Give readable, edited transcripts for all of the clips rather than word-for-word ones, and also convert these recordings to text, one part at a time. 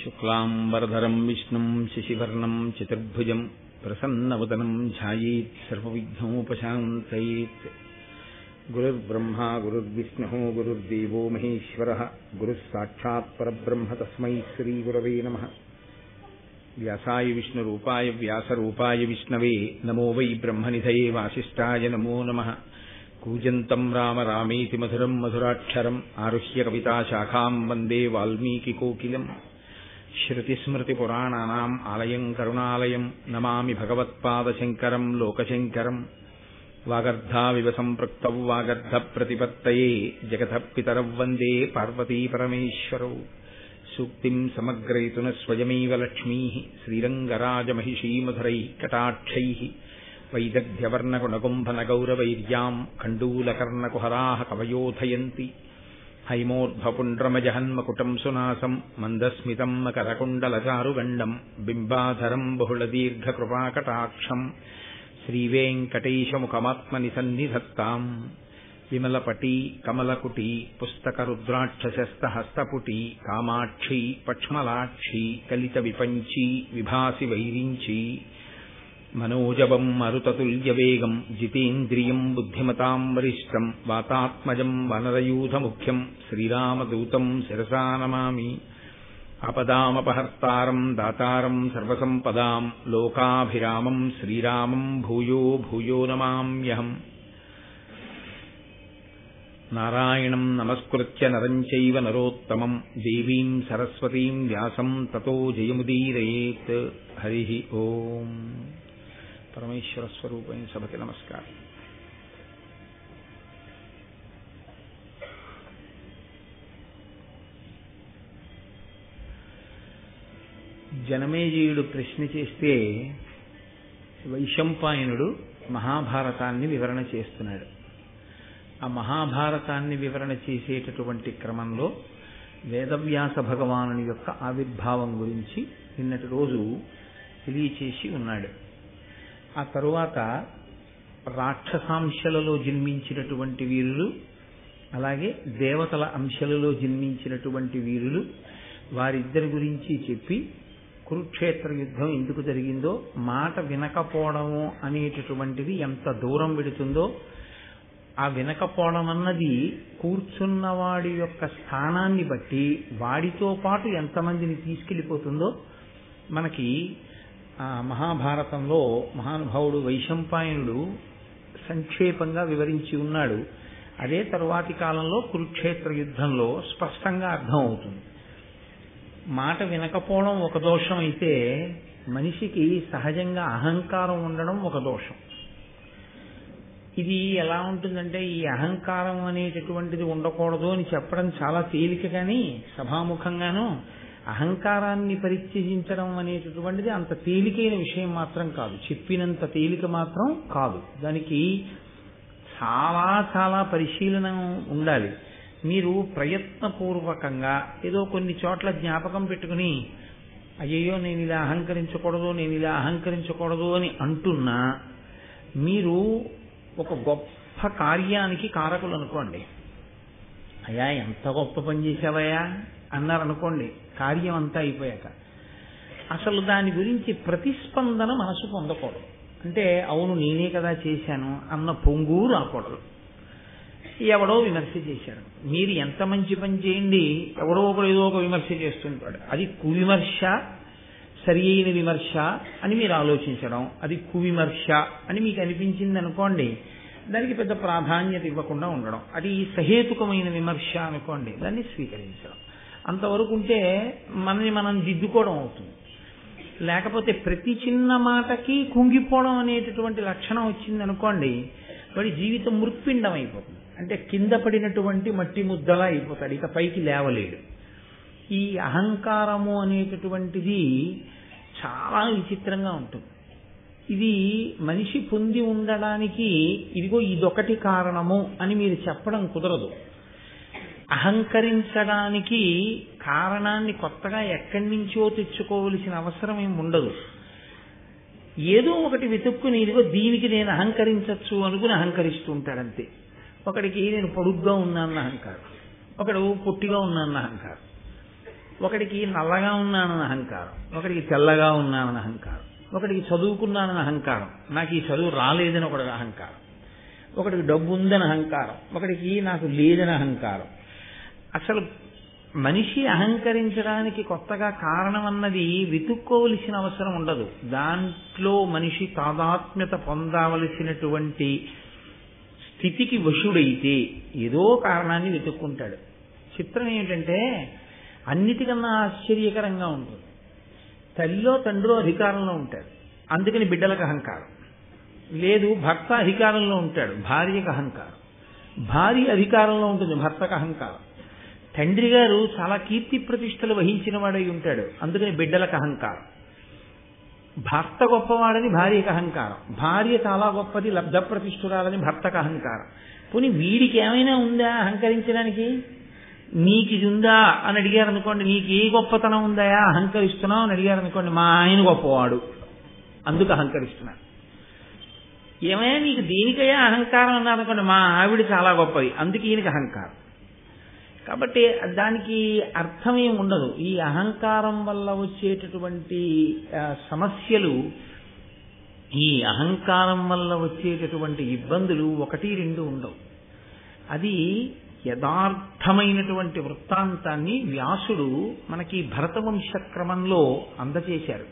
శుక్లాంబరధరం విష్ణుం శశివర్ణం చతుర్భుజం ప్రసన్నవదనం ధ్యాయేత్ సర్వవిఘ్నోపశాంతయేత్. గురుర్బ్రహ్మా గురుర్విష్ణుః గురుర్దేవో మహేశ్వరః గురుః సాక్షాత్ పరబ్రహ్మ తస్మై శ్రీగురవే నమః. వ్యాసాయ విష్ణురూపాయ వ్యాసరూపాయ విష్ణవే నమో వై బ్రహ్మనిధయే వాసిష్ఠాయ నమో నమః. కూజంతం రామ రామేతి మధురం మధురాక్షరం ఆరుహ్య కవితాశాఖాం వందే వాల్మీకికోకిలం. శ్రుతిస్మృతిపురాణానాం ఆలయం కరుణాలయం నమామి భగవత్పాదశంకరం లోకశంకరం. వాగర్ధావివ సంపృక్తౌ వాగర్ధప్రతిపత్తయే జగతః పితరౌ వందే పార్వతీపరమేశ్వరౌ. సూక్తిం సమగ్రయతున స్వయమేవ లక్ష్మీః శ్రీరంగరాజమహిషీమధురైః కటాక్షైః. వైదగ్ధ్యవర్ణగుణగుంభనగౌరవైర్యాం కండూలకర్ణకుహరాः కవయోధయంతి. హైమోర్ధ్వపుండ్రమజహన్మకుటం సునాసం మందస్మితం మకరకుండలచారుగండం బింబాధరం బహుళదీర్ఘకృపాకటాక్షం. శ్రీవేంకటేశముఖమాత్మని సన్నిధత్తాం. విమలపటీ కమలకుటీ పుస్తకరుద్రాక్షశస్తహస్తపుటీ కామాక్షీ పక్ష్మలాక్షీ కలిత విపంచీ విభాసి వైరించీ. మనోజవం మరుతతుల్యవేగం జితేంద్రియం బుద్ధిమతాం వరిష్టం వాతాత్మజం వనరయూథముఖ్యం శ్రీరామదూతం శిరసా నమామి. ఆపదామపహర్తారం దాతారం సర్వసంపదాం లోకాభిరామం శ్రీరామం భూయో భూయో నమామ్యహం. నారాయణం నమస్కృత్య నరం చైవ నరోత్తమం దేవీం సరస్వతీం వ్యాసం తతో జయముదీరయేత్. హరి ఓం. పరమేశ్వర స్వరూపైన సభకి నమస్కారం. జనమేజయుడు ప్రశ్న చేస్తే వైశంపాయనుడు మహాభారతాన్ని వివరణ చేస్తున్నాడు. ఆ మహాభారతాన్ని వివరణ చేసేటటువంటి క్రమంలో వేదవ్యాస భగవానుని యొక్క ఆవిర్భావం గురించి నిన్నటి రోజు తెలియచేసి ఉన్నాడు. ఆ తరువాత రాక్షసాంశలలో జన్మించినటువంటి వీరులు, అలాగే దేవతల అంశలలో జన్మించినటువంటి వీరులు, వారిద్దరి గురించి చెప్పి కురుక్షేత్ర యుద్ధం ఎందుకు జరిగిందో, మాట వినకపోవడము అనేటటువంటిది ఎంత దూరం పెడుతుందో, ఆ వినకపోవడం అన్నది కూర్చున్నవాడి యొక్క స్థానాన్ని బట్టి వాడితో పాటు ఎంతమందిని తీసుకెళ్లిపోతుందో మనకి ఆ మహాభారతంలో మహానుభావుడు వైశంపాయనుడు సంక్షేపంగా వివరించి ఉన్నాడు. అదే తరువాతి కాలంలో కురుక్షేత్ర యుద్ధంలో స్పష్టంగా అర్థం అవుతుంది. మాట వినకపోవడం ఒక దోషం అయితే, మనిషికి సహజంగా అహంకారం ఉండడం ఒక దోషం. ఇది ఎలా ఉంటుందంటే, ఈ అహంకారం అనేటటువంటిది ఉండకూడదు అని చెప్పడం చాలా తేలిక, కానీ సభాముఖంగాను అహంకారాన్ని పరిత్యజించడం అనేటటువంటిది అంత తేలికైన విషయం మాత్రం కాదు, చెప్పినంత తేలిక మాత్రం కాదు. దానికి చాలా చాలా పరిశీలన ఉండాలి. మీరు ప్రయత్నపూర్వకంగా ఏదో కొన్ని చోట్ల జ్ఞాపకం పెట్టుకుని అయ్యయ్యో నేను ఇలా అహంకరించకూడదు, నేను ఇలా అహంకరించకూడదు అని అంటున్నా, మీరు ఒక గొప్ప కార్యానికి కారకులు అనుకోండి. అయ్యా ఎంత గొప్ప పని చేశావయ్యా అన్నారనుకోండి, కార్యం అంతా అయిపోయాక అసలు దాని గురించి ప్రతిస్పందన మనసు పొందకూడదు. అంటే అవును నేనే కదా చేశాను అన్న పొంగు రాకూడదు. ఎవడో విమర్శ చేశారు, మీరు ఎంత మంచి పని చేయండి ఎవడో ఒకడు ఏదో ఒక విమర్శ చేస్తుంటాడు. అది కువిమర్శ, సరి అయిన విమర్శ అని మీరు ఆలోచించడం, అది కువిమర్శ అని మీకు అనిపించింది అనుకోండి, దానికి పెద్ద ప్రాధాన్యత ఇవ్వకుండా ఉండడం. అది సహేతుకమైన విమర్శ అనుకోండి, దాన్ని స్వీకరించడం. అంతవరకు ఉంటే మనని మనం దిద్దుకోవడం అవుతుంది. లేకపోతే ప్రతి చిన్న మాటకి కుంగిపోవడం అనేటటువంటి లక్షణం వచ్చింది అనుకోండి, వాడి జీవితం మృత్పిండం అయిపోతుంది. అంటే కింద పడినటువంటి మట్టి ముద్దలా అయిపోతాడు, ఇక పైకి లేవలేడు. ఈ అహంకారము అనేటటువంటిది చాలా విచిత్రంగా ఉంటుంది. ఇది మనిషి పొంది ఉండడానికి ఇదిగో ఇదొకటి కారణము అని మీరు చెప్పడం కుదరదు. అహంకరించడానికి కారణాన్ని కొత్తగా ఎక్కడి నుంచో తెచ్చుకోవలసిన అవసరం ఏమి ఉండదు. ఏదో ఒకటి వెతుక్కుని ఇదిగో దీనికి నేను అహంకరించచ్చు అనుకుని అహంకరిస్తూ ఉంటాడంతే. ఒకడికి నేను పొడుగ్గా ఉన్నాన్న అహంకారం, ఒకడు పొట్టిగా ఉన్నాన్న అహంకారం. ఒకడికి నల్లగా ఉన్నానని అహంకారం, ఒకడికి తెల్లగా ఉన్నానని అహంకారం, ఒకడికి చదువుకున్నానని అహంకారం, నాకు ఈ చదువు రాలేదని ఒకటి అహంకారం, ఒకడికి డబ్బు ఉందని అహంకారం, ఒకడికి నాకు లేదని అహంకారం. అసలు మనిషి అహంకరించడానికి కొత్తగా కారణం అన్నది వెతుక్కోవలసిన అవసరం ఉండదు. దాంట్లో మనిషి తాదాత్మ్యత పొందవలసినటువంటి స్థితికి వశుడైతే ఏదో కారణాన్ని వెతుక్కుంటాడు. చిత్రం ఏమిటంటే అన్నిటికన్నా ఆశ్చర్యకరంగా ఉంటుంది. తల్లిలో తండ్రిలో అధికారంలో ఉంటాడు, అందుకని బిడ్డలకు అహంకారం లేదు. భర్త అధికారంలో ఉంటాడు, భార్యకు అహంకారం. భార్య అధికారంలో ఉంటుంది, భర్తకు అహంకారం. తండ్రి గారు చాలా కీర్తి ప్రతిష్టలు వహించిన వాడై ఉంటాడు, అందుకని బిడ్డలకు అహంకారం. భర్త గొప్పవాడని భార్యకు అహంకారం, భార్య చాలా గొప్పది లబ్ధ ప్రతిష్ఠురాలని భర్తకు అహంకారం. పోనీ వీడికి ఏమైనా ఉందా అహంకరించడానికి? నీకు ఇది ఉందా అని అడిగారు అనుకోండి, నీకు ఏ గొప్పతనం ఉందా అహంకరిస్తున్నావు అని అడిగారు అనుకోండి, మా ఆయన గొప్పవాడు అందుకు అహంకరిస్తున్నాడు. ఏమైనా నీకు దేనికయ్యా అహంకారం అన్నారు అనుకోండి, మా ఆవిడ చాలా గొప్పది అందుకు ఈయనకి అహంకారం. కాబట్టి దానికి అర్థమేం ఉండదు. ఈ అహంకారం వల్ల వచ్చేటటువంటి సమస్యలు, ఈ అహంకారం వల్ల వచ్చేటటువంటి ఇబ్బందులు 1-2 ఉండవు. అది యథార్థమైనటువంటి వృత్తాంతాన్ని వ్యాసుడు మనకి భరతవంశ క్రమంలో అందచేశారు.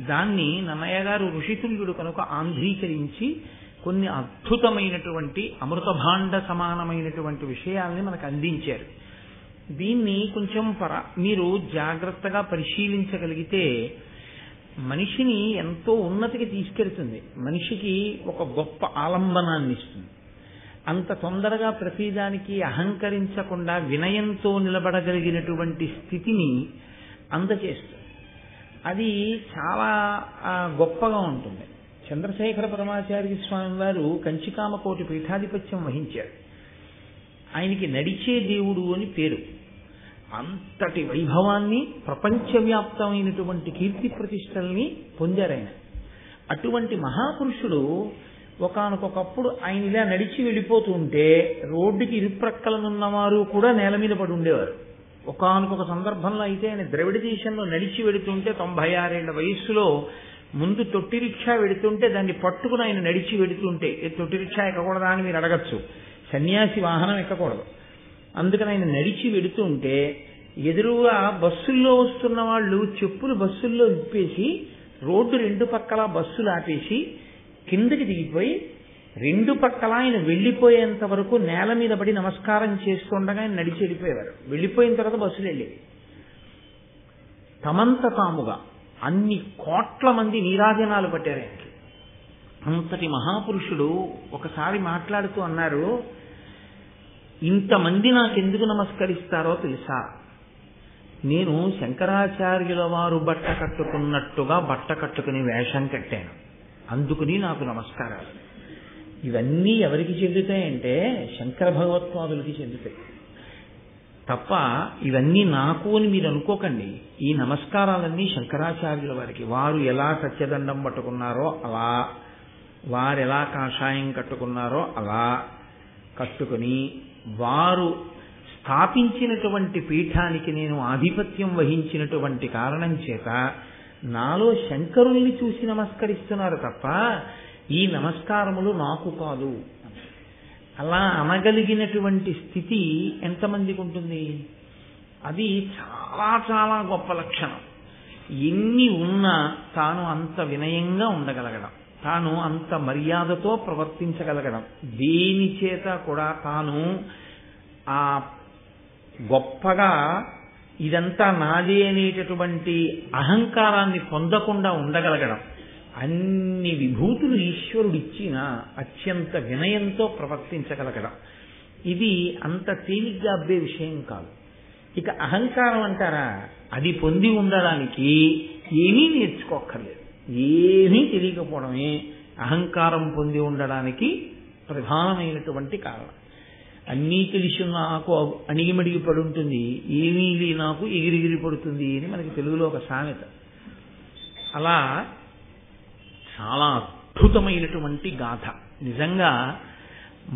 దాన్ని నన్నయ్య గారు ఋషితుల్యుడు కనుక ఆంధ్రీకరించి కొన్ని అద్భుతమైనటువంటి అమృతభాండ సమానమైనటువంటి విషయాల్ని మనకు అందించారు. దీన్ని కొంచెం మీరు జాగ్రత్తగా పరిశీలించగలిగితే మనిషిని ఎంతో ఉన్నతికి తీసుకెళ్తుంది, మనిషికి ఒక గొప్ప ఆలంబనాన్ని ఇస్తుంది. అంత తొందరగా ప్రతిదానికి అహంకరించకుండా వినయంతో నిలబడగలిగినటువంటి స్థితిని అందచేస్తుంది. అది చాలా గొప్పగా ఉంటుంది. చంద్రశేఖర పరమాచార్య స్వామి వారు కంచికామకోటి పీఠాధిపత్యం వహించారు. ఆయనకి నడిచే దేవుడు అని పేరు. అంతటి వైభవాన్ని, ప్రపంచవ్యాప్తమైనటువంటి కీర్తి ప్రతిష్టల్ని పొందారు ఆయన. అటువంటి మహాపురుషుడు ఒకానొకప్పుడు ఆయన ఇలా నడిచి వెళ్ళిపోతుంటే రోడ్డుకి ఇరుప్రక్కలనున్నవారు కూడా నేల మీద పడి ఉండేవారు. ఒకానొక సందర్భంలో అయితే ఆయన ద్రవిడ దేశంలో నడిచి వెడుతుంటే 96 ఏళ్ల వయస్సులో ముందు తొట్టి రిక్షా వెడుతుంటే దాన్ని పట్టుకుని ఆయన నడిచి వెడుతుంటే, తొట్టి రిక్షా ఎక్కకూడదా అని మీరు అడగచ్చు, సన్యాసి వాహనం ఎక్కకూడదు. అందుకని ఆయన నడిచి వెడుతుంటే ఎదురుగా బస్సుల్లో వస్తున్న వాళ్ళు చెప్పులు బస్సుల్లో విప్పేసి రోడ్డు 2 పక్కల బస్సులు ఆపేసి కిందకి దిగిపోయి 2 పక్కల ఆయన వెళ్లిపోయేంత వరకు నేల మీద పడి నమస్కారం చేస్తుండగా ఆయన నడిచి వెళ్ళిపోయేవారు. వెళ్ళిపోయిన తర్వాత బస్సులు వెళ్ళేవి. తమంత తాముగా అన్ని కోట్ల మంది నీరాజనాలు పట్టారు ఆయనకి. అంతటి మహాపురుషుడు ఒకసారి మాట్లాడుతూ అన్నారు, ఇంతమంది నాకెందుకు నమస్కరిస్తారో తెలుసా? నేను శంకరాచార్యుల వారు బట్ట కట్టుకున్నట్టుగా బట్ట కట్టుకుని వేషం కట్టాను, అందుకుని నాకు నమస్కారాలు. ఇవన్నీ ఎవరికి చెందుతాయంటే శంకర భగవత్పాదులకి చెందుతాయి తప్ప ఇవన్నీ నాకు అని మీరు అనుకోకండి. ఈ నమస్కారాలన్నీ శంకరాచార్యుల వారికి. వారు ఎలా సత్యదండం పట్టుకున్నారో అలా, వారు ఎలా కాషాయం కట్టుకున్నారో అలా కట్టుకుని, వారు స్థాపించినటువంటి పీఠానికి నేను ఆధిపత్యం వహించినటువంటి కారణం చేత నాలో శంకరుల్ని చూసి నమస్కరిస్తున్నారు తప్ప ఈ నమస్కారములు నాకు కాదు. అలా అనగలిగినటువంటి స్థితి ఎంతమందికి ఉంటుంది? అది చాలా చాలా గొప్ప లక్షణం. ఎన్ని ఉన్నా తాను అంత వినయంగా ఉండగలగడం, తాను అంత మర్యాదతో ప్రవర్తించగలగడం, దేని చేత కూడా తాను ఆ గొప్పగా ఇదంతా నాదే అనేటటువంటి అహంకారాన్ని పొందకుండా ఉండగలగడం, అన్ని విభూతులు ఈశ్వరుడు ఇచ్చిన అత్యంత వినయంతో ప్రవర్తించగలగడం, ఇది అంత తేలిగ్గా అబ్బే విషయం కాదు. ఇక అహంకారం అంటారా, అది పొంది ఉండడానికి ఏమీ నేర్చుకోక్కర్లేదు, ఏమీ తెలియకపోవడమే అహంకారం పొంది ఉండడానికి ప్రధానమైనటువంటి కారణం. అన్నీ తెలిసి నాకు అణిగిమడిగి పడుంటుంది, ఏమీ నాకు ఎగిరిగిరి పడుతుంది అని మనకి తెలుగులో ఒక సామెత. అలా చాలా అద్భుతమైనటువంటి గాథ. నిజంగా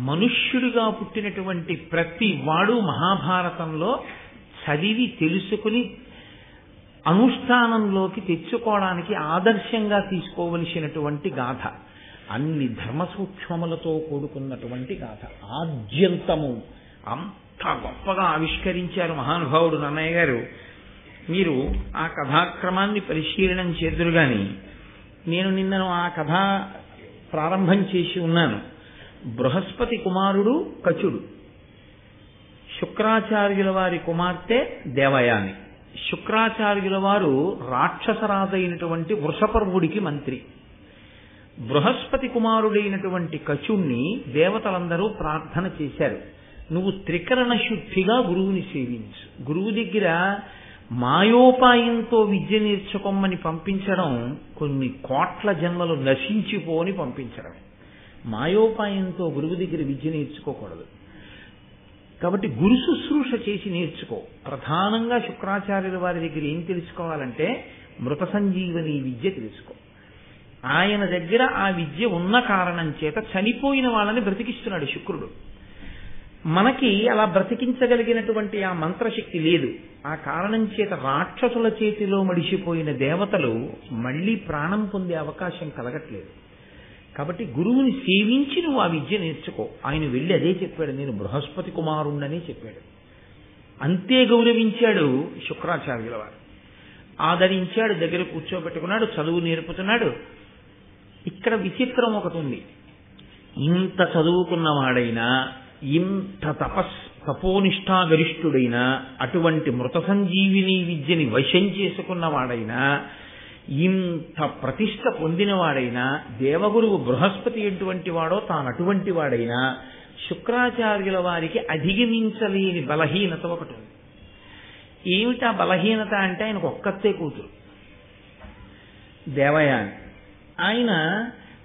మనుష్యుడిగా పుట్టినటువంటి ప్రతి వాడు మహాభారతంలో చదివి తెలుసుకుని అనుష్ఠానంలోకి తెచ్చుకోవడానికి ఆదర్శంగా తీసుకోవలసినటువంటి గాథ. అన్ని ధర్మ సూక్ష్మములతో కూడుకున్నటువంటి గాథ. ఆద్యంతము అంత గొప్పగా ఆవిష్కరించారు మహానుభావుడు నన్నయ్య గారు. మీరు ఆ కథాక్రమాన్ని పరిశీలనం చేదురు గాని, నేను నిన్నను ఆ కథ ప్రారంభం చేసి ఉన్నాను. బృహస్పతి కుమారుడు కచుడు, శుక్రాచార్యుల వారి కుమార్తె దేవయాని. శుక్రాచార్యుల వారు రాక్షసరాజైనటువంటి వృషపర్వుడికి మంత్రి. బృహస్పతి కుమారుడైనటువంటి కచుణ్ణి దేవతలందరూ ప్రార్థన చేశారు, నువ్వు త్రికరణ శుద్ధిగా గురువుని సేవించు. గురువు దగ్గర మాయోపాయంతో విద్య నేర్చుకోమని పంపించడం కొన్ని కోట్ల జన్మలు నశించిపోని పంపించడం. మాయోపాయంతో గురువు దగ్గర విద్య నేర్చుకోకూడదు. కాబట్టి గురు శుశ్రూష చేసి నేర్చుకో. ప్రధానంగా శుక్రాచార్యుల వారి దగ్గర ఏం తెలుసుకోవాలంటే మృత సంజీవని విద్య తెలుసుకో. ఆయన దగ్గర ఆ విద్య ఉన్న కారణం చేత చనిపోయిన వాళ్ళని బ్రతికిస్తున్నాడు శుక్రుడు. మనకి అలా బ్రతికించగలిగినటువంటి ఆ మంత్రశక్తి లేదు. ఆ కారణం చేత రాక్షసుల చేతిలో మడిసిపోయిన దేవతలు మళ్లీ ప్రాణం పొందే అవకాశం కలగట్లేదు. కాబట్టి గురువుని సేవించి నువ్వు ఆ విద్య నేర్చుకో. ఆయన వెళ్ళి అదే చెప్పాడు, నేను బృహస్పతి కుమారుణ్ణనే చెప్పాడు. అంతే గౌరవించాడు శుక్రాచార్యుల వారు. ఆదరించాడు, దగ్గర కూర్చోబెట్టుకున్నాడు, చదువు నేర్పుతున్నాడు. ఇక్కడ విచిత్రం ఒకటి ఉంది. ఇంత చదువుకున్నవాడైనా, ఇంత తపోనిష్ఠాగరిష్ఠుడైనా, అటువంటి మృత సంజీవిని విద్యని వశం చేసుకున్నవాడైనా, ఇంత ప్రతిష్ట పొందినవాడైనా, దేవగురువు బృహస్పతి ఎటువంటి వాడో తాను అటువంటి వాడైనా, శుక్రాచార్యుల వారికి అధిగమించలేని బలహీనత ఒకటి ఉంది. ఏమిటా బలహీనత అంటే ఆయనకు ఒక్కతే కూతురు దేవయాని. ఆయన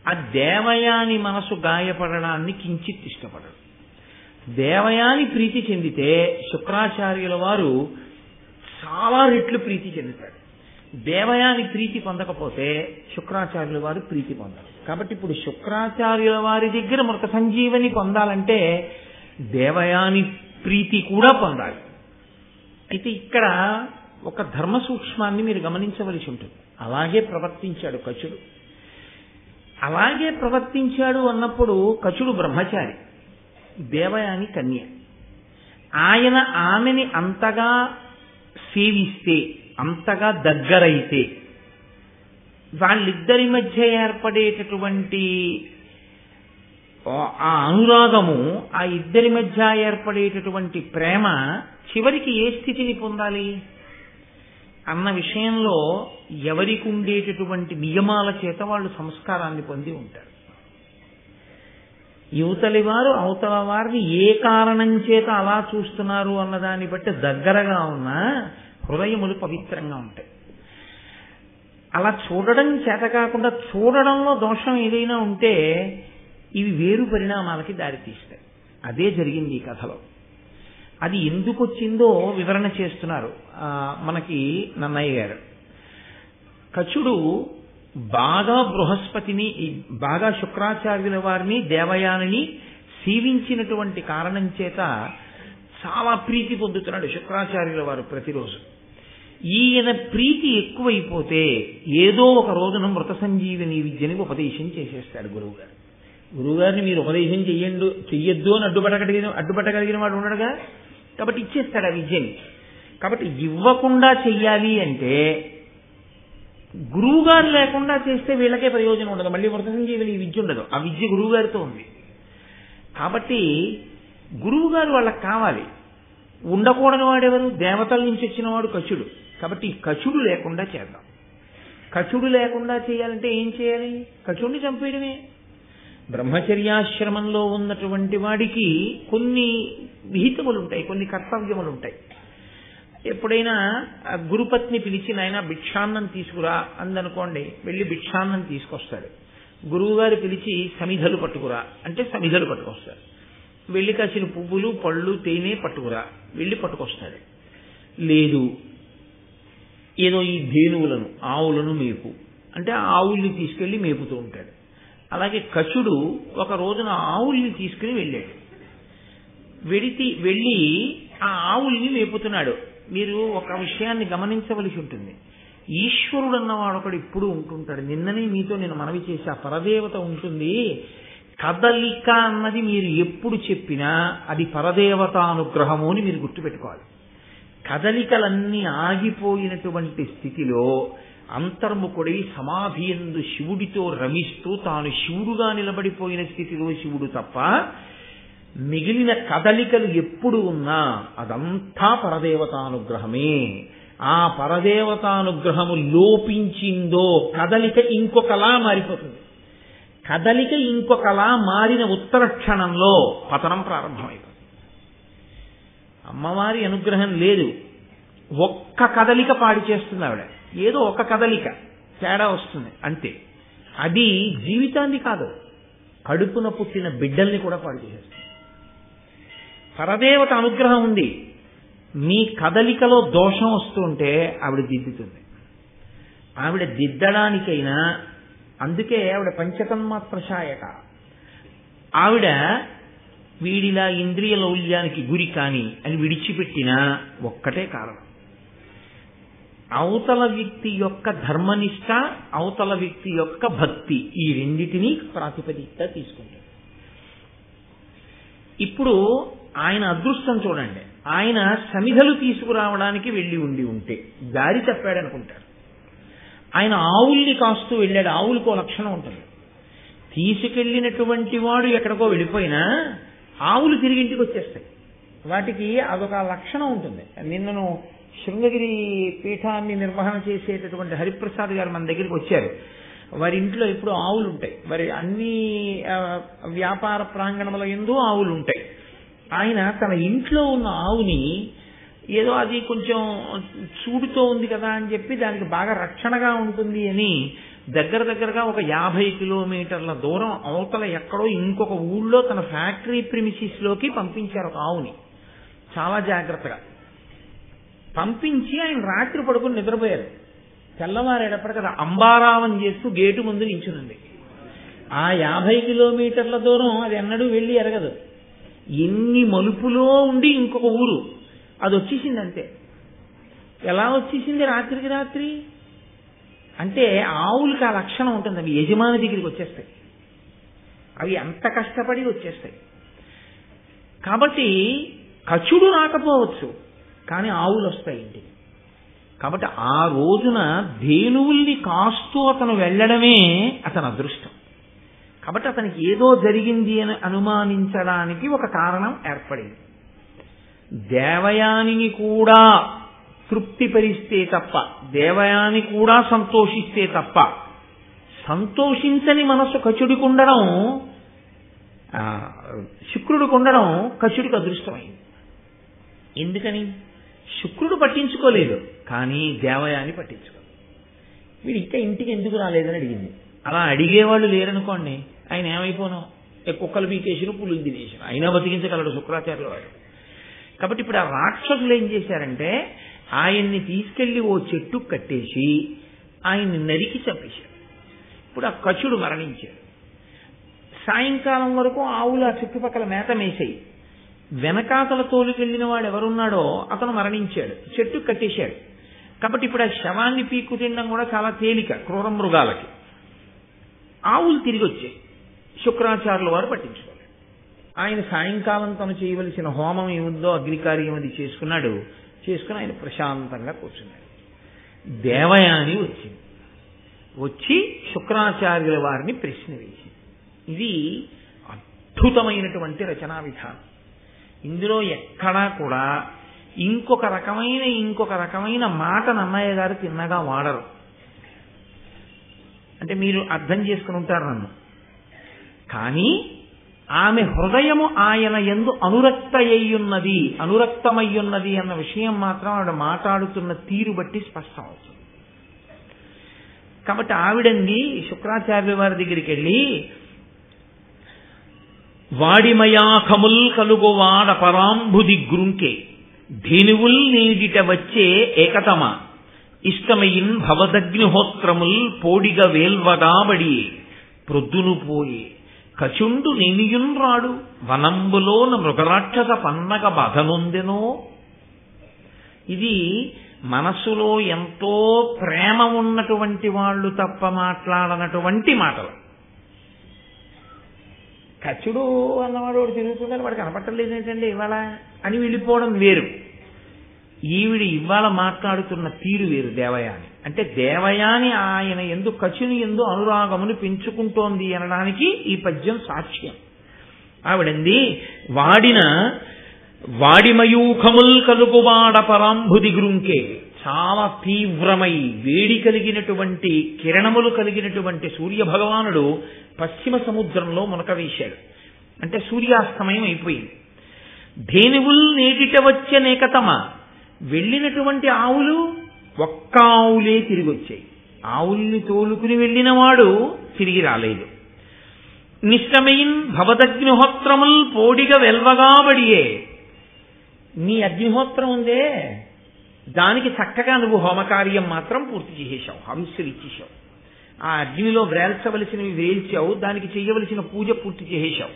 ఆ దేవయాని మనసు గాయపడడాన్ని కించిత్ ఇష్టపడడు. దేవయాని ప్రీతి చెందితే శుక్రాచార్యుల వారు చాలా రెట్లు ప్రీతి చెందుతాడు. దేవయాని ప్రీతి పొందకపోతే శుక్రాచార్యుల వారు ప్రీతి పొందారు. కాబట్టి ఇప్పుడు శుక్రాచార్యుల వారి దగ్గర మృత సంజీవని పొందాలంటే దేవయాని ప్రీతి కూడా పొందాలి. అయితే ఇక్కడ ఒక ధర్మ సూక్ష్మాన్ని మీరు గమనించవలసి ఉంటుంది. అలాగే ప్రవర్తించాడు కచుడు. అలాగే ప్రవర్తించాడు అన్నప్పుడు కచుడు బ్రహ్మచారి, దేవయాని కన్య. ఆయన ఆమెని అంతగా సేవిస్తే, అంతగా దగ్గరైతే, వాళ్ళిద్దరి మధ్య ఏర్పడేటటువంటి ఆ అనురాగము, ఆ ఇద్దరి మధ్య ఏర్పడేటటువంటి ప్రేమ చివరికి ఏ స్థితిని పొందాలి అన్న విషయంలో ఎవరికి ఉండేటటువంటి నియమాల చేత వాళ్ళు సంస్కారాన్ని పొంది ఉంటారు. యువతలి వారు అవతల వారిని ఏ కారణం చేత అలా చూస్తున్నారు అన్నదాన్ని బట్టి దగ్గరగా ఉన్నా హృదయములు పవిత్రంగా ఉంటాయి. అలా చూడడం చేత కాకుండా చూడడంలో దోషం ఏదైనా ఉంటే ఇవి వేరు పరిణామాలకి దారితీస్తాయి. అదే జరిగింది ఈ కథలో. అది ఎందుకు వచ్చిందో వివరణ చేస్తున్నారు మనకి నన్నయ్య గారు. కచుడు బాగా బృహస్పతిని, బాగా శుక్రాచార్యుల వారిని, దేవయానిని సేవించినటువంటి కారణం చేత చాలా ప్రీతి పొందుతున్నాడు శుక్రాచార్యుల వారు ప్రతిరోజు. ఈయన ప్రీతి ఎక్కువైపోతే ఏదో ఒక రోజున మృత సంజీవిని విద్యని ఉపదేశం చేసేస్తాడు గురువుగారు. గురువుగారిని మీరు ఉపదేశం చెయ్యొద్దు అని అడ్డుపట్టగలిగిన వాడు ఉండడుగా, కాబట్టి ఇచ్చేస్తాడు ఆ విద్యని. కాబట్టి ఇవ్వకుండా చెయ్యాలి అంటే గురువుగారు లేకుండా చేస్తే వీళ్ళకే ప్రయోజనం ఉండదు. మళ్ళీ మృత సంజీవిని విద్య ఉండదు, ఆ విద్య గురువుగారితో ఉంది. కాబట్టి గురువుగారు వాళ్ళకి కావాలి. ఉండకూడని వాడెవరు? దేవతల నుంచి వచ్చిన వాడు కచుడు. కాబట్టి ఈ కచుడు లేకుండా చేద్దాం. కచుడు లేకుండా చేయాలంటే ఏం చేయాలి? కచుడిని చంపేయడమే. బ్రహ్మచర్యాశ్రమంలో ఉన్నటువంటి వాడికి కొన్ని విహితములు ఉంటాయి, కొన్ని కర్తవ్యములు ఉంటాయి. ఎప్పుడైనా గురుపత్ని పిలిచి నాయన భిక్షాన్నం తీసుకురా అందనుకోండి, వెళ్ళి భిక్షాన్నం తీసుకొస్తాడు. గురువుగారు పిలిచి సమిధలు పట్టుకురా అంటే సమిధలు పట్టుకొస్తాడు. వెళ్ళి కాసిన పువ్వులు, పళ్ళు, తేనె పట్టుకురా, వెళ్ళి పట్టుకొస్తాడు. లేదు ఏదో ఈ ధేనువులను, ఆవులను మేపు అంటే ఆవుల్ని తీసుకెళ్లి మేపుతూ ఉంటాడు. అలాగే కచుడు ఒక రోజున ఆవుల్ని తీసుకుని వెళ్ళాడు. వెళ్ళి ఆ ఆవుల్ని మేపుతున్నాడు. మీరు ఒక విషయాన్ని గమనించవలసి ఉంటుంది. ఈశ్వరుడు అన్నవాడొకడు ఇప్పుడు ఉంటుంటాడు. నిన్ననే మీతో నేను మనవి చేశా, పరదేవత ఉంటుంది. కదలిక అన్నది మీరు ఎప్పుడు చెప్పినా అది పరదేవతానుగ్రహము అని మీరు గుర్తుపెట్టుకోవాలి. కదలికలన్నీ ఆగిపోయినటువంటి స్థితిలో అంతర్ముఖుడై సమాధి యందు శివుడితో రమిస్తూ తాను శివుడుగా నిలబడిపోయిన స్థితిలో శివుడు తప్ప మిగిలిన కదలికలు ఎప్పుడు ఉన్నా అదంతా పరదేవతానుగ్రహమే. ఆ పరదేవతానుగ్రహము లోపించిందో కదలిక ఇంకొకలా మారిపోతుంది. కదలిక ఇంకొకలా మారిన ఉత్తర క్షణంలో పతనం ప్రారంభమైపోతుంది. అమ్మవారి అనుగ్రహం లేదు, ఒక్క కదలిక పాడి చేస్తుంది ఆవిడ. ఏదో ఒక కదలిక తేడా వస్తుంది అంతే. అది జీవితాన్ని కాదు, కడుపున పుట్టిన బిడ్డల్ని కూడా పాడు చేసేస్తుంది. పరదేవత అనుగ్రహం ఉంది. మీ కదలికలో దోషం వస్తుంటే ఆవిడ దిద్దుతుంది. ఆవిడ దిద్దడానికైనా, అందుకే ఆవిడ పంచతన్మాత్రశాయక. ఆవిడ వీడిలా ఇంద్రియ లౌల్యానికి గురి కాని అని విడిచిపెట్టినా ఒక్కటే కారణం, అవతల వ్యక్తి యొక్క ధర్మనిష్ట, అవతల వ్యక్తి యొక్క భక్తి, ఈ రెండిటినీ ప్రాతిపదికగా తీసుకుంటాడు. ఇప్పుడు ఆయన అదృష్టం చూడండి, ఆయన సమిధలు తీసుకురావడానికి వెళ్ళి ఉంటే దారి తప్పాడనుకుంటారు. ఆయన ఆవుల్ని కాస్తూ వెళ్ళాడు. ఆవులకు లక్షణం ఉంటుంది, తీసుకెళ్లినటువంటి వాడు ఎక్కడికో వెళ్ళిపోయినా ఆవులు తిరిగి ఇంటికి వచ్చేస్తాయి. వాటికి అదొక లక్షణం ఉంటుంది. నిన్నను శృంగగిరి పీఠాన్ని నిర్వహణ చేసేటటువంటి హరిప్రసాద్ గారు మన దగ్గరికి వచ్చారు. వారి ఇంట్లో ఇప్పుడు ఆవులు ఉంటాయి. వారి అన్ని వ్యాపార ప్రాంగణముల యందు ఆవులు ఉంటాయి. ఆయన తన ఇంట్లో ఉన్న ఆవుని ఏదో అది కొంచెం చూడుతో ఉంది కదా అని చెప్పి దానికి బాగా రక్షణగా ఉంటుంది అని దగ్గరగా ఒక 50 కిలోమీటర్ల దూరం అవతల ఎక్కడో ఇంకొక ఊళ్ళో తన ఫ్యాక్టరీ ప్రిమిసిస్ లోకి పంపించారు ఒక ఆవుని. చాలా జాగ్రత్తగా పంపించి ఆయన రాత్రి పడుకుని నిద్రపోయారు. తెల్లవారేటప్పటికదా అంబారావం చేస్తూ గేటు ముందు నించునుంది. ఆ 50 కిలోమీటర్ల దూరం అది ఎన్నడూ వెళ్ళి ఎరగదు. ఎన్ని మలుపులో ఉండి ఇంకొక ఊరు అది వచ్చేసింది అంతే. ఎలా వచ్చేసింది రాత్రికి రాత్రి అంటే ఆవులకి ఆ లక్షణం ఉంటుంది, అవి యజమాని దగ్గరికి వచ్చేస్తాయి. అవి అంత కష్టపడి వచ్చేస్తాయి. కాబట్టి కచుడు రాకపోవచ్చు, కానీ ఆవులు వస్తాయి ఇంటికి. కాబట్టి ఆ రోజున ధేనువుల్ని కాస్తూ అతను వెళ్ళడమే అతని అదృష్టం. కాబట్టి అతనికి ఏదో జరిగింది అని అనుమానించడానికి ఒక కారణం ఏర్పడింది. దేవయానిని కూడా తృప్తిపరిస్తే తప్ప, దేవయాని కూడా సంతోషిస్తే తప్ప, సంతోషించని మనసు కచుడికి ఉండడం, శుక్రుడికి ఉండడం కచుడికి అదృష్టమైంది. ఎందుకని? శుక్రుడు పట్టించుకోలేదు, కానీ దేవయాని పట్టించుకోలేదు. వీడు ఇంకా ఇంటికి ఎందుకు రాలేదని అడిగింది. అలా అడిగేవాళ్ళు లేరనుకోండి, ఆయన ఏమైపోను, కుక్కలు పీకేసిన పులులు తినేసిన అయినా బతికించగలడు శుక్రాచార్యుల వాడు. కాబట్టి ఇప్పుడు ఆ రాక్షసులు ఏం చేశారంటే ఆయన్ని తీసుకెళ్లి ఓ చెట్టు కట్టేసి ఆయన్ని నరికి చంపేశారు. ఇప్పుడు ఆ కచుడు మరణించాడు. సాయంకాలం వరకు ఆవులు ఆ చుట్టుపక్కల మేత మేసాయి. వెనకాతల తోలుకెళ్లిన వాడు ఎవరున్నాడో అతను మరణించాడు, చెట్టు కట్టేశాడు. కాబట్టి ఇప్పుడు ఆ శవాన్ని పీక్కు తినడం కూడా చాలా తేలిక క్రూర మృగాలకి. ఆవులు తిరిగి వచ్చాయి. శుక్రాచార్యుల వారు పట్టించుకోలేదు. ఆయన సాయంకాలం తను చేయవలసిన హోమం ఏముందో అగ్నికార్యం అది చేసుకున్నాడు. చేసుకుని ఆయన ప్రశాంతంగా కూర్చున్నాడు. దేవయాని వచ్చింది. వచ్చి శుక్రాచార్యుల వారిని ప్రశ్న వేసింది. ఇది అద్భుతమైనటువంటి రచనా విధానం. ఇందులో ఎక్కడా కూడా ఇంకొక రకమైన మాట నన్నయ్య గారు తిన్నగా వాడరు. అంటే మీరు అర్థం చేసుకుని ఉంటారు నన్ను. కానీ ఆమె హృదయము ఆయన యందు అనురక్తమయ్యున్నది అన్న విషయం మాత్రం ఆవిడ మాట్లాడుతున్న తీరు బట్టి స్పష్టం అవుతుంది. కాబట్టి ఆవిడంది శుక్రాచార్యుల వారి దగ్గరికి వెళ్ళి, వాడిమయాఖముల్ కలుగువాడ పరాంబుది గ్రుంకే ధేనువుల్ నేగిట వచ్చే ఏకతమ ఇష్టమయిన్ భవదగ్నిహోత్రముల్ పోడిగ వేల్వగాబడి ప్రొద్దును పోయే కచుండు నేనియున్ రాడు వనంబులోన మృగరాక్షస పన్నగ బాధనొందెనో. ఇది మనస్సులో ఎంతో ప్రేమ ఉన్నటువంటి వాళ్ళు తప్ప మాట్లాడనటువంటి మాటలు. కచుడు అన్నవాడు వాడు తిరుగుతుందని వాడు కనపట్టలేదు ఏంటండి ఇవాళ అని వెళ్ళిపోవడం వేరు. ఈవిడ ఇవాళ మాట్లాడుతున్న తీరు వేరు. దేవయాని అంటే దేవయాని ఆయన ఎందు కచుని ఎందు అనురాగమును పెంచుకుంటోంది అనడానికి ఈ పద్యం సాక్ష్యం. ఆవిడంది వాడిమయూఖముల్ కలుగువాడ పరాంభుది గురుంకే, చాలా తీవ్రమై వేడి కలిగినటువంటి కిరణములు కలిగినటువంటి సూర్యభగవానుడు పశ్చిమ సముద్రంలో మునక వేశాడు. అంటే సూర్యాస్తమయం అయిపోయింది. ధేనువుల్ నేటిట వచ్చే నేకతమ, వెళ్ళినటువంటి ఆవులు ఒక్క ఆవులే తిరిగి వచ్చాయి. ఆవుల్ని తోలుకుని వెళ్ళినవాడు తిరిగి రాలేదు. నిష్టమైన్ భవదగ్నిహోత్రముల్ పోడిగా వెల్వగాబడియే, నీ అగ్నిహోత్రం ఉందే దానికి చక్కగా నువ్వు హోమకార్యం మాత్రం పూర్తి చేసేశావు, హవిస్సులు ఇచ్చేశావు. ఆ అగ్నిలో వేల్చవలసినవి వేల్చావు, దానికి చేయవలసిన పూజ పూర్తి చేసేశావు.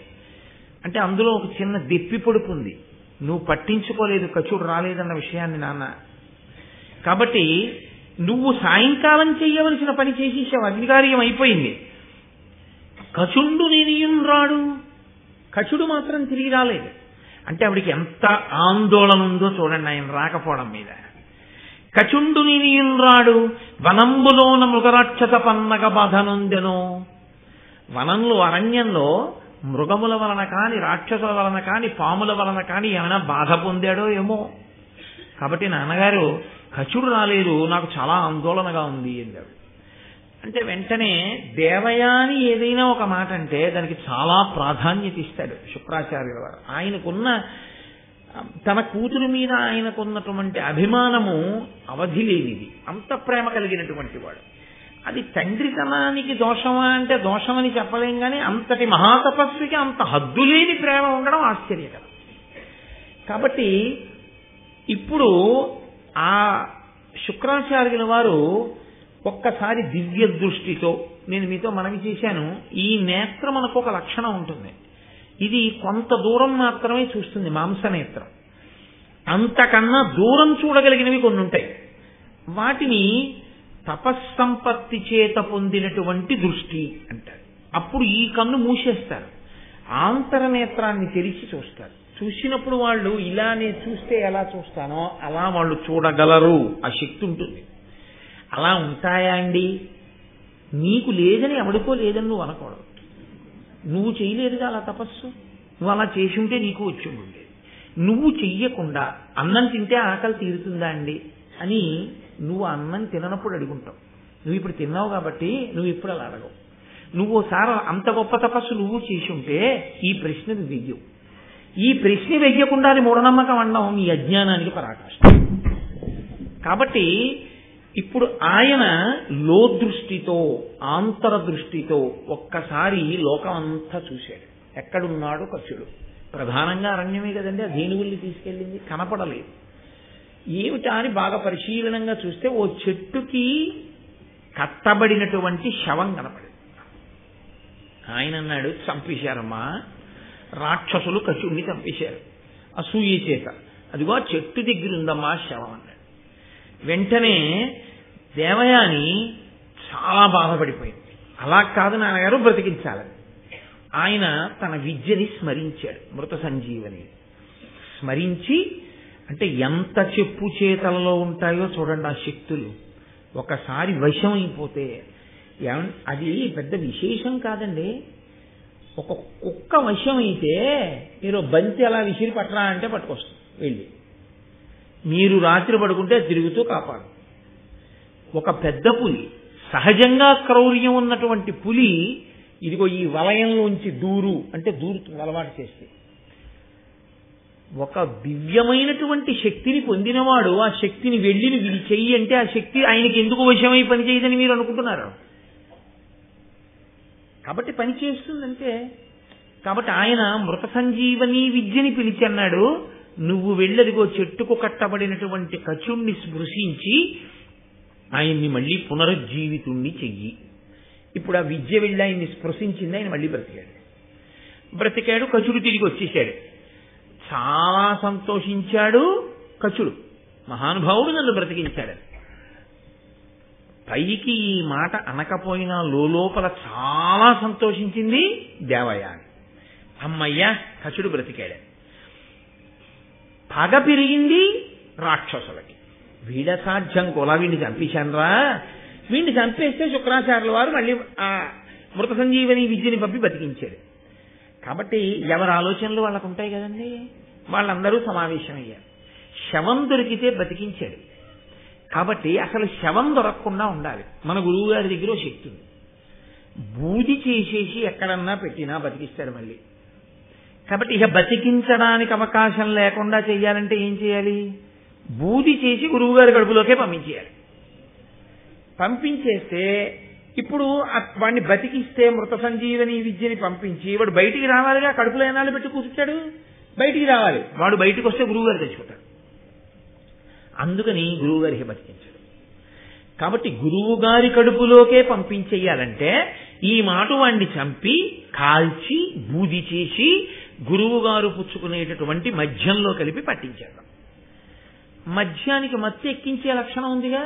అంటే అందులో ఒక చిన్న దెప్పి పొడుపు ఉంది, నువ్వు పట్టించుకోలేదు కచుడు రాలేదన్న విషయాన్ని నాన్న. కాబట్టి నువ్వు సాయంకాలం చేయవలసిన పని చేసేసావు, అగ్నికార్యం అయిపోయింది. కచుండు నేనియున్ రాడు, కచుడు మాత్రం తిరిగి రాలేదు. అంటే ఆవిడికి ఎంత ఆందోళన ఉందో చూడండి ఆయన రాకపోవడం మీద. కచుండు నేనియున్ రాడు వనంబులోన మృగరాక్షస పన్నగ బాధనుందెనో, వనంలో అరణ్యంలో మృగముల వలన కాని రాక్షసుల వలన కాని పాముల వలన కాని ఏమైనా బాధ పొందాడో ఏమో. కాబట్టి నాన్నగారు కచుడు రాలేదు, నాకు చాలా ఆందోళనగా ఉంది అన్నాడు. అంటే వెంటనే దేవయాని ఏదైనా ఒక మాట అంటే దానికి చాలా ప్రాధాన్యత ఇస్తాడు శుక్రాచార్యుల వారు. ఆయనకున్న తన కూతురు మీద ఆయనకున్నటువంటి అభిమానము అవధి లేనిది, అంత ప్రేమ కలిగినటువంటి వాడు. అది తండ్రితనానికి దోషమా అంటే దోషమని చెప్పలేం, కానీ అంతటి మహాతపస్వికి అంత హద్దులేని ప్రేమ ఉండడం ఆశ్చర్యకరం. కాబట్టి ఇప్పుడు ఆ శుక్రాచార్యుల వారు ఒక్కసారి దివ్య దృష్టితో, నేను మీతో మనవి చేశాను, ఈ నేత్రం మనకు ఒక లక్షణం ఉంటుంది, ఇది కొంత దూరం మాత్రమే చూస్తుంది, మాంసనేత్రం. అంతకన్నా దూరం చూడగలిగినవి కొన్ని ఉంటాయి. వాటిని తపస్సంపత్తి చేత పొందినటువంటి దృష్టి అంటారు. అప్పుడు ఈ కన్ను మూసేస్తారు, ఆంతరనేత్రాన్ని తెరిచి చూస్తారు. చూసినప్పుడు వాళ్ళు ఇలా నేను చూస్తే ఎలా చూస్తానో అలా వాళ్ళు చూడగలరు, ఆ శక్తి ఉంటుంది. అలా ఉంటాయా అండి? నీకు లేదని ఎవడికో లేదని నువ్వు అనకూడదు. నువ్వు చేయలేదుగా అలా తపస్సు, నువ్వు అలా చేసి ఉంటే నీకు వచ్చి ఉండేది. నువ్వు చెయ్యకుండా అన్నం తింటే ఆకలి తీరుతుందా అండి అని నువ్వు అన్నం తిననప్పుడు అడుగుంటావు. నువ్వు ఇప్పుడు తిన్నావు కాబట్టి నువ్వు ఇప్పుడు అలా అడగవు. నువ్వు ఓసారి అంత గొప్ప తపస్సు నువ్వు చేసి ఉంటే ఈ ప్రశ్నను వెయ్యవు. ఈ ప్రశ్న వెయ్యకుండా అది మూఢనమ్మకం అనడం నీ అజ్ఞానానికి పరాకాష్ఠ. కాబట్టి ఇప్పుడు ఆయన లోదృష్టితో ఆంతరదృష్టితో ఒక్కసారి లోకం అంతా చూశాడు. ఎక్కడున్నాడు కచుడు? ప్రధానంగా అరణ్యమే కదండి, ఆ ధేనువుల్ని తీసుకెళ్ళింది, కనపడలేదు. ఏమిటా అని బాగా పరిశీలనంగా చూస్తే ఓ చెట్టుకి కట్టబడినటువంటి శవం కనపడింది. ఆయన అన్నాడు, చంపేశారమ్మా, రాక్షసులు కచుడిని చంపేశారు అసూయ చేత. అదిగో ఆ చెట్టు దగ్గర ఉందమ్మా శవం అన్నాడు. వెంటనే దేవయాని చాలా బాధపడిపోయింది. అలా కాదు నాన్నగారు, బ్రతికించాలని. ఆయన తన విద్యని స్మరించాడు, మృత సంజీవని స్మరించి. అంటే ఎంత చెప్పు చేతలలో ఉంటాయో చూడండి ఆ శక్తులు. ఒకసారి వశం అయిపోతే అది పెద్ద విశేషం కాదండి. ఒక కుక్క వశం అయితే మీరు బంతి అలా విసిరి పట్టరా అంటే పట్టుకొస్తుంది వెళ్ళి. మీరు రాత్రి పడుకుంటే తిరుగుతూ కాపాడు. ఒక పెద్ద పులి, సహజంగా క్రౌర్యం ఉన్నటువంటి పులి, ఇదిగో ఈ వలయంలోంచి దూరు అంటే దూరుతుంది అలవాటు చేస్తే. ఒక దివ్యమైనటువంటి శక్తిని పొందినవాడు ఆ శక్తిని వెళ్ళి వీడి చెయ్యి అంటే ఆ శక్తి ఆయనకి ఎందుకు వశమై పనిచేయదని మీరు అనుకుంటున్నారు? కాబట్టి పని చేస్తుందంటే. కాబట్టి ఆయన మృత సంజీవని విద్యని పిలిచి అన్నాడు, నువ్వు వెళ్ళదిగో చెట్టుకు కట్టబడినటువంటి కచుణ్ణి స్పృశించి ఆయన్ని మళ్ళీ పునరుజ్జీవితుణ్ణి చెయ్యి. ఇప్పుడు ఆ విద్య వెళ్ళి ఆయన్ని స్పృశించింది, ఆయన మళ్ళీ బ్రతికాడు. కచుడు తిరిగి వచ్చేశాడు. చాలా సంతోషించాడు కచుడు, మహానుభావుడు నన్ను బ్రతికించాడు. పైకి ఈ మాట అనకపోయినా లోపల చాలా సంతోషించింది దేవయాని. అమ్మయ్యా, కచుడు బ్రతికాడే. పగ పెరిగింది రాక్షసులకి. వీడ సాధ్యం కూడా వీడిని చంపేశానరా, వీడిని చంపేస్తే శుక్రాచార్యుల వారు మళ్ళీ ఆ మృత సంజీవని విద్యని పంపి బతికించాడు. కాబట్టి ఎవరి ఆలోచనలు వాళ్ళకు ఉంటాయి కదండి. వాళ్ళందరూ సమావేశమయ్యారు. శవం దొరికితే బతికించాడు. కాబట్టి అసలు శవం దొరకకుండా ఉండాలి. మన గురువు గారి దగ్గర శక్తి ఉంది. బూది చేసేసి ఎక్కడన్నా పెట్టినా బతికిస్తాడు మళ్ళీ. కాబట్టి ఇక బతికించడానికి అవకాశం లేకుండా చెయ్యాలంటే ఏం చేయాలి? బూది చేసి గురువుగారి కడుపులోకే పంపించేయాలి. పంపించేస్తే ఇప్పుడు వాడిని బతికిస్తే మృత సంజీవని విద్యని పంపించి వాడు బయటికి రావాలిగా. కడుపులో ఏనాళ్ళు పెట్టి కూర్చుంటాడు, బయటికి రావాలి. వాడు బయటికి వస్తే గురువుగారు తెచ్చుకుంటాడు. అందుకని గురువుగారికి బతికించాడు. కాబట్టి గురువుగారి కడుపులోకే పంపించేయాలంటే ఈ మాట వాడిని చంపి కాల్చి బూది చేసి గురువుగారు పుచ్చుకునేటటువంటి మద్యంలో కలిపి పట్టించాడు. మద్యానికి మత్తు ఎక్కించే లక్షణం ఉందిగా.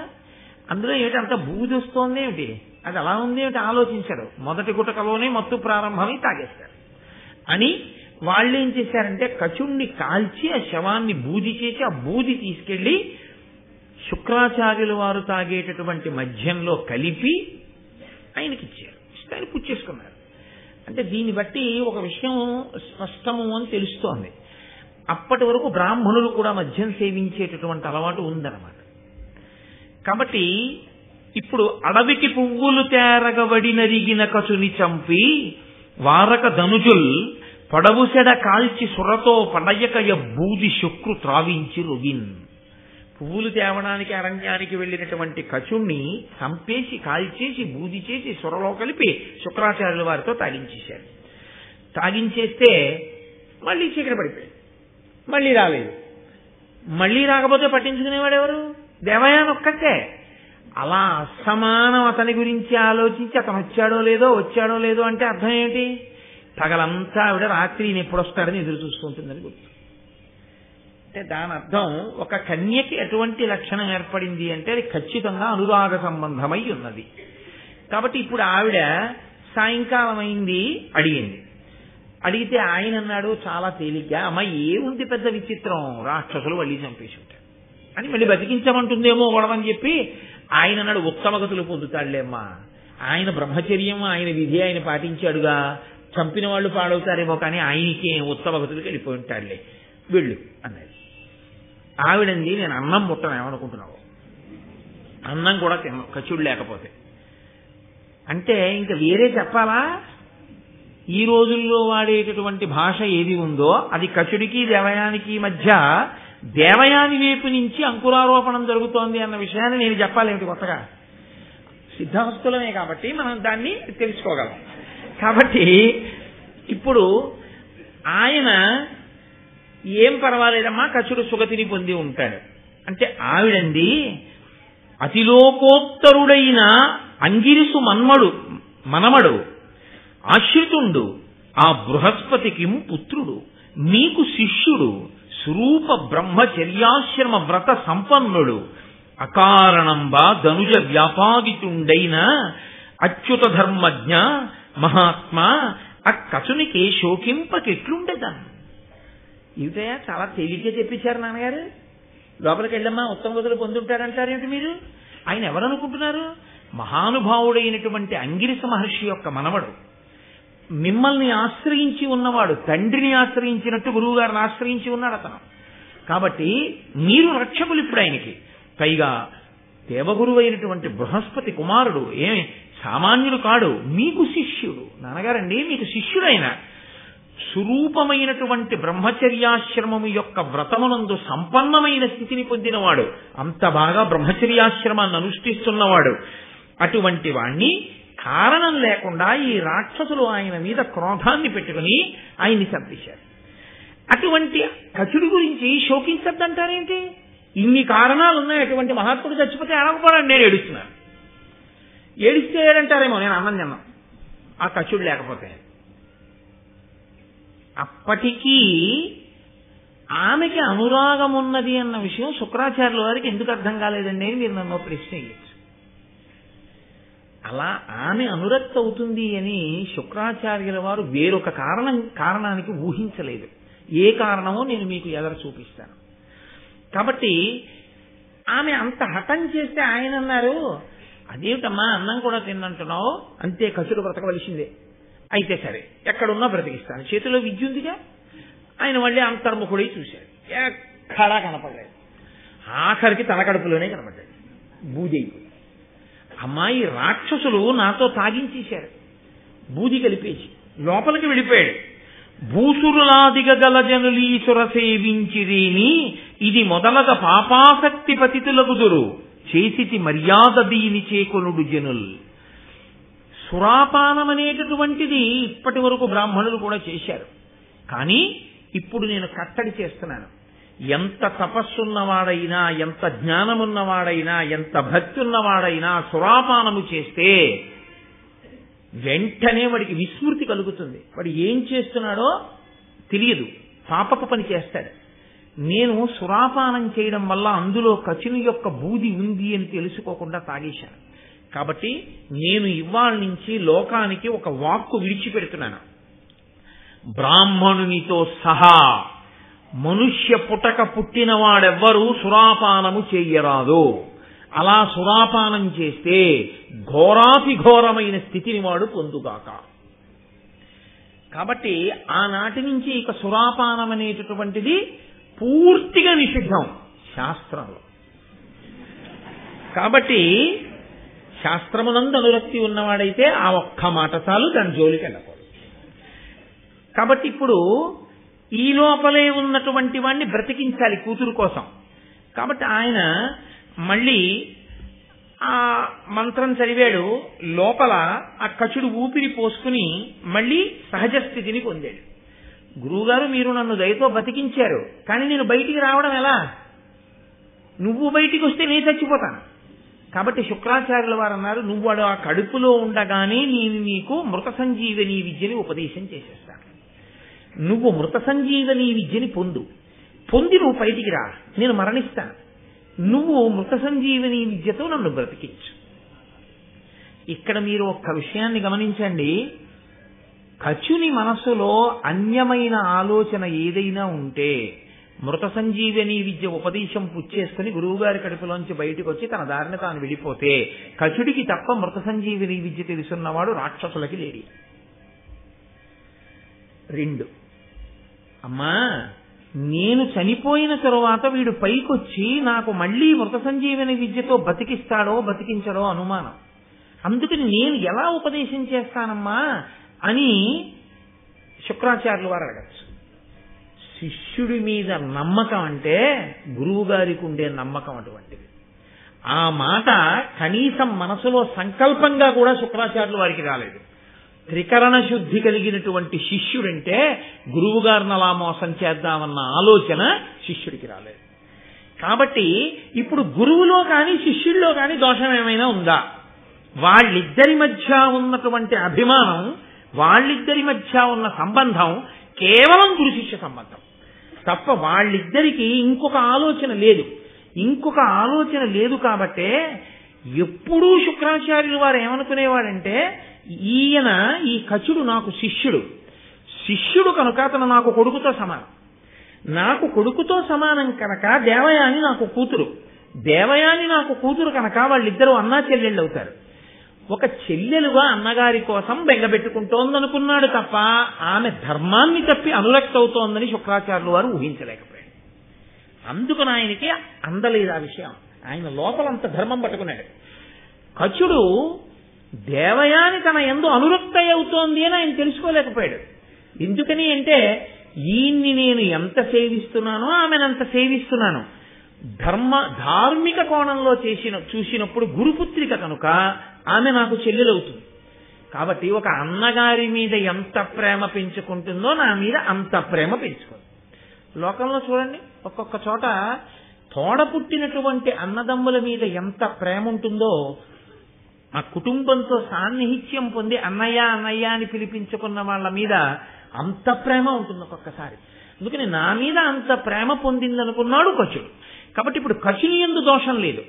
అందులో ఏమిటి అంత బూది వస్తోంది ఏమిటి, అది అలా ఉంది ఏమిటి ఆలోచించారు. మొదటి గుటకలోనే మత్తు ప్రారంభమై తాగేస్తారు అని వాళ్ళు ఏం చేశారంటే కచుణ్ణి కాల్చి ఆ శవాన్ని బూది చేసి ఆ బూది తీసుకెళ్లి శుక్రాచార్యుల వారు తాగేటటువంటి మద్యంలో కలిపి ఆయనకిచ్చారు. ఆయన పుచ్చేసుకున్నారు. అంటే దీన్ని బట్టి ఒక విషయం స్పష్టము అని తెలుస్తోంది. అప్పటి వరకు బ్రాహ్మణులు కూడా మద్యం సేవించేటటువంటి అలవాటు ఉందన్నమాట. కాబట్టి ఇప్పుడు అడవికి పువ్వులు తేరగబడినరిగిన కచుని చంపి వారక ధనుజుల్ పొడవుసెడ కాల్చి సురతో పడయకయ బూది శుక్రు త్రావించి రొగిన్. పువ్వులు తేవడానికి అరణ్యానికి వెళ్ళినటువంటి కచుణ్ణి చంపేసి కాల్చేసి బూది చేసి సురలో కలిపి శుక్రాచార్యుల వారితో తాగించేశారు. తాగించేస్తే మళ్ళీ చీకటి పడిపోయాడు. మళ్ళీ రాలేదు. మళ్ళీ రాకపోతే పట్టించుకునేవాడు ఎవరు? దేవయాని ఒక్కటే. అలా అసమానం అతని గురించి ఆలోచించి అతను వచ్చాడో లేదో అంటే అర్థం ఏమిటి? పగలంతా ఆవిడ రాత్రి ఈయన ఎప్పుడు వస్తాడని ఎదురు చూస్తుంటుందని గుర్తు. అంటే దాని అర్థం ఒక కన్యకి ఎటువంటి లక్షణం ఏర్పడింది అంటే అది ఖచ్చితంగా అనురాగ సంబంధమై ఉన్నది. కాబట్టి ఇప్పుడు ఆవిడ సాయంకాలం అయింది, అడిగితే ఆయన అన్నాడు చాలా తేలిగ్గా, అమ్మ ఏముంది పెద్ద విచిత్రం, రాక్షసులు మళ్ళీ చంపేసి ఉంటారు అని మళ్ళీ బతికించమంటుందేమో గొడవని చెప్పి ఆయన అన్నాడు ఉత్తమగతులు పొందుతాడులేమ్మా, ఆయన బ్రహ్మచర్యం ఆయన విధి ఆయన పాటించాడుగా, చంపిన వాళ్ళు పాడవుతారేమో కానీ ఆయనకి ఉత్తమగతులకు వెళ్ళిపోయి ఉంటాడులే, వెళ్ళు అన్నది. ఆవిడంది నేను అన్నం ముట్టను, ఏమనుకుంటున్నావు, అన్నం కూడా తిన్నాం కచుడు లేకపోతే. అంటే ఇంకా వేరే చెప్పాలా? ఈ రోజుల్లో వాడేటటువంటి భాష ఏది ఉందో అది కచుడికి దేవయానికి మధ్య దేవయాని వైపు నుంచి అంకురారోపణం జరుగుతోంది అన్న విషయాన్ని నేను చెప్పాలేమిటి కొత్తగా? సిద్ధాస్తులమే కాబట్టి మనం దాన్ని తెలుసుకోగలం. కాబట్టి ఇప్పుడు ఆయన ఏం పర్వాలేదమ్మా కచుడు సుగతిని పొంది ఉంటాడు అంటే ఆవిడంది అతిలోకోత్తరుడైన అంగిరిసు మనమడు ఆశ్రితుండు ఆ బృహస్పతికి పుత్రుడు నీకు శిష్యుడు స్వరూప బ్రహ్మచర్యాశ్రమ వ్రత సంపన్నుడు అకారణంబా ధనుజ వ్యాపాదితుండైన అచ్యుత ధర్మజ్ఞ మహాత్మా ఆ కచునికి శోకింపకెట్లుండేదా? ఇవిటయా చాలా తేలిగ్గా చెప్పించారు నాన్నగారు. లోపలికి వెళ్ళమ్మా ఉత్తమ గతులు పొందుంటారంటారేమిటి మీరు? ఆయన ఎవరనుకుంటున్నారు? మహానుభావుడైనటువంటి అంగిరిస మహర్షి యొక్క మనవడు, మిమ్మల్ని ఆశ్రయించి ఉన్నవాడు, తండ్రిని ఆశ్రయించినట్టు గురువు గారిని ఆశ్రయించి ఉన్నాడు అతను. కాబట్టి మీరు రక్షకులు ఇప్పుడు ఆయనకి. పైగా దేవగురువు అయినటువంటి బృహస్పతి కుమారుడు, ఏమి సామాన్యుడు కాడు, మీకు శిష్యుడు. నాన్నగారండి మీకు శిష్యుడైన స్వరూపమైనటువంటి బ్రహ్మచర్యాశ్రమము యొక్క వ్రతమునందు సంపన్నమైన స్థితిని పొందినవాడు, అంత బాగా బ్రహ్మచర్యాశ్రమాన్ని అనుష్ఠిస్తున్నవాడు. అటువంటి వాణ్ణి కారణం లేకుండా ఈ రాక్షసులు ఆయన మీద క్రోధాన్ని పెట్టుకుని ఆయన్ని చంపేశారు. అటువంటి కచుడి గురించి శోకించద్దంటారేంటి? ఇన్ని కారణాలు ఉన్నాయి. అటువంటి మహాత్ముడు చచ్చిపోతే ఏడవకపోవడం నేను ఏడుస్తున్నాను. ఏడిస్తే ఏడంటారేమో నేను అన్నం తిన్నాను ఆ కచుడు లేకపోతే. అప్పటికీ ఆమెకి అనురాగం ఉన్నది అన్న విషయం శుక్రాచార్యుల వారికి ఎందుకు అర్థం కాలేదండి అని మీరు నన్ను ప్రశ్న వేయచ్చు. అలా ఆమె అనురక్తి అవుతుంది అని శుక్రాచార్యుల వారు వేరొక కారణానికి ఊహించలేదు. ఏ కారణమో నేను మీకు ఎదర చూపిస్తాను. కాబట్టి ఆమె అంత హఠం చేస్తే ఆయన అన్నారు, అదేమిటమ్మా అన్నం కూడా తిన్నంటున్నావు, అంతే కసుడు బ్రతకవలసిందే, అయితే సరే ఎక్కడున్నా బ్రతికిస్తాను, చేతిలో విద్య ఉందిగా. ఆయన మళ్ళీ అంతర్ముఖుడై చూశాడు, ఎక్కడా కనపడలేదు. ఆఖరికి తన కడుపులోనే కనపడ్డాడు, బూదైపోయి. అమ్మాయి రాక్షసులు నాతో తాగించేశారు, బూది కలిపేసి లోపలికి వెళ్ళిపోయాడు. భూసురులాదిగల జనులీసుర సేవించిరేని ఇది మొదలగ పాపాసక్తి పతితులగుదురు చేసితి మర్యాద దీని చేకొనుడు జనుల్. సురాపానం అనేటటువంటిది ఇప్పటి వరకు బ్రాహ్మణులు కూడా చేశారు, కానీ ఇప్పుడు నేను కట్టడి చేస్తున్నాను. ఎంత తపస్సున్నవాడైనా, ఎంత జ్ఞానమున్నవాడైనా, ఎంత భక్తి ఉన్నవాడైనా సురాపానము చేస్తే వెంటనే వాడికి విస్మృతి కలుగుతుంది. వాడు ఏం చేస్తున్నాడో తెలియదు, పాపపు పని చేస్తాడు. నేను సురాపానం చేయడం వల్ల అందులో కచుని యొక్క బూది ఉంది అని తెలుసుకోకుండా తాగేశాను. కాబట్టి నేను ఇవాళ నుంచి లోకానికి ఒక వాక్కు విడిచిపెడుతున్నాను. బ్రాహ్మణునితో సహా మనుష్య పుటక పుట్టినవాడెవ్వరూ సురాపానము చెయ్యరాదు. అలా సురాపానం చేస్తే ఘోరాతి ఘోరమైన స్థితిని వాడు పొందుగాక. కాబట్టి ఆనాటి నుంచి ఇక సురాపానం అనేటటువంటిది పూర్తిగా నిషిద్ధం శాస్త్రంలో. కాబట్టి శాస్త్రమునందు అనురక్తి ఉన్నవాడైతే ఆ ఒక్క మాట చాలు, దాని జోలికి వెళ్ళకూడదు. కాబట్టి ఇప్పుడు ఈ లోపలే ఉన్నటువంటి వాడిని బ్రతికించాలి కూతురు కోసం. కాబట్టి ఆయన మళ్ళీ ఆ మంత్రం చదివాడు, లోపల ఆ కచుడు ఊపిరి పోసుకుని మళ్ళీ సహజ స్థితిని పొందాడు. గురువుగారు మీరు నన్ను దయతో బతికించారు, కానీ నేను బయటికి రావడం ఎలా? నువ్వు బయటికి వస్తే నేను చచ్చిపోతాను. కాబట్టి శుక్రాచార్యుల వారు అన్నారు, నువ్వు వాడు ఆ కడుపులో ఉండగానే నేను నీకు మృత సంజీవని విద్యని ఉపదేశం చేసేస్తాను. నువ్వు మృత సంజీవని విద్యని పొంది నువ్వు బయటికి రా, నేను మరణిస్తాను. నువ్వు మృత సంజీవని విద్యతో నన్ను బ్రతికించు. ఇక్కడ మీరు ఒక్క విషయాన్ని గమనించండి. కచుని మనస్సులో అన్యమైన ఆలోచన ఏదైనా ఉంటే మృత సంజీవని విద్య ఉపదేశం పుచ్చేసుకుని గురువుగారి కడుపులోంచి బయటకు వచ్చి తన దారిని తాను వెళ్ళిపోతే కచుడికి తప్ప మృత సంజీవని విద్య తెలుసున్నవాడు రాక్షసులకి లేడి. 2, అమ్మా నేను చనిపోయిన తరువాత వీడు పైకొచ్చి నాకు మళ్లీ మృత సంజీవని విద్యతో బతికిస్తాడో బతికించడో అనుమానం. అందుకని నేను ఎలా ఉపదేశం చేస్తానమ్మా అని శుక్రాచార్యుల వారు అడగచ్చు. శిష్యుడి మీద నమ్మకం అంటే గురువు గారికి ఉండే నమ్మకం అటువంటిది. ఆ మాట కనీసం మనసులో సంకల్పంగా కూడా శుక్రాచార్యుల వారికి రాలేదు. త్రికరణ శుద్ధి కలిగినటువంటి శిష్యుడంటే గురువు గారిని అలా మోసం చేద్దామన్న ఆలోచన శిష్యుడికి రాలేదు. కాబట్టి ఇప్పుడు గురువులో కానీ శిష్యుడిలో కానీ దోషం ఏమైనా ఉందా? వాళ్ళిద్దరి మధ్య ఉన్నటువంటి అభిమానం, వాళ్ళిద్దరి మధ్య ఉన్న సంబంధం కేవలం గురు శిష్య సంబంధం తప్ప వాళ్ళిద్దరికీ ఇంకొక ఆలోచన లేదు. ఇంకొక ఆలోచన లేదు కాబట్టే ఎప్పుడూ శుక్రాచార్యులు వారు ఏమనుకునేవాడంటే, ఈయన ఈ కచుడు నాకు శిష్యుడు కనుక అతను నాకు కొడుకుతో సమానం. నాకు కొడుకుతో సమానం కనుక దేవయాని నాకు కూతురు, దేవయాని నాకు కూతురు కనుక వాళ్ళిద్దరూ అన్నా చెల్లెళ్ళు అవుతారు. ఒక చెల్లెలుగా అన్నగారి కోసం బెంగబెట్టుకుంటోందనుకున్నాడు తప్ప ఆమె ధర్మాన్ని తప్పి అనురక్తి అవుతోందని శుక్రాచార్యులు వారు ఊహించలేకపోయాడు. అందుకని ఆయనకి అందలేదు ఆ విషయం. ఆయన లోపలంత ధర్మం పట్టుకున్నాడు. కచుడు దేవయాని తన యందు అనురక్తి అవుతోంది అని ఆయన తెలుసుకోలేకపోయాడు. ఎందుకని అంటే ఈయన్ని నేను ఎంత సేవిస్తున్నానో ఆమెనంత సేవిస్తున్నాను. ధార్మిక కోణంలో చూసినప్పుడు గురుపుత్రిక కనుక ఆమె నాకు చెల్లెలవుతుంది. కాబట్టి ఒక అన్నగారి మీద ఎంత ప్రేమ పెంచుకుంటుందో నా మీద అంత ప్రేమ పెంచుకుంది. లోకంలో చూడండి, ఒక్కొక్క చోట తోడ పుట్టినటువంటి అన్నదమ్ముల మీద ఎంత ప్రేమ ఉంటుందో, ఆ కుటుంబంతో సాన్నిహిత్యం పొంది అన్నయ్య అన్నయ్య అని పిలిపించుకున్న వాళ్ళ మీద అంత ప్రేమ ఉంటుంది ఒక్కొక్కసారి. అందుకని నా మీద అంత ప్రేమ పొందిందనుకున్నాడు కచుడు. కాబట్టి ఇప్పుడు కచుని యందు దోషం లేదు,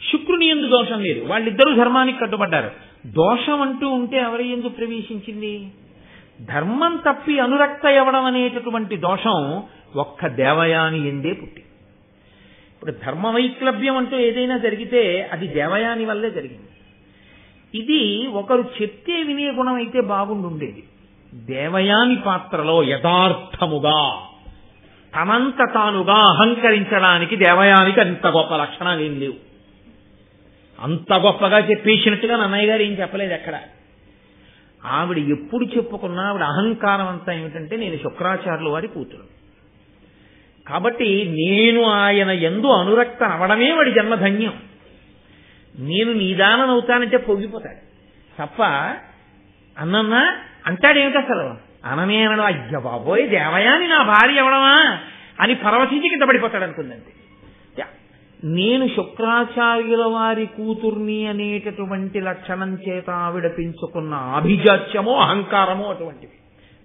శుక్రుని యందు దోషం లేదు, వాళ్ళిద్దరూ ధర్మానికి కట్టుబడ్డారు. దోషం అంటూ ఉంటే ఎవరి యందు ప్రవేశించింది? ధర్మం తప్పి అనురక్త అవ్వడం అనేటటువంటి దోషం ఒక్క దేవయాని ఎందే పుట్టి. ఇప్పుడు ధర్మవైక్లభ్యం అంటూ ఏదైనా జరిగితే అది దేవయాని వల్లే జరిగింది. ఇది ఒకరు చెప్తే వినే గుణం అయితే బాగుండుండేది. దేవయాని పాత్రలో యథార్థముగా తనంత తానుగా అహంకరించడానికి దేవయానికి అంత గొప్ప లక్షణాలు ఏం లేవు. అంత గొప్పగా చెప్పేసినట్టుగా నన్నయ్య గారు ఏం చెప్పలేదు ఎక్కడ. ఆవిడ ఎప్పుడు చెప్పుకున్నా ఆవిడ అహంకారం అంతా ఏమిటంటే నేను శుక్రాచార్యుల వారి కూతురు కాబట్టి నేను ఆయన యందు అనురక్త అవడమే వాడి జన్మధన్యం. నేను నీదానవుతానంటే పొంగిపోతాడు తప్ప అన్నన్నా అంటాడేమిటి అసలు అననే అనడం. అయ్య బాబోయ్ దేవయాని నా భార్య అవడమా అని పరవశించి కింద పడిపోతాడు అనుకుందండి. నేను శుక్రాచార్యుల వారి కూతుర్ని అనేటటువంటి లక్షణం చేత ఆవిడ పెంచుకున్న అభిజాత్యమో అహంకారమో అటువంటివి.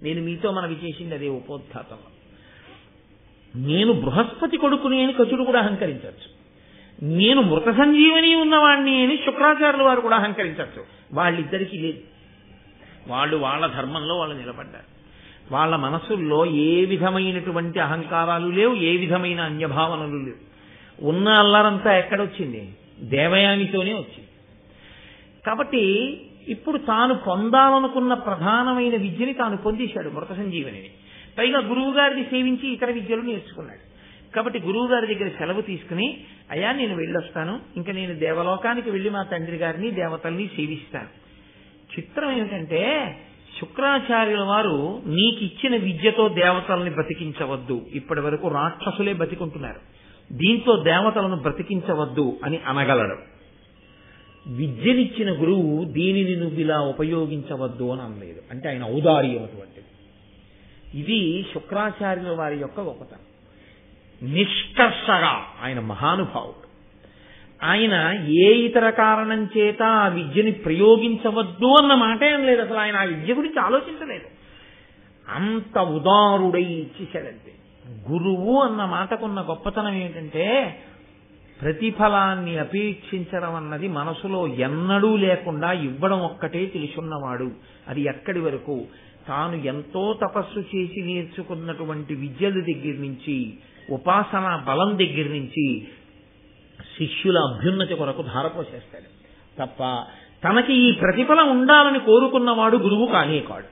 నేను మీతో మనవి చేసింది అదే ఉపోద్ఘాతంలో. నేను బృహస్పతి కొడుకుని అని కచుడు కూడా అహంకరించవచ్చు, నేను మృత సంజీవని ఉన్నవాణ్ణి అని శుక్రాచార్యుల వారు కూడా అహంకరించవచ్చు. వాళ్ళిద్దరికీ లేదు. వాళ్ళు వాళ్ళ ధర్మంలో వాళ్ళు నిలబడ్డారు. వాళ్ళ మనసుల్లో ఏ విధమైనటువంటి అహంకారాలు లేవు, ఏ విధమైన అన్యభావనలు లేవు. ఉన్న అల్లరంతా ఎక్కడొచ్చింది? దేవయానితోనే వచ్చింది. కాబట్టి ఇప్పుడు తాను పొందాలనుకున్న ప్రధానమైన విద్యని తాను పొందేశాడు, మృత సంజీవనిని. పైగా గురువు గారిని సేవించి ఇతర విద్యలు నేర్చుకున్నాడు. కాబట్టి గురువు గారి దగ్గర సెలవు తీసుకుని అయ్యా నేను వెళ్ళొస్తాను, ఇంకా నేను దేవలోకానికి వెళ్ళి మా తండ్రి గారిని దేవతల్ని సేవిస్తాను. చిత్రం ఏమిటంటే శుక్రాచార్యుల వారు నీకు ఇచ్చిన విద్యతో దేవతల్ని బ్రతికించవద్దు, ఇప్పటి వరకు రాక్షసులే బతికుంటున్నారు, దీంతో దేవతలను బ్రతికించవద్దు అని అనగలడు. విద్యనిచ్చిన గురువు దీనిని నువ్వు ఇలా ఉపయోగించవద్దు అని అనలేదు. అంటే ఆయన ఔదార్యం అటువంటిది. ఇది శుక్రాచార్యుల వారి యొక్క గొప్పతనం. నిష్కర్షగా ఆయన మహానుభావుడు. ఆయన ఏ ఇతర కారణం చేత ఆ విద్యని ప్రయోగించవద్దు అన్న మాటే అనలేదు. అసలు ఆయన ఆ విద్య గురించి ఆలోచించలేదు. అంత ఉదారుడై ఇచ్చేశాడంతే. గురువు అన్న మాటకున్న గొప్పతనం ఏంటంటే ప్రతిఫలాన్ని అపేక్షించడం అన్నది మనసులో ఎన్నడూ లేకుండా ఇవ్వడం ఒక్కటే తెలుసున్నవాడు. అది ఎక్కడి వరకు? తాను ఎంతో తపస్సు చేసి నేర్చుకున్నటువంటి విద్యల దగ్గర నుంచి, ఉపాసన బలం దగ్గర నుంచి శిష్యుల అభ్యున్నతి కొరకు ధారపోసేస్తాడు తప్ప తనకి ఈ ప్రతిఫలం ఉండాలని కోరుకున్నవాడు గురువు కానే కాడు.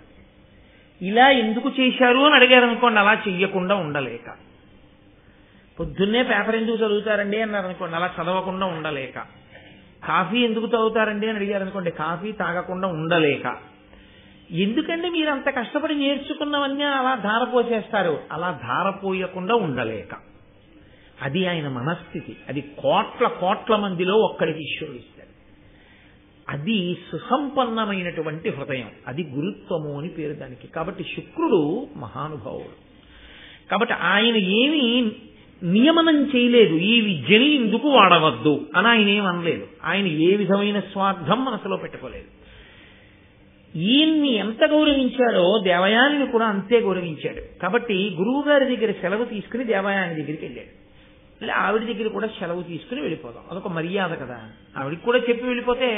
ఇలా ఎందుకు చేశారు అని అడిగారనుకోండి, అలా చెయ్యకుండా ఉండలేక. పొద్దున్నే పేపర్ ఎందుకు చదువుతారండి అన్నారనుకోండి, అలా చదవకుండా ఉండలేక. కాఫీ ఎందుకు తాగుతారండి అని అడిగారనుకోండి, కాఫీ తాగకుండా ఉండలేక. ఎందుకంటే మీరు అంత కష్టపడి నేర్చుకున్నవన్నీ అలా ధారపోసేస్తారు, అలా ధారపోయకుండా ఉండలేక. అది ఆయన మనస్థితి. అది కోట్ల కోట్ల మందిలో ఒక్కడికి ఈశ్వరుడు ఇస్తాడు. అది సుసంపన్నమైనటువంటి హృదయం, అది గురుత్వము అని పేరు దానికి. కాబట్టి శుక్రుడు మహానుభావుడు. కాబట్టి ఆయన ఏమీ నియమనం చేయలేదు, ఈ విద్యని ఇందుకు వాడవద్దు అని ఆయన ఏమనలేదు. ఆయన ఏ విధమైన స్వార్థం మనసులో పెట్టుకోలేదు. ఈయన్ని ఎంత గౌరవించాడో దేవయానిని కూడా అంతే గౌరవించాడు. కాబట్టి గురువు గారి దగ్గర సెలవు తీసుకుని దేవయాని దగ్గరికి వెళ్ళాడు. ఆవిడ దగ్గర కూడా సెలవు తీసుకుని వెళ్ళిపోదాం, అదొక మర్యాద కదా, ఆవిడికి కూడా చెప్పి వెళ్ళిపోతే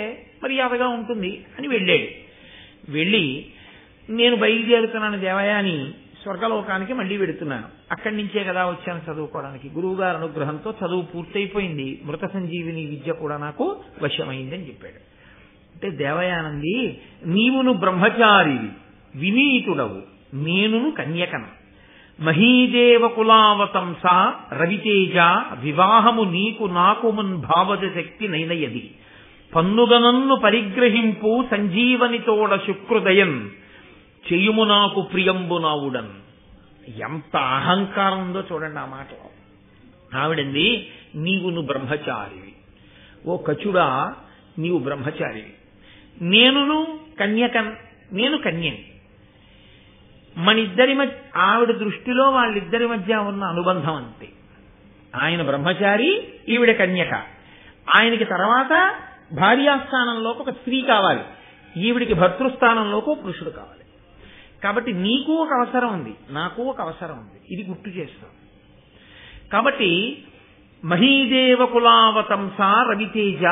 మర్యాదగా ఉంటుంది అని వెళ్ళాడు. వెళ్ళి నేను బయలుదేరుతున్నాను దేవయాని, స్వర్గలోకానికి మళ్ళీ వెడుతున్నాను, అక్కడి నుంచే కదా వచ్చాను చదువుకోవడానికి. గురువు గారి అనుగ్రహంతో చదువు పూర్తయిపోయింది, మృత సంజీవిని విద్య కూడా నాకు వశమైందని చెప్పాడు. అంటే దేవయానంది, నీవును బ్రహ్మచారివి, వినీతుడవు, నేనును కన్యకను, మహీదేవ కులావతంస రవితేజ, వివాహము నీకు నాకు మున్ భావజ శక్తి నైనయది, పన్నుగనన్ను పరిగ్రహింపు సంజీవనితోడ శుక్రుదయన్, చెయ్యుము నాకు ప్రియంబు నావుడన్. ఎంత అహంకారం ఉందో చూడండి ఆ మాటలో. ఆవిడంది, నీవును బ్రహ్మచారివి, ఓ కచుడా నీవు బ్రహ్మచారివి, నేనును కన్యకన్, నేను కన్యని. మనిద్దరి మధ్య, ఆవిడ దృష్టిలో వాళ్ళిద్దరి మధ్య ఉన్న అనుబంధం అంతే. ఆయన బ్రహ్మచారి, ఈవిడ కన్యక. ఆయనకి తర్వాత భార్యాస్థానంలోకి ఒక స్త్రీ కావాలి, ఈవిడికి భర్తృస్థానంలోకి ఒక పురుషుడు కావాలి. కాబట్టి నీకు ఒక అవసరం ఉంది, నాకు ఒక అవసరం ఉంది, ఇది గుర్తు చేస్తాం. కాబట్టి మహీదేవ కులావతంస రవితేజ,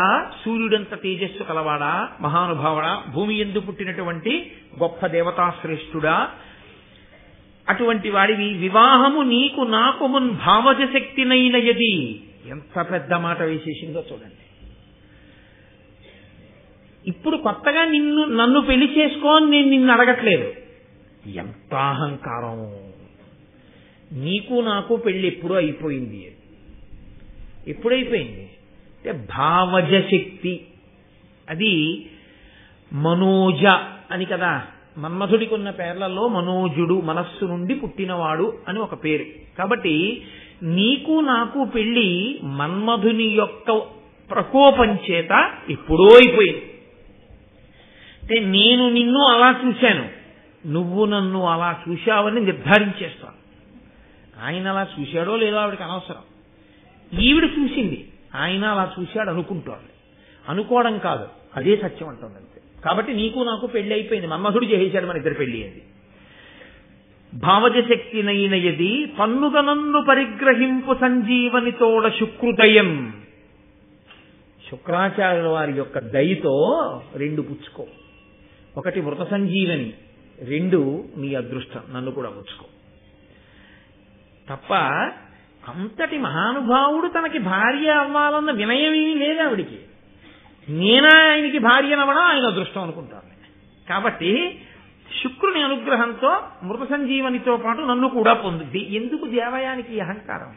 సూర్యుడంత తేజస్సు కలవాడా, మహానుభావుడా, భూమి యందు పుట్టినటువంటి గొప్ప దేవతాశ్రేష్ఠుడా, అటువంటి వాడివి వివాహము నీకు నాకు మున్ భావజ శక్తినైనయది. ఎంత పెద్ద మాట వేసేసిందో చూడండి. ఇప్పుడు కొత్తగా నన్ను పెళ్లి చేసుకోని నేను నిన్ను అడగట్లేదు. ఎంత అహంకారం! నీకు నాకు పెళ్లి ఎప్పుడూ అయిపోయింది. ఎప్పుడైపోయింది అంటే భావజ శక్తి, అది మనోజ అని కదా. మన్మధుడికి ఉన్న పేర్లలో మనోజుడు, మనస్సు నుండి పుట్టినవాడు అని ఒక పేరు. కాబట్టి నీకు నాకు పెళ్లి మన్మధుని యొక్క ప్రకోపం చేత ఎప్పుడో అయిపోయింది. అంటే నేను నిన్ను అలా చూశాను, నువ్వు నన్ను అలా చూశావని నిర్ధారించేస్తాను. ఆయన అలా చూశాడో లేదో ఆవిడకి అనవసరం. ఈవిడ చూసింది, ఆయన అలా చూశాడు అనుకుంటోంది. అనుకోవడం కాదు, అదే సత్యం అంటుంది అంతే. కాబట్టి నీకు నాకు పెళ్లి అయిపోయింది, మన్మధుడు చేసేశాడు మన ఇద్దరు పెళ్లి. అది భావజ శక్తినైనయది పన్నుగ నన్ను పరిగ్రహింపు సంజీవనితోడ శుక్రుదయం. శుక్రాచార్యుల వారి యొక్క దయతో 2 పుచ్చుకో. 1 మృత సంజీవని, 2 నీ అదృష్టం, నన్ను కూడా పుచ్చుకో. తప్ప అంతటి మహానుభావుడు తనకి భార్య అవ్వాలన్న వినయమేమీ లేదు ఆవిడికి. నేనా ఆయనకి భార్యనవడం ఆయన అదృష్టం అనుకుంటాను. కాబట్టి శుక్రుని అనుగ్రహంతో మృత సంజీవనితో పాటు నన్ను కూడా పొందుద్ది. ఎందుకు దేవయానికి అహంకారం?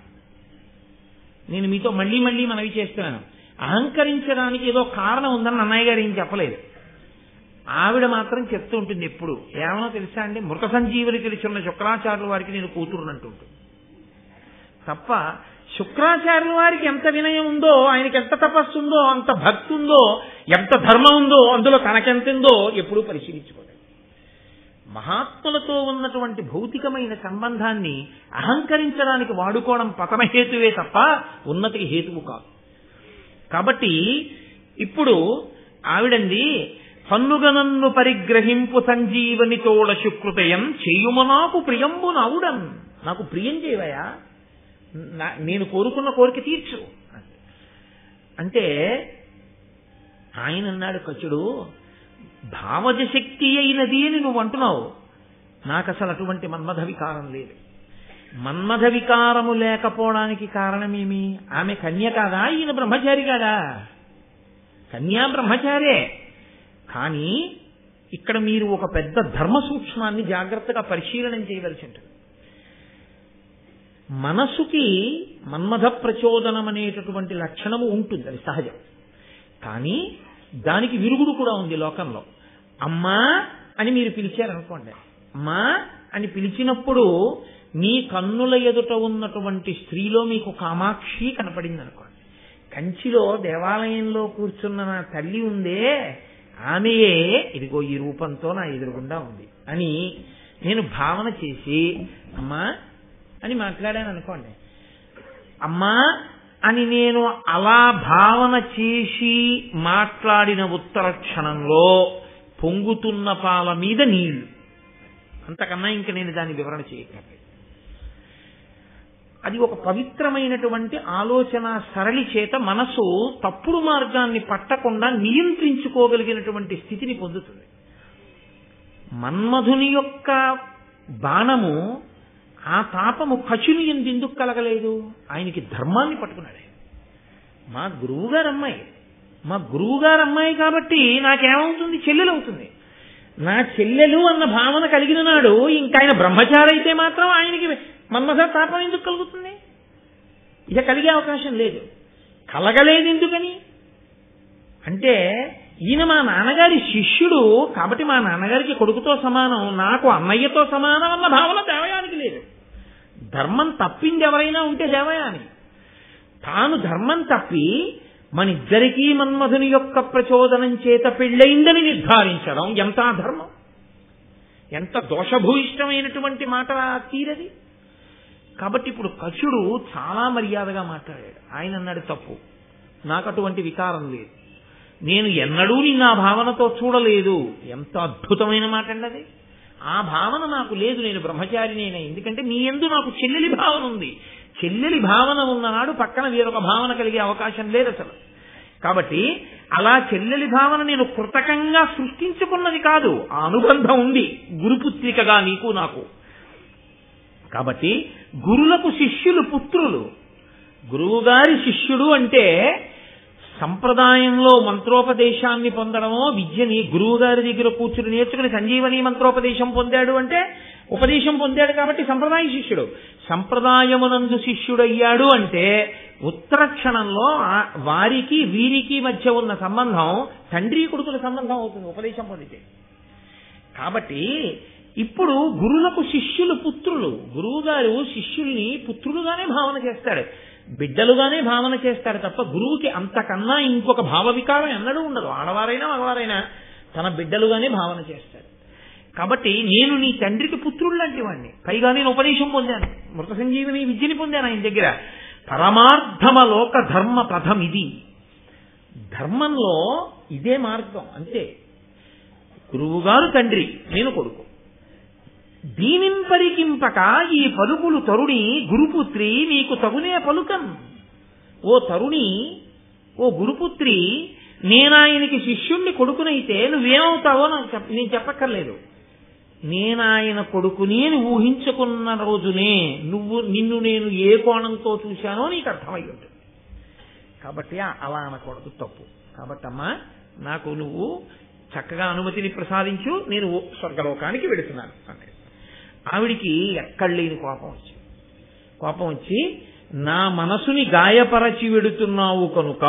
నేను మీతో మళ్ళీ మళ్ళీ మనవి చేస్తున్నాను. అహంకరించడానికి ఏదో కారణం ఉందని అన్నయ్య గారు ఏం చెప్పలేదు. ఆవిడ మాత్రం చెప్తూ ఉంటుంది ఎప్పుడు. ఏమన్నా తెలుసా అండి, మృత సంజీవుని తెలుసున్న శుక్రాచార్యుల వారికి నేను కూతురునంటుంటుంది తప్ప, శుక్రాచార్యుల వారికి ఎంత వినయం ఉందో, ఆయనకి ఎంత తపస్సు ఉందో, అంత భక్తి ఉందో, ఎంత ధర్మం ఉందో, అందులో తనకెంత ఉందో ఎప్పుడూ పరిశీలించుకోలేదు. మహాత్ములతో ఉన్నటువంటి భౌతికమైన సంబంధాన్ని అహంకరించడానికి వాడుకోవడం పతనహేతువే తప్ప ఉన్నతికి హేతువు కాదు. కాబట్టి ఇప్పుడు ఆవిడంది, పన్నుగనన్ను పరిగ్రహింపు సంజీవనితోడ శుక్రుతయం చేయుమ నాకు ప్రియంబు నవుడం. నాకు ప్రియం చేయవయా, నేను కోరుకున్న కోరిక తీర్చు అంటే. ఆయన అన్నాడు, కచుడు భావజ శక్తి అయినది అని నువ్వు అంటున్నావు, నాకు అసలు అటువంటి మన్మథ వికారం లేదు. మన్మథ వికారము లేకపోవడానికి కారణమేమి? ఆమె కన్య కాదా, ఈయన బ్రహ్మచారి కాదా? కన్యా బ్రహ్మచారే. కానీ ఇక్కడ మీరు ఒక పెద్ద ధర్మ సూక్ష్మాన్ని జాగ్రత్తగా పరిశీలనం చేయవలసి ఉంటుంది. మనసుకి మన్మథ ప్రచోదనం అనేటటువంటి లక్షణము ఉంటుంది, అది సహజం. కానీ దానికి విరుగుడు కూడా ఉంది లోకంలో. అమ్మా అని మీరు పిలిచారనుకోండి, అమ్మా అని పిలిచినప్పుడు మీ కన్నుల ఎదుట ఉన్నటువంటి స్త్రీలో మీకు కామాక్షి కనపడింది అనుకోండి. కంచిలో దేవాలయంలో కూర్చున్న నా తల్లి ఉందే, ఆమెయే ఇదిగో ఈ రూపంతో నా ఎదురుగుండా ఉంది అని నేను భావన చేసి అమ్మా అని మాట్లాడాను అనుకోండి. అమ్మా అని నేను అలా భావన చేసి మాట్లాడిన ఉత్తర క్షణంలో పొంగుతున్న పాల మీద నీళ్లు, అంతకన్నా ఇంక నేను దాన్ని వివరణ చేయగలను. అది ఒక పవిత్రమైనటువంటి ఆలోచన సరళి చేత మనసు తప్పుడు మార్గాన్ని పట్టకుండా నియంత్రించుకోగలిగినటువంటి స్థితిని పొందుతుంది. మన్మధుని యొక్క బాణము, ఆ తాపము కచుని ఎందుకు కలగలేదు? ఆయనకి ధర్మాన్ని పట్టుకున్నాడు. మా గురువుగారు అమ్మాయి కాబట్టి నాకేమవుతుంది? చెల్లెలు అవుతుంది. నా చెల్లెలు అన్న భావన కలిగిన నాడు ఇంకా ఆయన బ్రహ్మచారి అయితే మాత్రం ఆయనకి మన్మథ తాపం ఎందుకు కలుగుతుంది? ఇక కలిగే అవకాశం లేదు. కలగలేదు ఎందుకని అంటే, ఈయన మా నాన్నగారి శిష్యుడు కాబట్టి మా నాన్నగారికి కొడుకుతో సమానం, నాకు అన్నయ్యతో సమానం అన్న భావన దేవయానికి లేదు. ధర్మం తప్పింది ఎవరైనా ఉంటే దేవయాని. తాను ధర్మం తప్పి మనిద్దరికీ మన్మధుని యొక్క ప్రచోదనం చేత పెళ్ళయిందని నిర్ధారించడం ఎంత అధర్మం, ఎంత దోషభూయిష్టమైనటువంటి మాట తీరది. కాబట్టి ఇప్పుడు కచుడు చాలా మర్యాదగా మాట్లాడాడు. ఆయన అన్నాడు, తప్పు, నాకు అటువంటి వికారం లేదు, నేను ఎన్నడూ నిన్న ఆ భావనతో చూడలేదు. ఎంత అద్భుతమైన మాట అండి అది. ఆ భావన నాకు లేదు, నేను బ్రహ్మచారినేనే. ఎందుకంటే నీ యందు నాకు చెల్లెలి భావన ఉంది. చెల్లెలి భావన ఉన్ననాడు పక్కన వేరొక భావన కలిగే అవకాశం లేదు అసలు. కాబట్టి అలా చెల్లెలి భావన నేను కృతకంగా సృష్టించుకున్నది కాదు, ఆ అనుబంధం ఉంది గురుపుత్రికగా నీకు నాకు. కాబట్టి గురులకు శిష్యులు పుత్రులు. గురువుగారి శిష్యుడు అంటే సంప్రదాయంలో మంత్రోపదేశాన్ని పొందడమో, విద్యని గురువుగారి దగ్గర కూర్చుని నేర్చుకుని సంజీవని మంత్రోపదేశం పొందాడు అంటే ఉపదేశం పొందాడు కాబట్టి సంప్రదాయ శిష్యుడు. సంప్రదాయమునందు శిష్యుడయ్యాడు అంటే ఉత్తర క్షణంలో వారికి వీరికి మధ్య ఉన్న సంబంధం తండ్రి కొడుకుల సంబంధం అవుతుంది ఉపదేశం పొందితే. కాబట్టి ఇప్పుడు గురులకు శిష్యులు పుత్రులు. గురువు గారు శిష్యుల్ని పుత్రులుగానే భావన చేస్తాడు, బిడ్డలుగానే భావన చేస్తాడు తప్ప గురువుకి అంతకన్నా ఇంకొక భావ వికారం ఎన్నడూ ఉండదు. ఆడవారైనా మగవారైనా తన బిడ్డలుగానే భావన చేస్తాడు. కాబట్టి నేను నీ తండ్రికి పుత్రుడు లాంటి వాడిని, పైగా నేను ఉపదేశం పొందాను, మృత సంజీవిని విద్యని పొందాను ఆయన దగ్గర. పరమార్థమలోక ధర్మ పథమిది. ధర్మంలో ఇదే మార్గం అంతే. గురువుగారు తండ్రి, నేను కొడుకు. దీనిని పరికింపక ఈ పలుకులు తరుణి గురుపుత్రి నీకు తగునే పలుకన్. ఓ తరుణి, ఓ గురుపుత్రి, నేనాయనకి శిష్యుణ్ణి కొడుకునైతే నువ్వేమవుతావో నేను చెప్పక్కర్లేదు. నేనాయన కొడుకుని అని ఊహించుకున్న రోజునే నిన్ను నేను ఏ కోణంతో చూశానో నీకు అర్థమై ఉంటుంది. కాబట్టి అలా అనకూడదు, తప్పు. కాబట్టి అమ్మా, నాకు నువ్వు చక్కగా అనుమతిని ప్రసాదించు, నేను స్వర్గలోకానికి వెడుతున్నాను అంటే ఆవిడికి ఎక్కడ లేని కోపం వచ్చి నా మనసుని గాయపరచి వెడుతున్నావు కనుక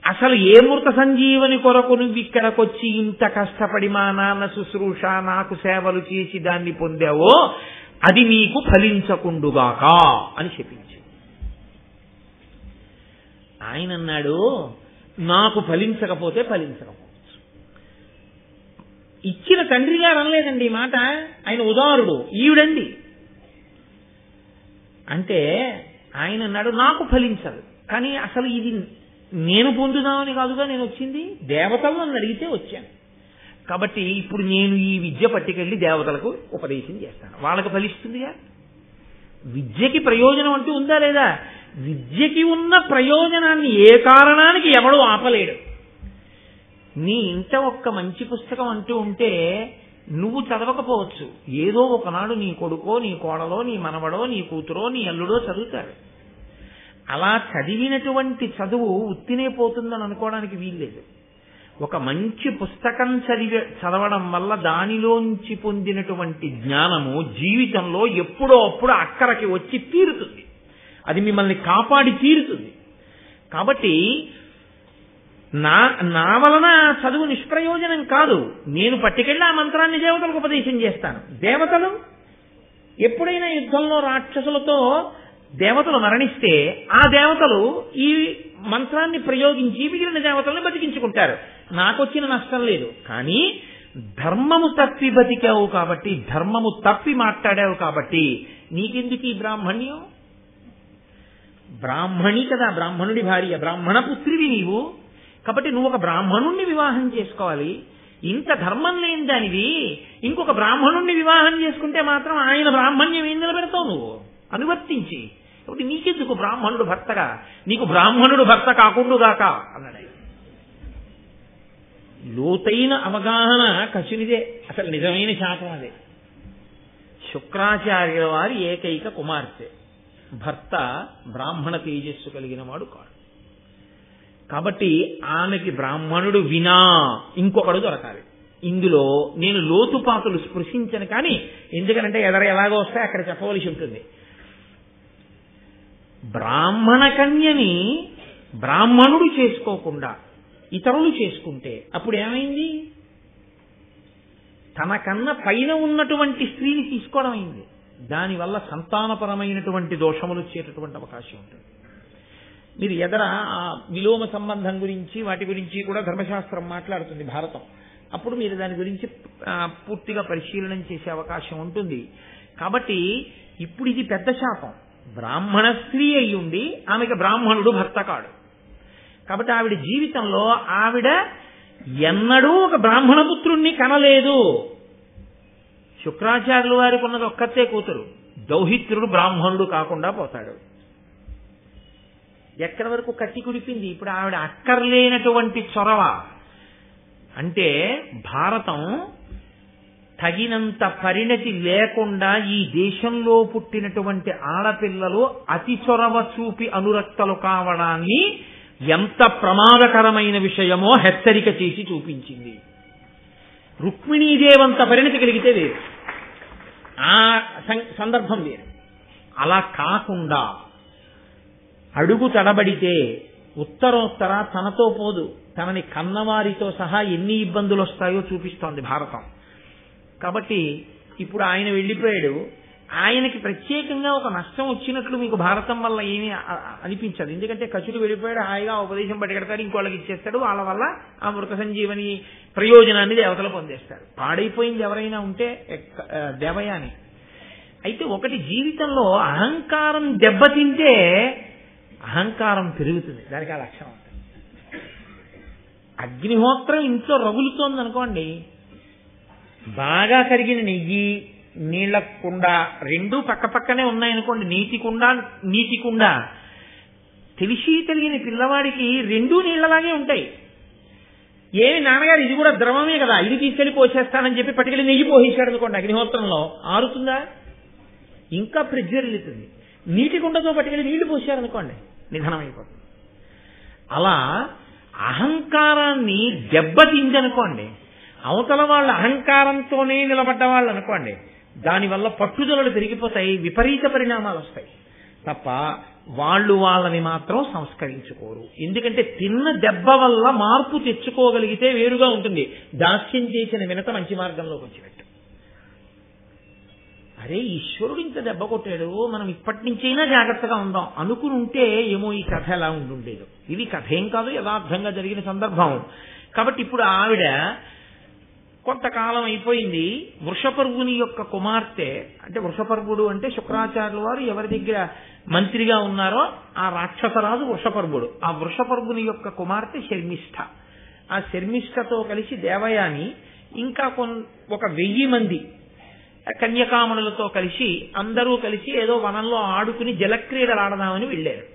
అసలు ఏ మృత సంజీవని కొరకు నువ్వు ఇక్కడికొచ్చి ఇంత కష్టపడి మా నాన్న శుశ్రూష నాకు సేవలు చేసి దాన్ని పొందావో అది నీకు ఫలించకుండుగాక అని చెప్పించి. ఆయన అన్నాడు, నాకు ఫలించకపోతే ఫలించకపోవచ్చు. ఇచ్చిన తండ్రి గారు అనలేదండి ఈ మాట, ఆయన ఉదారుడు, ఈవిడండి. అంటే ఆయన అన్నాడు, నాకు ఫలించదు, కానీ అసలు ఇది నేను పొందుదామని కాదుగా నేను వచ్చింది, దేవతలు నన్ను అడిగితే వచ్చాను. కాబట్టి ఇప్పుడు నేను ఈ విద్య పట్టుకెళ్ళి దేవతలకు ఉపదేశం చేస్తాను, వాళ్ళకి ఫలిస్తుందిగా. విద్యకి ప్రయోజనం అంటూ ఉందా లేదా? విద్యకి ఉన్న ప్రయోజనాన్ని ఏ కారణానికి ఎవడూ ఆపలేడు. నీ ఇంట ఒక్క మంచి పుస్తకం అంటూ ఉంటే నువ్వు చదవకపోవచ్చు, ఏదో ఒకనాడు నీ కొడుకో నీ కోడలో నీ మనవడో నీ కూతురో నీ అల్లుడో చదువుతాడు. అలా చదివినటువంటి చదువు ఉత్తినే పోతుందని అనుకోవడానికి వీల్లేదు. ఒక మంచి పుస్తకం చదవడం వల్ల దానిలోంచి పొందినటువంటి జ్ఞానము జీవితంలో ఎప్పుడో అప్పుడు అక్కడికి వచ్చి తీరుతుంది, అది మిమ్మల్ని కాపాడి తీరుతుంది. కాబట్టి నా వలన చదువు నిష్ప్రయోజనం కాదు, నేను పట్టుకెళ్ళి ఆ మంత్రాన్ని దేవతలకు ఉపదేశం చేస్తాను. దేవతలు ఎప్పుడైనా యుద్ధంలో రాక్షసులతో దేవతలు మరణిస్తే ఆ దేవతలు ఈ మంత్రాన్ని ప్రయోగించి మిగిలిన దేవతలను బతికించుకుంటారు, నాకొచ్చిన నష్టం లేదు. కానీ ధర్మము తప్పి బతికావు కాబట్టి, ధర్మము తప్పి మాట్లాడావు కాబట్టి నీకెందుకు ఈ బ్రాహ్మణ్యం? బ్రాహ్మణి కదా, బ్రాహ్మణుడి భార్య, బ్రాహ్మణ పుత్రివి నీవు. కాబట్టి నువ్వు ఒక బ్రాహ్మణుణ్ణి వివాహం చేసుకోవాలి. ఇంత ధర్మం లేని దానివి ఇంకొక బ్రాహ్మణుణ్ణి వివాహం చేసుకుంటే మాత్రం ఆయన బ్రాహ్మణ్యం ఏం నిలబెడతావు నువ్వు అనువర్తించి. కాబట్టి నీకెందుకు బ్రాహ్మణుడు భర్తగా, నీకు బ్రాహ్మణుడు భర్త కాకుండుగాక అన్నాడు. లోతైన అవగాహన కశునిదే, అసలు నిజమైన శాతం అదే. శుక్రాచార్యుల వారి ఏకైక కుమార్తె, భర్త బ్రాహ్మణ తేజస్సు కలిగిన వాడు కాడు. కాబట్టి ఆమెకి బ్రాహ్మణుడు వినా ఇంకొకడు దొరకాలి. ఇందులో నేను లోతుపాతులు స్పృశించను, కానీ ఎందుకంటే ఎలాగో వస్తే అక్కడ చెప్పవలసి ఉంటుంది. బ్రాహ్మణ కన్యని బ్రాహ్మణుడు చేసుకోకుండా ఇతరులు చేసుకుంటే అప్పుడు ఏమైంది? తనకన్నా పైన ఉన్నటువంటి స్త్రీని తీసుకోవడం అయింది. దానివల్ల సంతానపరమైనటువంటి దోషములు వచ్చేటటువంటి అవకాశం ఉంటుంది. మీరు ఎదర ఆ విలోమ సంబంధం గురించి వాటి గురించి కూడా ధర్మశాస్త్రం మాట్లాడుతుంది, భారతం. అప్పుడు మీరు దాని గురించి పూర్తిగా పరిశీలన చేసే అవకాశం ఉంటుంది. కాబట్టి ఇప్పుడు ఇది పెద్ద శాపం. బ్రాహ్మణ స్త్రీ అయి ఉండి ఆమెకి బ్రాహ్మణుడు భర్త కాడు. కాబట్టి ఆవిడ జీవితంలో ఆవిడ ఎన్నడూ ఒక బ్రాహ్మణ పుత్రుణ్ణి కనలేదు. శుక్రాచార్యుల వారికి ఉన్నది ఒక్కతే కూతురు, దౌహిత్రుడు బ్రాహ్మణుడు కాకుండా పోతాడు. ఎక్కడి వరకు కట్టి కుడిపింది. ఇప్పుడు ఆవిడ అక్కర్లేనటువంటి చొరవ. అంటే భారతం తగినంత పరిణతి లేకుండా ఈ దేశంలో పుట్టినటువంటి ఆడపిల్లలు అతి చొరవ చూపి అనురక్తలు కావడాన్ని ఎంత ప్రమాదకరమైన విషయమో హెచ్చరిక చేసి చూపించింది. రుక్మిణీదేవంత పరిణతి కలిగితే వేరు, ఆ సందర్భం వేరు. అలా కాకుండా అడుగు తడబడితే ఉత్తరోత్తర తనతో పోదు, తనని కన్నవారితో సహా ఎన్ని ఇబ్బందులు వస్తాయో చూపిస్తోంది భారతం. కాబట్టి ఇప్పుడు ఆయన వెళ్ళిపోయాడు, ఆయనకి ప్రత్యేకంగా ఒక నష్టం వచ్చినట్లు మీకు భారతం వల్ల ఏమీ అనిపించదు. ఎందుకంటే కచుడు వెళ్ళిపోయాడు, హాయిగా ఉపదేశం పట్టుకెడతాడు, ఇంకోళ్ళకి ఇచ్చేస్తాడు, వాళ్ళ వల్ల ఆ మృత సంజీవని ప్రయోజనాన్ని దేవతలు పొందేస్తారు. పాడైపోయింది ఎవరైనా ఉంటే దేవయాని. అయితే ఒకటి, జీవితంలో అహంకారం దెబ్బతింటే అహంకారం పెరుగుతుంది, దానికి ఆ లక్షణం ఉంటుంది. అగ్నిహోత్రం ఇంట్లో రగులుతోంది అనుకోండి, బాగా కరిగిన నెయ్యి, నీళ్ల కుండ రెండూ పక్క పక్కనే ఉన్నాయనుకోండి, నీటి కుండ తెలిసి తెలియని పిల్లవాడికి రెండూ నీళ్లలాగే ఉంటాయి. ఏమి నాన్నగారు ఇది కూడా ద్రవమే కదా, ఇది తీసుకెళ్లి పోసేస్తానని చెప్పి పట్టుకెళ్ళి నెయ్యి పోసేశాడు అనుకోండి, అగ్నిహోత్రంలో ఆరుతుందా? ఇంకా ప్రజ్వరిల్లుతుంది. నీటి కుండతో పట్టుకెళ్ళి నీళ్లు పోసారనుకోండి, నిధనమైపోతుంది. అలా అహంకారాన్ని దెబ్బతిందనుకోండి, అవతల వాళ్ళ అహంకారంతోనే నిలబడ్డ వాళ్ళు అనుకోండి, దానివల్ల పట్టుదలలు పెరిగిపోతాయి, విపరీత పరిణామాలు వస్తాయి తప్ప వాళ్ళు వాళ్ళని మాత్రం సంస్కరించుకోరు. ఎందుకంటే తిన్న దెబ్బ వల్ల మార్పు తెచ్చుకోగలిగితే వేరుగా ఉంటుంది. దాస్యం చేసిన వినత మంచి మార్గంలోకి వచ్చినట్టు. అరే ఈశ్వరుడు ఇంత దెబ్బ కొట్టాడు, మనం ఇప్పటి నుంచైనా జాగ్రత్తగా ఉందాం అనుకుని ఉంటే ఏమో ఈ కథ ఎలా ఉండుండేదు. ఇది కథ ఏం కాదు, యథార్థంగా జరిగిన సందర్భం. కాబట్టి ఇప్పుడు ఆవిడ కొంతకాలం అయిపోయింది. వృషపర్వుని యొక్క కుమార్తె, అంటే వృషపర్వుడు అంటే శుక్రాచార్యుల వారు ఎవరి దగ్గర మంత్రిగా ఉన్నారో ఆ రాక్షసరాజు వృషపర్వుడు. ఆ వృషపర్వుని యొక్క కుమార్తె శర్మిష్ఠ. ఆ శర్మిష్ఠతో కలిసి దేవయాని ఇంకా ఒక 1000 మంది కన్యకామణులతో కలిసి అందరూ కలిసి ఏదో వనంలో ఆడుకుని జలక్రీడలు ఆడదామని వెళ్ళారు.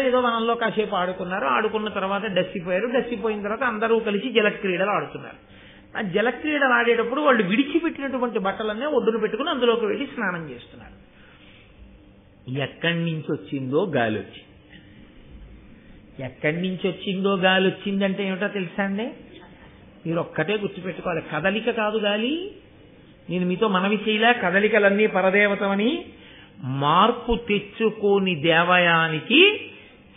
ఏదో వనంలో కాసేపు ఆడుకున్నారు. ఆడుకున్న తర్వాత డస్సిపోయారు. డస్సిపోయిన తర్వాత అందరూ కలిసి జలక్రీడలు ఆడుతున్నారు. ఆ జలక్రీడలు ఆడేటప్పుడు వాళ్ళు విడిచిపెట్టినటువంటి బట్టలన్నీ ఒడ్డును పెట్టుకుని అందులోకి వెళ్ళి స్నానం చేస్తున్నారు. ఎక్కడి నుంచి వచ్చిందో గాలి వచ్చింది. ఎక్కడి నుంచి వచ్చిందో గాలి వచ్చిందంటే ఏమిటో తెలుసా అండి? మీరు ఒక్కటే గుర్తుపెట్టుకోవాలి, కదలిక కాదు గాలి. నేను మీతో మనవి చేయలే, కదలికలన్నీ పరదేవతమని. మార్పు తెచ్చుకోని దేవయానికి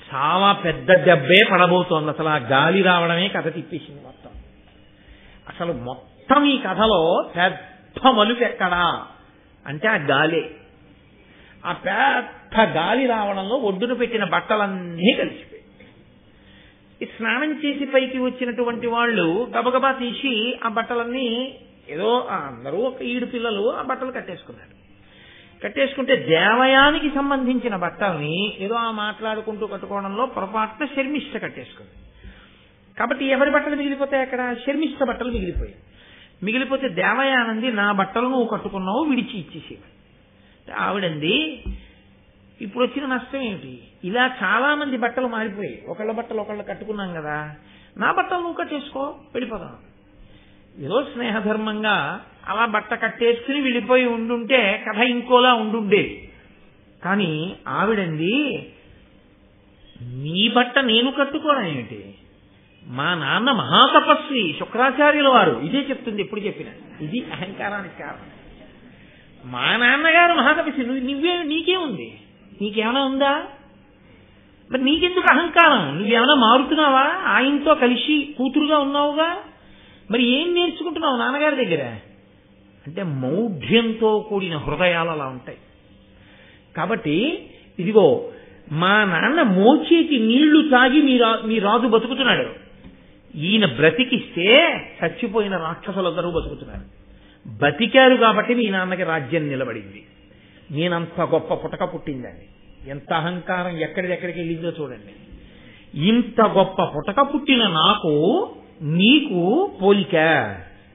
చాలా పెద్ద దెబ్బే పడబోతోంది. అసలు ఆ గాలి రావడమే కథ తిప్పేసింది మొత్తం. అసలు మొత్తం ఈ కథలో పెద్ద మలుపు ఎక్కడా అంటే ఆ గాలే. ఆ పెద్ద గాలి రావడంలో ఒడ్డును పెట్టిన బట్టలన్నీ కలిసిపోయి, ఈ స్నానం చేసి పైకి వచ్చినటువంటి వాళ్ళు గబగబా తీసి ఆ బట్టలన్నీ ఏదో అందరూ ఒక 7 పిల్లలు ఆ బట్టలు కట్టేసుకున్నారు. కట్టేసుకుంటే దేవయానికి సంబంధించిన బట్టల్ని ఏదో ఆ మాట్లాడుకుంటూ కట్టుకోవడంలో పొరపాటున శర్మిష్ఠ కట్టేసుకుంది. కాబట్టి ఎవరి బట్టలు మిగిలిపోతాయి? అక్కడ శర్మిష్ఠ బట్టలు మిగిలిపోతే దేవయానంది నా బట్టలు నువ్వు కట్టుకున్నావు, విడిచి ఇచ్చేసేవి. ఆవిడంది ఇప్పుడు వచ్చిన నష్టం ఏమిటి? ఇలా చాలా మంది బట్టలు మారిపోయి ఒకళ్ళ బట్టలు ఒకళ్ళు కట్టుకున్నాం కదా, నా బట్టలు నువ్వు కట్టేసుకో, వెళ్ళిపోదాం. ఏదో స్నేహధర్మంగా అలా బట్ట కట్టేసుకుని వెళ్ళిపోయి ఉండుంటే కథ ఇంకోలా ఉండుండేది. కానీ ఆవిడంది నీ బట్ట నేను కట్టుకోవడం ఏమిటి? మా నాన్న మహాతపస్వి శుక్రాచార్యుల వారు ఇదే చెప్తుంది, ఎప్పుడు చెప్పిన. ఇది అహంకారానికి కారణం. మా నాన్నగారు మహాతపస్వి, నీకేముంది? నీకేమైనా ఉందా? మరి నీకెందుకు అహంకారం? నువ్వేమైనా మారుతున్నావా? ఆయనతో కలిసి కూతురుగా ఉన్నావుగా, మరి ఏం నేర్చుకుంటున్నావు నాన్నగారి దగ్గర? అంటే మౌఢ్యంతో కూడిన హృదయాలు అలా ఉంటాయి. కాబట్టి ఇదిగో మా నాన్న మోచేతి నీళ్లు తాగి మీ రాజు బతుకుతున్నాడు, ఈయన బ్రతికిస్తే చచ్చిపోయిన రాక్షసులందరూ బతుకుతున్నారు. బతికారు కాబట్టి మీ నాన్నకి రాజ్యం నిలబడింది. నేనంత గొప్ప పుటక పుట్టిందండి. ఎంత అహంకారం ఎక్కడికి వెళ్ళిందో చూడండి. ఇంత గొప్ప పుటక పుట్టిన నాకు నీకు పోలిక.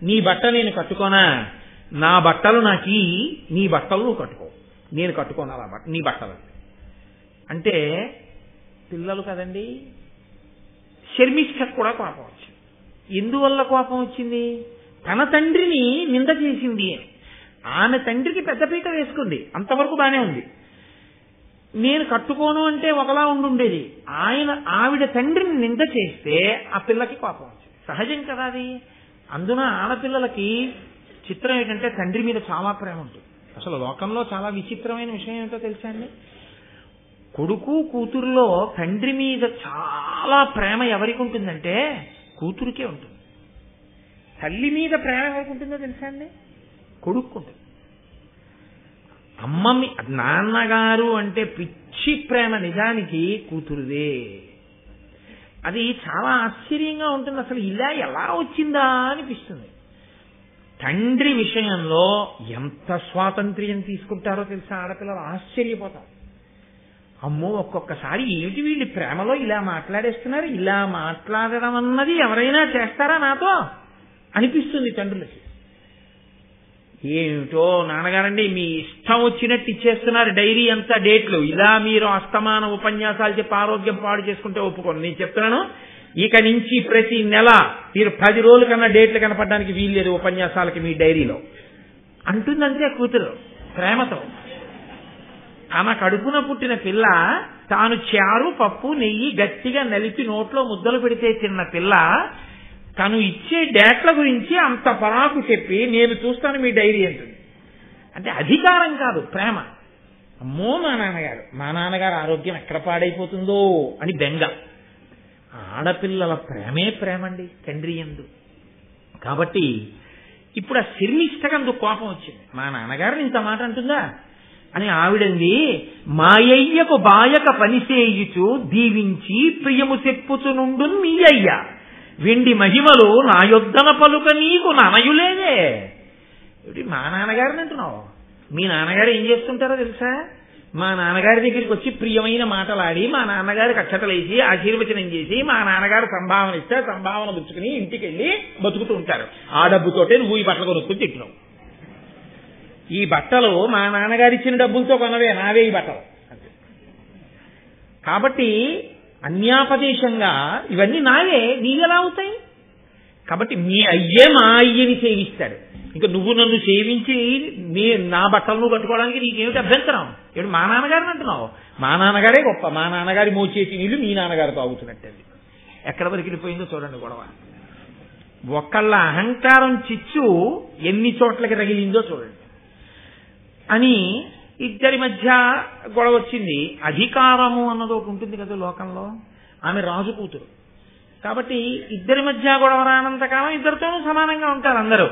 నీ బట్ట నేను కట్టుకోనా? నా బట్టలు నాకి, నీ బట్టలు నువ్వు కట్టుకో. నేను కట్టుకోను అలా నీ బట్టలు అంటే పిల్లలు కదండి. శర్మిష్ఠకు కూడా కోపం వచ్చింది. ఎందువల్ల కోపం వచ్చింది? తన తండ్రిని నింద చేసింది అని. ఆమె తండ్రికి పెద్దపీట వేసుకుంది, అంతవరకు బానే ఉంది. నేను కట్టుకోను అంటే ఒకలా ఉండుండేది. ఆవిడ తండ్రిని నింద చేస్తే ఆ పిల్లకి కోపం వచ్చింది. సహజం కదా అది. అందున ఆడపిల్లలకి చిత్రం ఏంటంటే తండ్రి మీద చాలా ప్రేమ ఉంటుంది. అసలు లోకంలో చాలా విచిత్రమైన విషయం ఏంటో తెలుసా అండి? కొడుకు కూతురులో తండ్రి మీద చాలా ప్రేమ ఎవరికి ఉంటుందంటే కూతురికే ఉంటుంది. తల్లి మీద ప్రేమ ఎవరికి ఉంటుందో తెలుసా అండి? కొడుక్కుంటుంది. నాన్నగారు అంటే పిచ్చి ప్రేమ నిజానికి కూతురుదే. అది చాలా ఆశ్చర్యంగా ఉంటుంది. అసలు ఇలా ఎలా వచ్చిందా అనిపిస్తుంది. తండ్రి విషయంలో ఎంత స్వాతంత్ర్యం తీసుకుంటారో తెలుసా ఆడపిల్లలు? ఆశ్చర్యపోతారు. అమ్మో, ఒక్కొక్కసారి ఏమిటి వీళ్ళు ప్రేమలో ఇలా మాట్లాడేస్తున్నారు, ఇలా మాట్లాడడం అన్నది ఎవరైనా చేస్తారా నాతో అనిపిస్తుంది తండ్రులకి. ఏమిటో నాన్నగారండి మీ ఇష్టం వచ్చినట్టు ఇచ్చేస్తున్నారు డైరీ అంతా డేట్లు, ఇలా మీరు అస్తమాన ఉపన్యాసాలు చెప్పి ఆరోగ్యం పాడు చేసుకుంటే ఒప్పుకోండి. నేను చెప్తున్నాను, ఇక నుంచి ప్రతి నెల మీరు 10 రోజుల కన్నా డేట్లు కనపడడానికి వీల్లేదు ఉపన్యాసాలకి మీ డైరీలో అంటుందంతే కూతురు ప్రేమతో. తన కడుపున పుట్టిన పిల్ల తాను చారు పప్పు నెయ్యి గట్టిగా నలిపి నోట్లో ముద్దలు పెడితే తిన్న పిల్ల తను ఇచ్చే డేట్ల గురించి అంత పరాకు చెప్పి నేను చూస్తాను మీ డైరీ అంటుంది. అంటే అధికారం కాదు, ప్రేమ. అమ్మో మా నాన్నగారు ఆరోగ్యం ఎక్కడ పాడైపోతుందో అని బెంగ. ఆడపిల్లల ప్రేమే ప్రేమండి తండ్రి యందు. కాబట్టి ఇప్పుడు ఆ శర్మిష్ఠకందు కోపం వచ్చింది. మా నాన్నగారిని ఇంత మాట అంటుందా అని ఆవిడంది. మాయయ్యకు బాయక పనిసేయుచు దీవించి ప్రియము చెప్పుచునుండు మీ అయ్య వెండి మహిమలు నా యొద్దన పలుక నీకు ననయులేదే. మా నాన్నగారిని అంటున్నావు. మీ నాన్నగారు ఏం చేస్తుంటారో తెలుసా? మా నాన్నగారి దగ్గరికి వచ్చి ప్రియమైన మాటలాడి మా నాన్నగారికి అక్షతలేసి ఆశీర్వచనం చేసి మా నాన్నగారు సంభావన ఇస్తే సంభావన పుచ్చుకుని ఇంటికి వెళ్ళి బతుకుతూ ఉంటారు. ఆ డబ్బుతోటే నువ్వు ఈ బట్టలు కొనుక్కుని తిట్టినావు. ఈ బట్టలు మా నాన్నగారు ఇచ్చిన డబ్బులతో కొనవే, నావే ఈ బట్టలు. కాబట్టి అన్యాపదేశంగా ఇవన్నీ నావే, నీవెలా అవుతాయి? కాబట్టి మీ అయ్యే మా అయ్యని సేవిస్తాడు. ఇంకా నువ్వు నన్ను సేవించి నా బట్టలు నువ్వు కట్టుకోవడానికి నీకేమిటి అభ్యంతరం? ఏమిటి మా నాన్నగారిని అంటున్నావు? మా నాన్నగారే గొప్ప, మా నాన్నగారి మోచేసి నీళ్లు మీ నాన్నగారు తాగుతున్నట్టండి. ఎక్కడ వరకు వెళ్ళిపోయిందో చూడండి గొడవ. ఒకళ్ళ అహంకారం చిచ్చు ఎన్ని చోట్లకి తగిలిందో చూడండి అని ఇద్దరి మధ్య గొడవ వచ్చింది. అధికారము అన్నది ఒకటి ఉంటుంది కదా లోకంలో. ఆమె రాజు కూతురు కాబట్టి ఇద్దరి మధ్య గొడవ రానంతకాలం ఇద్దరితోనూ సమానంగా ఉంటారు అందరూ.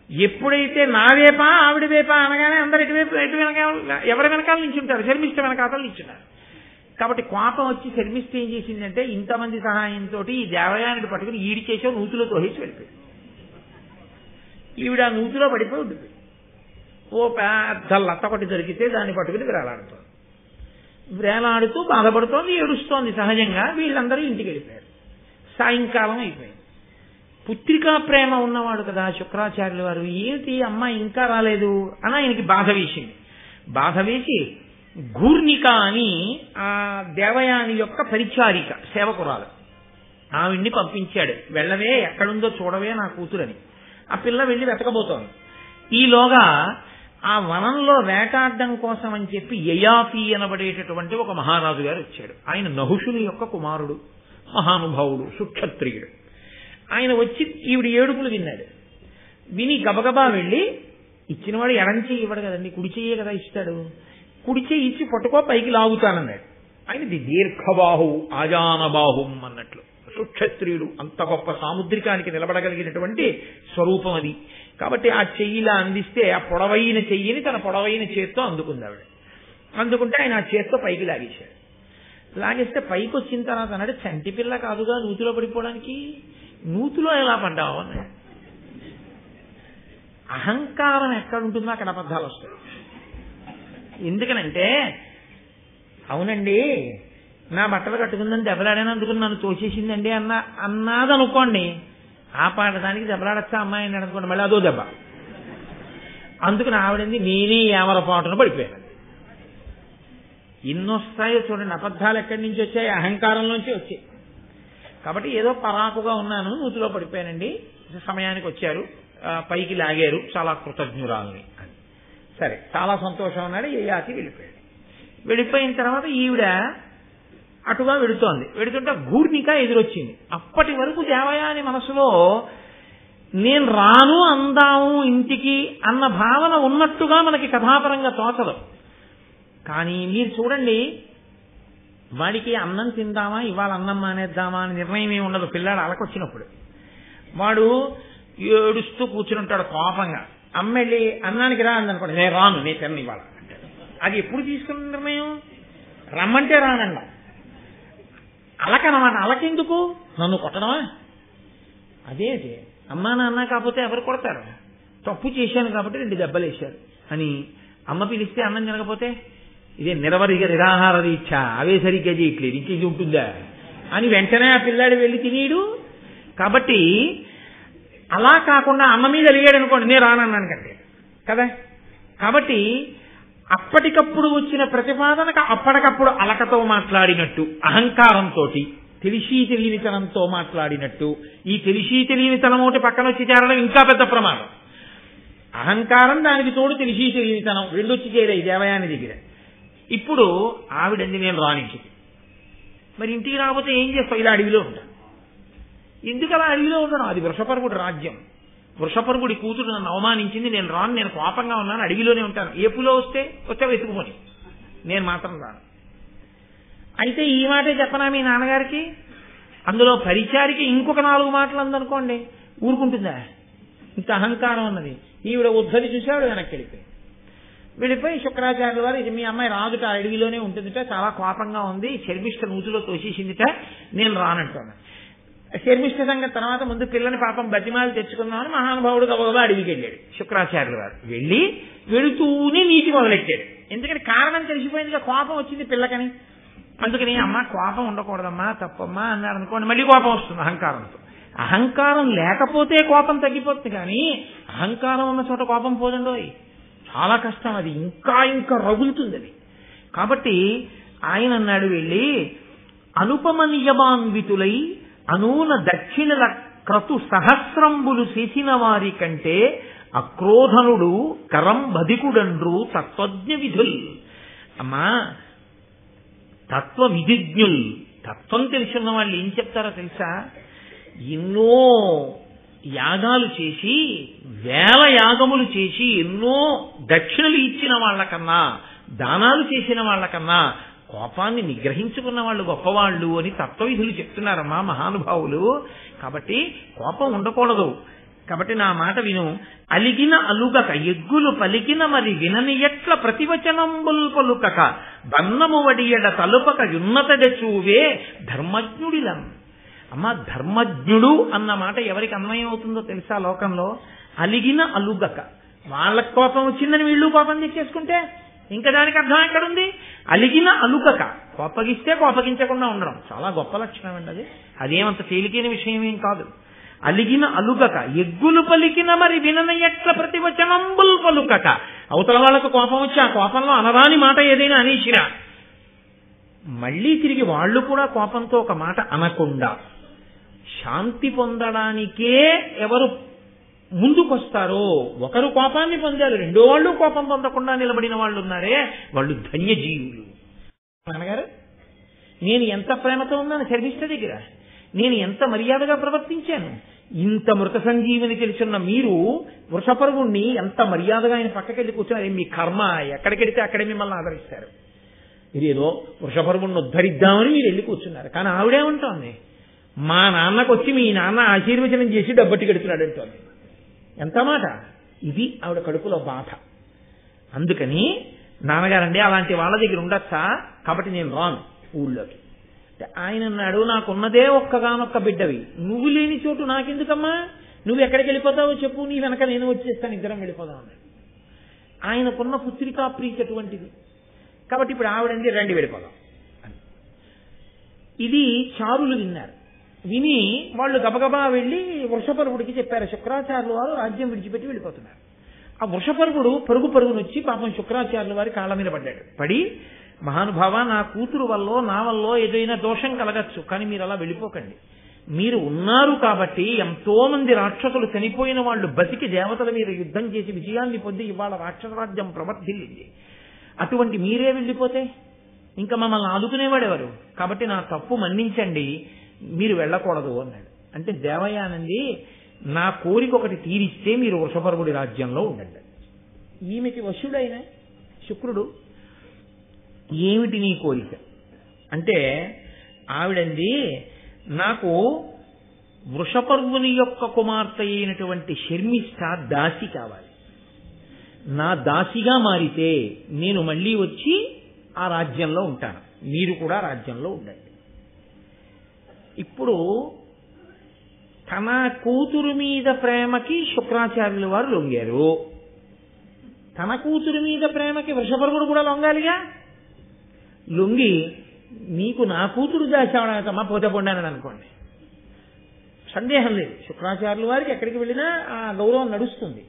ఎప్పుడైతే నా వేపా ఆవిడ వేపా అనగానే అందరు ఎటువైపు ఎవరి వెనకాల నించుంటారు, శర్మిష్ఠ వెనకాల నించుంటారు. కాబట్టి కోపం వచ్చి శర్మిష్ఠ ఏం చేసిందంటే ఇంతమంది సహాయంతో ఈ దేవయానుడు పట్టుకుని ఈడి చేసో నూతులో తోహేసి వెళ్ళిపోయింది. ఈవిడ నూతిలో పడిపోయి ఉంటుంది. ఓ పెద్ద లత్త కొట్టి దొరికితే దాన్ని పట్టుకుని వేలాడుతూ బాధపడుతోంది, ఏడుస్తోంది. సహజంగా వీళ్ళందరూ ఇంటికి వెళ్ళిపోయారు. సాయంకాలం అయిపోయింది. పుత్రికా ప్రేమ ఉన్నవాడు కదా శుక్రాచార్యుల వారు, ఏమిటి అమ్మ ఇంకా రాలేదు అని ఆయనకి బాధ వేసింది. బాధ వేసి గూర్ణిక అని ఆ దేవయాని యొక్క పరిచారిక సేవకురాలు ఆవిడ్ని పంపించాడు. వెళ్ళవే, ఎక్కడుందో చూడవే నా కూతురని. ఆ పిల్ల వెళ్ళి వెతకబోతోంది. ఈలోగా ఆ వనంలో వేటాడడం కోసం అని చెప్పి యయాతి అనబడేటటువంటి ఒక మహారాజు గారు వచ్చాడు. ఆయన నహుషుని యొక్క కుమారుడు, మహానుభావుడు, సుక్షత్రియుడు. ఆయన వచ్చి ఈవిడ ఏడుపులు విన్నాడు. విని గబగబా వెళ్ళి, ఇచ్చినవాడు ఎడం చెయ్యి ఇవ్వడు కదండి, కుడి చెయ్యే కదా ఇస్తాడు, కుడి చెయ్యి ఇచ్చి పట్టుకో పైకి లాగుతానన్నాడు. ఆయనది దీర్ఘబాహు ఆజానబాహుం అన్నట్లు. సుక్షత్రియుడు అంత గొప్ప సాముద్రికానికి నిలబడగలిగినటువంటి స్వరూపం అది. కాబట్టి ఆ చెయ్యిలా అందిస్తే ఆ పొడవైన చెయ్యిని తన పొడవైన చేత్తో అందుకుంది ఆవిడ. అందుకుంటే ఆయన ఆ చేత్తో పైకి లాగేశాడు. లాగేస్తే పైకి వచ్చిన తర్వాత అన్నాడు, చంటి పిల్ల కాదుగా నూతిలో పడిపోవడానికి, నూతిలో ఎలా పడ్డావు అన్నాడు. అహంకారం ఎక్కడుంటుందో అక్కడ అబద్ధాలు వస్తాయి. ఎందుకనంటే అవునండి నా బట్టలు కట్టుకుందని దెబ్బలాడాను నన్ను తోసేసిందండి అన్నదనుకోండి, ఆ పాడడానికి దెబ్బలాడచ్చా అమ్మాయిని అనుకోండి, మళ్ళీ అదో దెబ్బ. అందుకని ఆవిడంది నేనే ఏమరపాటును పడిపోయాను. ఎన్నొస్తాయో చూడండి. అబద్ధాలు ఎక్కడి నుంచి వచ్చాయి? అహంకారంలోంచి వచ్చాయి. కాబట్టి ఏదో పరాకుగా ఉన్నాను, నూతిలో పడిపోయానండి, సమయానికి వచ్చారు, పైకి లాగారు, చాలా కృతజ్ఞురాలని అని. సరే, చాలా సంతోషం అన్నాడు. యయాతి వెళ్ళిపోయాడు. వెళ్ళిపోయిన తర్వాత ఈవిడ అటుగా వెడుతోంది. వెడుతుంటే గూర్ణిక ఎదురొచ్చింది. అప్పటి వరకు దేవయాని మనసులో నేను రాను అందాము ఇంటికి అన్న భావన ఉన్నట్టుగా మనకి కథాపరంగా తోచదు. కానీ మీరు చూడండి, వాడికి అన్నం తిందామా, ఇవాళ అన్నం మానేద్దామా అని నిర్ణయం ఏమి ఉండదు. పిల్లాడు అలకొచ్చినప్పుడు వాడు ఏడుస్తూ కూర్చుంటాడు కోపంగా. అమ్మ వెళ్ళి అన్నానికి రా అందనుకోండి, నేను రాను, నేను తిన్న ఇవాళ అంటాడు. అది ఎప్పుడు తీసుకున్న నిర్ణయం? రమ్మంటే రానండ. అలకనమాట. అలకెందుకు? నన్ను కొట్టడమా? అదేంటి, అమ్మా నాన్న కాకపోతే ఎవరు కొడతారు? తప్పు చేశాను కాబట్టి 2 దెబ్బలు వేశారు అని. అమ్మ పిలిస్తే అన్నం తినకపోతే ఇదే నిరవధిక నిరాహార దీక్ష, అవే సరిగ్గా చేయట్లేదు, ఇంకేది ఉంటుందా అని వెంటనే ఆ పిల్లాడు వెళ్ళి తినేడు. కాబట్టి అలా కాకుండా అమ్మ మీద అలిగాడు అనుకోండి, నేను రానన్నాను కంటే కదా. కాబట్టి అప్పటికప్పుడు వచ్చిన ప్రతిపాదనకు అప్పటికప్పుడు అలకతో మాట్లాడినట్టు, అహంకారంతో తెలిసి తెలియనితనంతో మాట్లాడినట్టు. ఈ తెలిసి తెలియనితనం ఒకటి పక్కన వచ్చి చేరడం ఇంకా పెద్ద ప్రమాదం. అహంకారం, దానికి తోడు తెలిసి తెలియనితనం, రెండు వచ్చి చేరాయి దేవయాని దగ్గర. ఇప్పుడు ఆవిడంది నేను రానించింది. మరి ఇంటికి రాకపోతే ఏం చేస్తావు? ఇలా అడవిలో ఉంటాను. ఎందుకు అలా అడవిలో ఉండడం? అది వృషపర్వుడి రాజ్యం. వృషపర్వుడి కూతురు నన్ను అవమానించింది, నేను రాను, నేను కోపంగా ఉన్నాను, అడవిలోనే ఉంటాను. ఏపులో వస్తే వెతుకుపోని, నేను మాత్రం రాను. అయితే ఈ మాటే చెప్పనా మీ నాన్నగారికి? అందులో పరిచారికి ఇంకొక 4 మాటలు అందనుకోండి, ఊరుకుంటుందా? ఇంత అహంకారం ఉన్నది. ఈవిడ ఉద్ధరి చూశాడు, వెనక్కి వెళ్ళిపోయి శుక్రాచార్యుల వారు, ఇది మీ అమ్మాయి రాదుట, అడవిలోనే ఉంటుందిట, చాలా కోపంగా ఉంది, శర్మిష్ఠ నూతిలో తోసేసిందిట, నేను రానంటున్నాను. శర్మిష్ఠ సంగతి తర్వాత, ముందు పిల్లని పాపం బతిమాలు తెచ్చుకుందామని మహానుభావుడు గబగబా అడవికి వెళ్ళాడు. శుక్రాచార్యుల వారు వెళుతూనే నీతి మొదలెట్టాడు. ఎందుకంటే కారణం తెలిసిపోయిందిగా, కోపం వచ్చింది పిల్లకని. అందుకని అమ్మ కోపం ఉండకూడదమ్మా, తప్పమ్మా అన్నాడు అనుకోండి, మళ్ళీ కోపం వస్తుంది అహంకారంతో. అహంకారం లేకపోతే కోపం తగ్గిపోతుంది, కానీ అహంకారం ఉన్న చోట కోపం పోదండోయ్, చాలా కష్టం. అది ఇంకా ఇంకా రగులుతుంది అది. కాబట్టి ఆయన అన్నాడు, వెళ్ళి అనుపమ నియమాన్వితులై అనూన దక్షిణల క్రతు సహస్రంబులు చేసిన వారి కంటే అక్రోధనుడు కరం బధికుడండ్రు తత్వజ్ఞ విధుల్. అమ్మా, తత్వ విధిజ్ఞుల్, తత్వం తెలుసున్న వాళ్ళు ఏం చెప్తారో తెలుసా? ఎన్నో యాగాలు చేసి, వేల యాగములు చేసి, ఎన్నో దక్షిణలు ఇచ్చిన వాళ్ళకన్నా, దానాలు చేసిన వాళ్ళకన్నా కోపాన్ని నిగ్రహించుకున్న వాళ్ళు గొప్పవాళ్ళు అని తత్వవిధులు చెప్తున్నారమ్మా మహానుభావులు. కాబట్టి కోపం ఉండకూడదు. కాబట్టి నా మాట విను. అలిగిన అలుగక ఎగ్గులు పలికిన మరి వినని ఎట్ల ప్రతివచనంబుల్ పలుకక బన్నము వడియడ తలుపక యున్నతడ చూవే ధర్మజ్ఞుడిలం. అమ్మ, ధర్మజ్ఞుడు అన్న మాట ఎవరికి అన్వయం అవుతుందో తెలుసా లోకంలో? అలిగిన అలుగక, వాళ్ళకి కోపం వచ్చిందని వీళ్ళు కోపం తెచ్చేసుకుంటే ఇంకా దానికి అర్థం ఎక్కడుంది? అలిగిన అలుగక, కోపగిస్తే కోపగించకుండా ఉండడం చాలా గొప్ప లక్షణం అండి. అది అదేమంత తేలికైన విషయం ఏం కాదు. అలిగిన అలుగక ఎగ్గులు పలికిన మరి వినని ఎట్ల ప్రతివచనంబుల్ పలుకక, అవతల వాళ్ళకు కోపం వచ్చి ఆ కోపంలో అనరాని మాట ఏదైనా అనేసినా మళ్లీ తిరిగి వాళ్ళు కూడా కోపంతో ఒక మాట అనకుండా శాంతి పొందడానికే ఎవరు ముందుకొస్తారో, ఒకరు కోపాన్ని పొందారు, రెండో వాళ్ళు కోపం పొందకుండా నిలబడిన వాళ్ళు ఉన్నారే, వాళ్ళు ధన్యజీవులు. నాన్నగారు, నేను ఎంత ప్రేమతో ఉన్నాను శర్మిష్ఠ దగ్గర, నేను ఎంత మర్యాదగా ప్రవర్తించాను. ఇంత మృత సంజీవిని తెలుసున్న మీరు వృషపర్వుణ్ణి ఎంత మర్యాదగా ఆయన పక్కకెళ్ళి కూర్చున్నారు. మీ కర్మ, ఎక్కడికెడితే అక్కడే మిమ్మల్ని ఆదరిస్తారు. ఇదేదో వృషపర్వుణ్ణి ఉద్ధరిద్దామని మీరు వెళ్ళి కూర్చున్నారు. కానీ ఆవిడేమంటోంది, మా నాన్నకు వచ్చి మీ నాన్న ఆశీర్వచనం చేసి డబ్బట్టి గడుతున్నాడు అంటోంది. ఎంత మాట! ఇది ఆవిడ కడుపులో బాధ. అందుకని నాన్నగారండి అలాంటి వాళ్ళ దగ్గర ఉండొచ్చా, కాబట్టి నేను రాను ఊళ్ళోకి. ఆయన అన్నాడు, నాకున్నదే ఒక్కగానొక్క బిడ్డవి, నువ్వు లేని చోటు నాకెందుకమ్మా, నువ్వు ఎక్కడికి వెళ్ళిపోతావో చెప్పు, నీ వెనక నేను వచ్చేస్తాను, ఇద్దరం వెళ్ళిపోదాం అన్నాడు. ఆయనకున్న పుత్రికా ప్రీతి అటువంటిది. కాబట్టి ఇప్పుడు ఆవిడండి రండి వెళ్ళిపోదాం అని. ఇది చారులు విన్నారు. విని వాళ్ళు గబగబా వెళ్ళి వృషపర్వుడికి చెప్పారు, శుక్రాచార్యుల వారు రాజ్యం విడిచిపెట్టి వెళ్ళిపోతున్నారు. ఆ వృషపర్వుడు పరుగునొచ్చి పాపం శుక్రాచార్యుల వారి కాళ్ళ మీద పడ్డాడు. పడి మహానుభావ, నా కూతురు వల్ల నా వల్ల ఏదైనా దోషం కలగచ్చు, కానీ మీరు అలా వెళ్ళిపోకండి. మీరు ఉన్నారు కాబట్టి ఎంతో మంది రాక్షసులు చనిపోయిన వాళ్ళు బతికి దేవతల మీద యుద్ధం చేసి విజయాన్ని పొంది ఇవాళ రాక్షసరాజ్యం ప్రవర్తిల్లింది. అటువంటి మీరే వెళ్ళిపోతే ఇంకా మమ్మల్ని ఆదుకునేవాడెవరు? కాబట్టి నా తప్పు మన్నించండి, మీరు వెళ్ళకూడదు అన్నాడు. అంటే దేవయానంది, నా కోరిక ఒకటి తీరిస్తే మీరు వృషపర్వుడి రాజ్యంలో ఉండండి. ఈమెకి వశుడైన శుక్రుడు, ఏమిటి నీ కోరిక అంటే, ఆవిడంది, నాకు వృషపర్వుని యొక్క కుమార్తె అయినటువంటి శర్మిష్ఠ దాసి కావాలి. నా దాసిగా మారితే నేను మళ్ళీ వచ్చి ఆ రాజ్యంలో ఉంటాను, మీరు కూడా రాజ్యంలో ఉండండి. ఇప్పుడు తన కూతురు మీద ప్రేమకి శుక్రాచార్యుల వారు లొంగారు, తన కూతురు మీద ప్రేమకి వృషపర్వుడు కూడా లొంగాలిగా. లొంగి నీకు నా కూతురు దాచావడమా పోతే పొండానని అనుకోండి, సందేహం లేదు, శుక్రాచార్యుల వారికి ఎక్కడికి వెళ్ళినా ఆ గౌరవం నడుస్తుంది.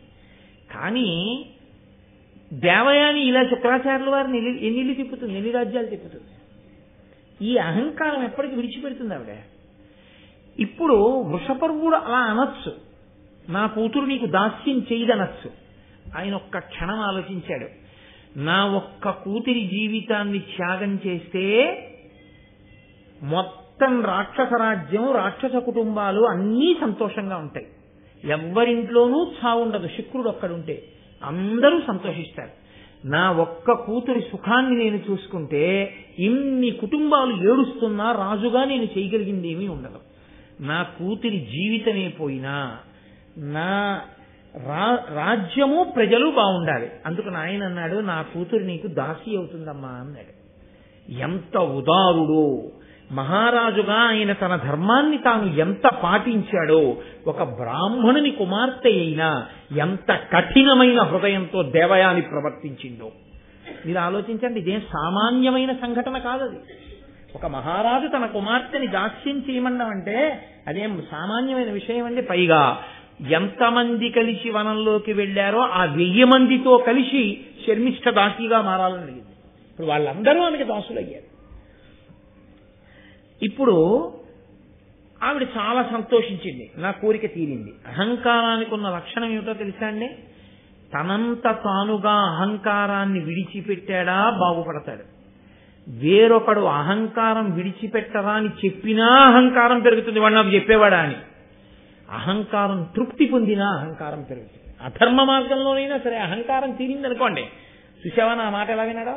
కానీ దేవయాని ఇలా శుక్రాచార్యుల వారిని ఎన్ని తిప్పుతుంది, ఎన్ని రాజ్యాలు తిప్పుతుంది? ఈ అహంకారం ఎప్పటికి విడిచిపెడుతుంది ఆవిడ. ఇప్పుడు వృషపర్వుడు అలా అనొచ్చు, నా కూతురు నీకు దాస్యం చేయదనొచ్చు. ఆయన ఒక్క క్షణం ఆలోచించాడు, నా ఒక్క కూతురి జీవితాన్ని త్యాగం చేస్తే మొత్తం రాక్షస రాజ్యం, రాక్షస కుటుంబాలు అన్నీ సంతోషంగా ఉంటాయి, ఎవ్వరింట్లోనూ చావుండదు. శుక్రుడు ఒక్కడుంటే అందరూ సంతోషిస్తారు. నా ఒక్క కూతురి సుఖాన్ని నేను చూసుకుంటే ఇన్ని కుటుంబాలు ఏడుస్తున్నా రాజుగా నేను చేయగలిగింది ఏమీ ఉండదు. నా కూతురి జీవితమే పోయినా నా రాజ్యము ప్రజలు బాగుండాలి. అందుకు ఆయన అన్నాడు, నా కూతురు నీకు దాసి అవుతుందమ్మా అన్నాడు. ఎంత ఉదారుడు మహారాజుగా ఆయన తన ధర్మాన్ని తాను ఎంత పాటించాడో, ఒక బ్రాహ్మణుని కుమార్తె అయినా ఎంత కఠినమైన హృదయంతో దేవయాని ప్రవర్తించిందో మీరు ఆలోచించండి. ఇదేం సామాన్యమైన సంఘటన కాదది. ఒక మహారాజు తన కుమార్తెని దాస్యం చేయమన్నామంటే అదేం సామాన్యమైన విషయం అండి. పైగా ఎంతమంది కలిసి వనంలోకి వెళ్లారో ఆ 1000 మందితో కలిసి శర్మిష్ఠ దాసిగా మారాలని అడిగింది. ఇప్పుడు వాళ్ళందరూ ఆమెకి దాసులయ్యారు. ఇప్పుడు ఆవిడ చాలా సంతోషించింది, నా కోరిక తీరింది. అహంకారానికి ఉన్న లక్షణం ఏమిటో తెలుసా అండి? తనంత తానుగా అహంకారాన్ని విడిచిపెట్టాడా బాగుపడతాడు. వేరొకడు అహంకారం విడిచిపెట్టరా అని చెప్పినా అహంకారం పెరుగుతుంది, వాడు నాకు చెప్పేవాడా అని. అహంకారం తృప్తి పొందినా అహంకారం పెరుగుతుంది. అధర్మ మార్గంలోనైనా సరే అహంకారం తీరిందనుకోండి, చూసావా నా మాట ఎలా విన్నాడా,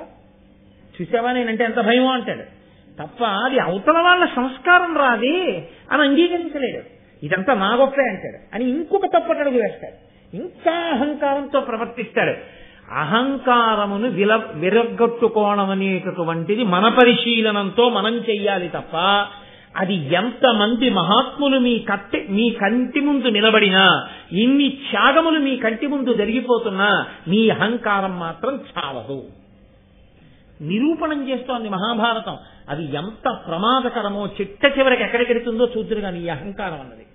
చూసావా నేనంటే ఎంత భయమో అంటాడు తప్ప అది అవతల వాళ్ళ సంస్కారం రాది అని అంగీకరించలేడు. ఇదంతా నా గొప్పే అంటాడు అని ఇంకొక తప్పటడుగు వేస్తాడు, ఇంకా అహంకారంతో ప్రవర్తిస్తాడు. అహంకారమును విరగొట్టుకోవడం అనేటటువంటిది మన పరిశీలనంతో మనం చెయ్యాలి తప్ప, అది ఎంతమంది మహాత్ములు మీ కంటి ముందు నిలబడినా, ఇన్ని త్యాగములు మీ కంటి ముందు జరిగిపోతున్నా మీ అహంకారం మాత్రం చాలదు. నిరూపణం చేస్తోంది మహాభారతం. అది ఎంత ప్రమాదకరమో చిట్ట చివరికి ఎక్కడికెడుతుందో చూద్దురు కానీ ఈ అహంకారం అన్నది.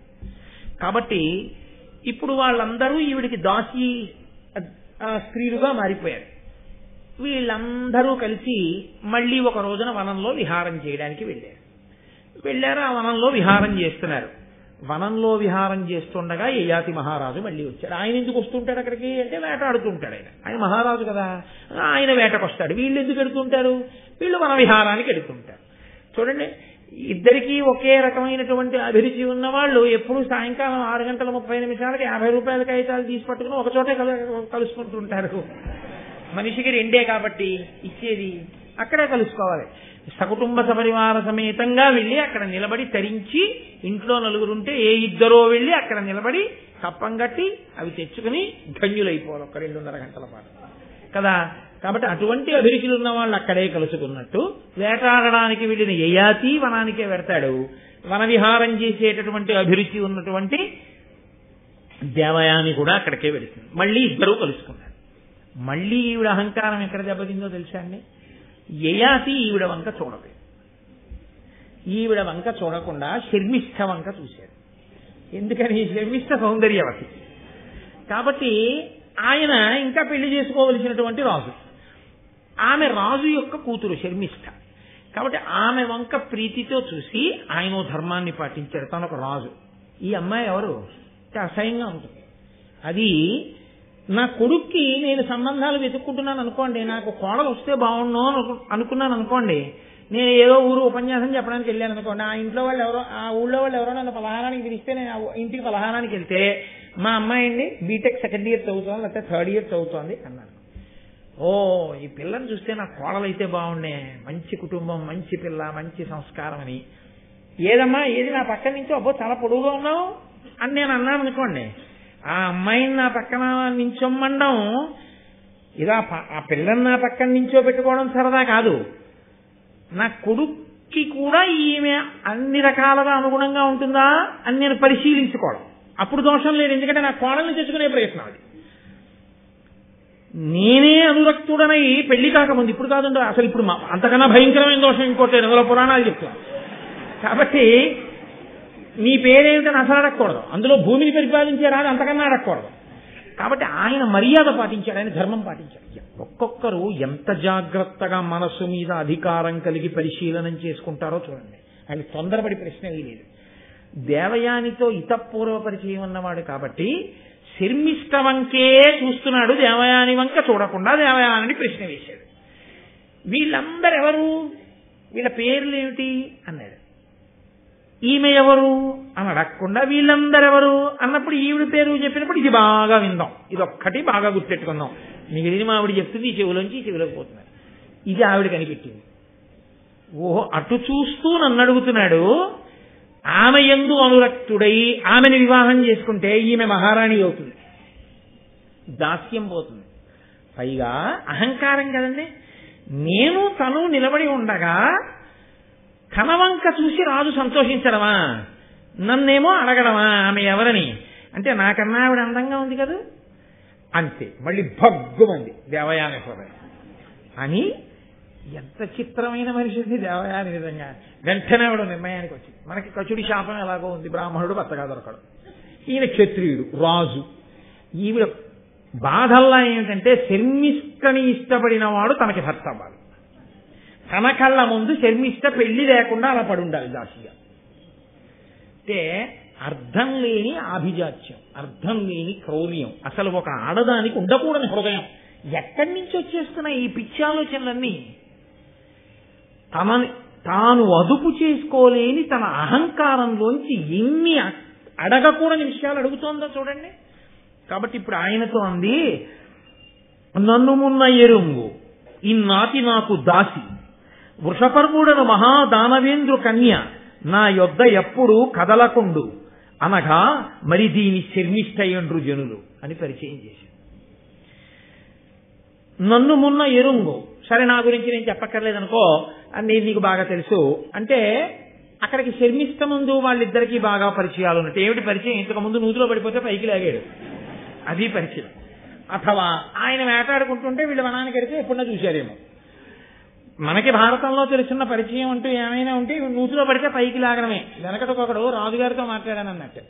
కాబట్టి ఇప్పుడు వాళ్ళందరూ ఈవిడికి దాసి స్త్రీలుగా మారిపోయారు. వీళ్ళందరూ కలిసి మళ్ళీ ఒక రోజున వనంలో విహారం చేయడానికి వెళ్ళారు. ఆ వనంలో విహారం చేస్తున్నారు. వనంలో విహారం చేస్తుండగా యయాతి మహారాజు మళ్ళీ వచ్చాడు. ఆయన ఎందుకు వస్తుంటాడు అక్కడికి అంటే వేటాడుతుంటాడు. ఆయన మహారాజు కదా, ఆయన వేటకొస్తాడు. వీళ్ళు ఎందుకు ఎడుతుంటారు? వీళ్ళు వన విహారానికి ఎడుతుంటారు. చూడండి, ఇద్దరికీ ఒకే రకమైనటువంటి అభిరుచి ఉన్న వాళ్ళు ఎప్పుడు సాయంకాలం 6:30 50 రూపాయల కాగితాలు తీసి పట్టుకుని ఒక చోటే కలుసుకుంటుంటారు. మనిషికి 2 కాబట్టి ఇచ్చేది, అక్కడే కలుసుకోవాలి. సకుటుంబ సపరివార సమేతంగా వెళ్ళి అక్కడ నిలబడి తరించి, ఇంట్లో 4 ఉంటే ఏ 2 వెళ్ళి అక్కడ నిలబడి కప్పం కట్టి అవి తెచ్చుకుని ధన్యులైపోవాలి ఒక 2.5 గంటల పాటు కదా. కాబట్టి అటువంటి అభిరుచులు ఉన్న వాళ్ళు అక్కడే కలుసుకున్నట్టు వేటాడడానికి వెళ్ళిన యయాతి వనానికే వెడతాడు. వన విహారం చేసేటటువంటి అభిరుచి ఉన్నటువంటి దేవయాని కూడా అక్కడికే వెళుతుంది. మళ్ళీ ఇద్దరూ కలుసుకున్నారు. మళ్ళీ ఈవిడ అహంకారం ఎక్కడ దెబ్బతిందో తెలుసా అండి? యయాతి ఈవిడ వంక చూడలేదు. ఈవిడ వంక చూడకుండా శర్మిష్ఠ వంక చూశాడు. ఎందుకని? శర్మిష్ఠ సౌందర్యవతి కాబట్టి ఆయన ఇంకా పెళ్లి చేసుకోవలసినటువంటి రాజు. ఆమె రాజు యొక్క కూతురు శర్మిష్ఠ. కాబట్టి ఆమె వంక ప్రీతితో చూసి ఆయన ధర్మాన్ని పాటించాడు. తను ఒక రాజు. ఈ అమ్మాయి ఎవరు అసహ్యంగా ఉంటుంది. అది నా కొడుక్కి నేను సంబంధాలు వెతుక్కుంటున్నాను అనుకోండి, నాకు కోడలు వస్తే బాగుండు అనుకున్నాను అనుకోండి, నేను ఏదో ఊరు ఉపన్యాసం చెప్పడానికి వెళ్ళాను అనుకోండి, ఆ ఇంట్లో వాళ్ళు ఎవరో ఆ ఊళ్ళో వాళ్ళు ఎవరో నన్ను పలహారానికి పిలిస్తే నేను ఇంటికి పలహారానికి వెళ్తే మా అమ్మాయి అండి బీటెక్ సెకండ్ ఇయర్ చదువుతోంది లేకపోతే థర్డ్ ఇయర్ చదువుతోంది అన్నాను. ఓ ఈ పిల్లని చూస్తే నా కోడలైతే బాగుండే, మంచి కుటుంబం, మంచి పిల్ల, మంచి సంస్కారం అని. ఏదమ్మా ఏది నా పక్కన నుంచో అబ్బో చాలా పొడుగుగా ఉన్నావు అని నేను అన్నాను అనుకోండి, ఆ అమ్మాయిని నా పక్కన నించొమ్మండం ఇలా ఆ పిల్లని నా పక్కన నించో పెట్టుకోవడం సరదా కాదు. నా కొడుక్కి కూడా ఈమె అన్ని రకాలుగా అనుగుణంగా ఉంటుందా అని నేను పరిశీలించుకోవడం. అప్పుడు దోషం లేదు, ఎందుకంటే నా కోడల్ని తెచ్చుకునే ప్రయత్నం అది. నేనే అనురక్తుడనై పెళ్లి కాకముందు, ఇప్పుడు కాదండి అసలు, ఇప్పుడు అంతకన్నా భయంకరమైన దోషం ఇంకోటి అందులో పురాణాలు చెప్తాను. కాబట్టి నీ పేరేమిటని అసలు అడగకూడదు, అందులో భూమిని పరిపాలించే రాదు అంతకన్నా అడగకూడదు. కాబట్టి ఆయన మర్యాద పాటించాడు, ఆయన ధర్మం పాటించాడు. ఒక్కొక్కరు ఎంత జాగ్రత్తగా మనస్సు మీద అధికారం కలిగి పరిశీలనం చేసుకుంటారో చూడండి. ఆయన తొందరపడి ప్రశ్న వేయలేదు. దేవయానితో ఇతపూర్వ పరిచయం ఉన్నవాడు కాబట్టి శర్మిష్ఠ వంకే చూస్తున్నాడు, దేవయాని వంక చూడకుండా దేవయాని ప్రశ్న వేశాడు. వీళ్ళందరూ ఎవరు, వీళ్ళ పేర్లు ఏమిటి అన్నాడు. ఈమె ఎవరు అని అడగకుండా వీళ్ళందరెవరు అన్నప్పుడు ఈవిడ పేరు చెప్పినప్పుడు ఇది బాగా విందాం, ఇది ఒక్కటి బాగా గుర్తెట్టుకుందాం. మిగిలిన మా ఆవిడ చెప్తుంది ఈ చెవులోంచి చెవిలోకి పోతున్నారు. ఇది ఆవిడ కనిపెట్టింది. ఓహో అటు చూస్తూ నన్ను అడుగుతున్నాడు. ఆమె యందు అనురక్తుడై ఆమెను వివాహం చేసుకుంటే ఈమె మహారాణి అవుతుంది, దాస్యం పోతుంది. పైగా అహంకారం కదండి. నేను తను నిలబడి ఉండగా తన వంక చూసి రాజు సంతోషించడమా, నన్నేమో అడగడమా ఆమె ఎవరని. అంటే నాకన్నా ఆవిడ అందంగా ఉంది కదా, అంతే. మళ్ళీ భగ్గుమంది దేవయాని హృదయం అని. ఎంత చిత్రమైన మనిషింది దేవయాని నిజంగా. వెంటనే ఆవిడ నిర్ణయానికి వచ్చింది. మనకి కచుడి శాపం ఎలాగో ఉంది, బ్రాహ్మణుడు భర్తగా దొరకడు, ఈయన క్షత్రియుడు రాజు. ఈవిడ బాధల్లా ఏమిటంటే శర్మిష్ఠని ఇష్టపడిన వాడు తనకి భర్త అవ్వాలి. తన కళ్ళ ముందు శర్మిష్ఠ పెళ్లి లేకుండా అలా పడి ఉండాలి దాసిగా. అంటే అర్థం లేని ఆభిజాత్యం, అర్థం లేని క్రౌర్యం, అసలు ఒక ఆడదానికి ఉండకూడని హృదయం. ఎక్కడి నుంచి వచ్చేస్తున్నాయి ఈ పిచ్చి ఆలోచనలన్నీ? తాను అదుపు చేసుకోలేని తన అహంకారంలోంచి ఎన్ని అడగకూడని విషయాలు అడుగుతోందో చూడండి. కాబట్టి ఇప్పుడు ఆయనతో అంది, నన్ను మున్న ఎరుంగు ఇన్నాటి నాకు దాసి, వృషపర్వుడను మహాదానవేంద్రు కన్య, నా యొద్ద ఎప్పుడు కదలకుండు అనగా మరి దీని శర్మిష్ఠయండ్రు జనులు అని పరిచయం చేశారు. నన్ను మున్న ఎరుంగు, సరే నా గురించి నేను చెప్పక్కర్లేదనుకో, నేను నీకు బాగా తెలుసు అంటే అక్కడికి శర్మిష్ఠ ముందు వాళ్ళిద్దరికీ బాగా పరిచయాలు ఉన్నట్టు. ఏమిటి పరిచయం? ఇంతకు ముందు నూతిలో పడిపోతే పైకి లాగాడు, అది పరిచయం. అథవా ఆయన వేటాడుకుంటుంటే వీళ్ళు వనానికి వెడితే ఎప్పుడన్నా చూశారేమో. మనకి భారతంలో తెలుసున్న పరిచయం అంటూ ఏమైనా ఉంటే నూతిలో పడితే పైకి లాగడమే. వెనకటొకడు రాజుగారితో మాట్లాడాను అన్నట్టు.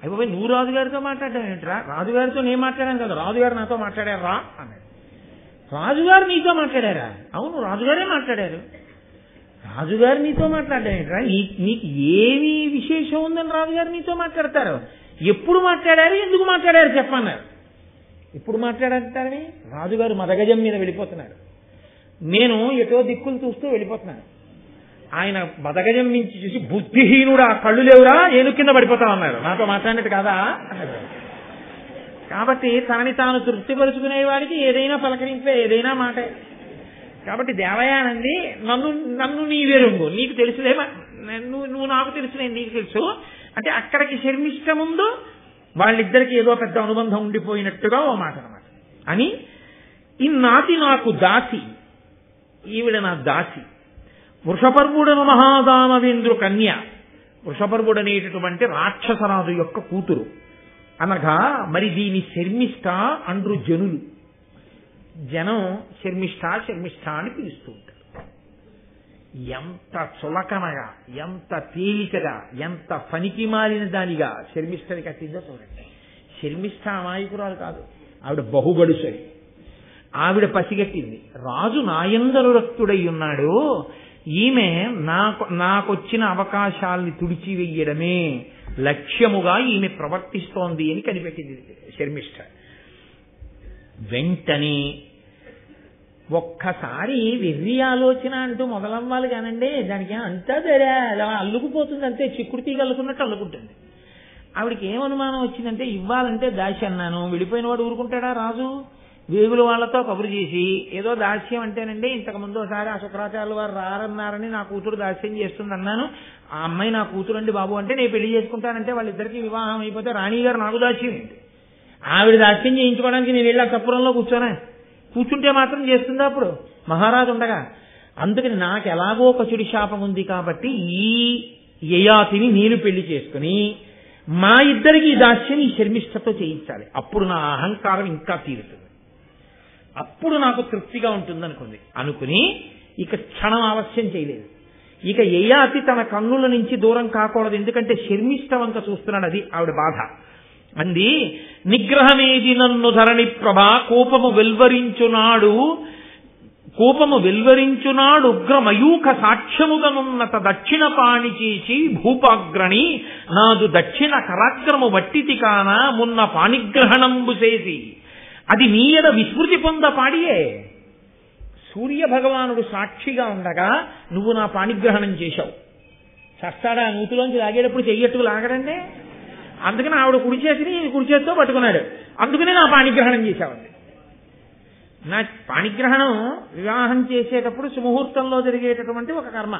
అయిపోయి నువ్వు రాజుగారితో మాట్లాడాను ఏంట్రా? రాజుగారితో నేను మాట్లాడాను కదా, రాజుగారు నాతో మాట్లాడారు రా అన్నాడు. రాజుగారు నీతో మాట్లాడారా? అవును రాజుగారే మాట్లాడారు. రాజుగారు నీతో మాట్లాడారా? నీకు ఏమి విశేషం ఉందని రాజుగారు నీతో మాట్లాడతారు? ఎప్పుడు మాట్లాడారు, ఎందుకు మాట్లాడారు చెప్పన్నారు. ఇప్పుడు మాట్లాడారని రాజుగారు మదగజం మీద వెళ్ళిపోతున్నారు, నేను ఎటో దిక్కులు చూస్తూ వెళ్ళిపోతున్నాను. ఆయన మదగజం నుంచి చూసి బుద్ధిహీనుడా, కళ్ళు లేవురా, ఏను కింద పడిపోతామన్నారు. నాతో మాట్లాడినట్టు కాదా అన్నారు. కాబట్టి తనని తాను తృప్తిపరుచుకునే వాడికి ఏదైనా పలకరించే, ఏదైనా మాట. కాబట్టి దేవయానంది, నన్ను నీవెరుంగు, నీకు తెలుసులే, నువ్వు నాకు తెలుసు, నేను నీకు తెలుసు అంటే అక్కడికి శర్మిష్ఠ ముందు వాళ్ళిద్దరికి ఏదో పెద్ద అనుబంధం ఉండిపోయినట్టుగా ఓ మాట అన్నమాట. అని ఇన్నాటి నాకు దాసి, ఈవిడ నా దాసి, వృషపర్వుడను మహాదానవేంద్రు కన్య, వృషపర్వుడు అనేటటువంటి రాక్షసరాజు యొక్క కూతురు అనగా మరి దీని శర్మిష్ఠ అండ్రు జనులు. జనం శర్మిష్ఠ శర్మిష్ఠ అని పిలుస్తూ ఉంటారు. ఎంత చులకనగా, ఎంత తేలికగా, ఎంత పనికి మారిన దానిగా శర్మిష్ఠని కట్టిందో చూడండి. శర్మిష్ఠ అమాయకురాలు కాదు, ఆవిడ బహుబడుసరి. ఆవిడ పసిగట్టింది, రాజు నాయందరురక్తుడై ఉన్నాడు, ఈమె నాకొచ్చిన అవకాశాల్ని తుడిచివెయ్యడమే లక్ష్యముగా ఈమె ప్రవర్తిస్తోంది అని కనిపెట్టింది శర్మిష్ఠ. వెంటనే ఒక్కసారి వెర్రి ఆలోచన అంటూ మొదలవ్వాలి కానండి, దానికి అంతా సరే అలా అల్లుకుపోతుంది, అంతే చిక్కుడు తీగ అల్లుకున్నట్టు అల్లుకుంటుంది. ఆవిడికి ఏమనుమానం వచ్చిందంటే, ఇవ్వాలంటే దాసి అన్నాను, వెళ్ళిపోయిన వాడు ఊరుకుంటాడా రాజు? వేగుల వాళ్లతో కబురు చేసి, ఏదో దాస్యం అంటేనండి ఇంతకు ముందు ఒకసారి ఆ శుక్రాచార్యుల వారు రారన్నారని నా కూతురు దాస్యం చేస్తుంది అన్నాను, ఆ అమ్మాయి నా కూతురు అండి బాబు అంటే నేను పెళ్లి చేసుకుంటానంటే వాళ్ళిద్దరికీ వివాహం అయిపోతే రాణి గారు నాకు దాస్యం ఏంటి? ఆవిడ దాస్యం చేయించుకోవడానికి నేను వెళ్ళి ఆ సపురంలో కూర్చుంటే మాత్రం చేస్తుందా అప్పుడు మహారాజు ఉండగా? అందుకని నాకు ఎలాగో కచుడి శాపం ఉంది కాబట్టి ఈ యయాతిని నేను పెళ్లి చేసుకుని మా ఇద్దరికి ఈ దాస్యం ఈ శర్మిష్ఠతో చేయించాలి, అప్పుడు నా అహంకారం ఇంకా తీరుతుంది, అప్పుడు నాకు తృప్తిగా ఉంటుంది అనుకుని ఇక క్షణం ఆలస్యం చేయలేదు. ఇక యయాతి తన కన్నుల నుంచి దూరం కాకూడదు, ఎందుకంటే శర్మిష్ఠ వంక చూస్తున్నాడు, అది ఆవిడ బాధ. అంది, నిగ్రహమేది నన్ను ధరణి ప్రభా కోపము వెల్వరించునాడు ఉగ్రమయూఖ సాక్ష్యముగనున్నత దక్షిణ పాణి చేసి భూపాగ్రణి నాదు దక్షిణ కరాగ్రము వట్టితి కాన మున్న పాణిగ్రహణంబు చేసి అది నీయడ విస్మృతి పొంద పాడియే. సూర్య భగవానుడు సాక్షిగా ఉండగా నువ్వు నా పాణిగ్రహణం చేశావు. చస్తాడా నూతిలోంచి లాగేటప్పుడు చెయ్యట్టుకు లాగడండి, అందుకని ఆవిడ కుడి చేతితో పట్టుకున్నాడు, అందుకనే నా పాణిగ్రహణం చేశావండి. నా పాణిగ్రహణం వివాహం చేసేటప్పుడు సుముహూర్తంలో జరిగేటటువంటి ఒక కర్మ.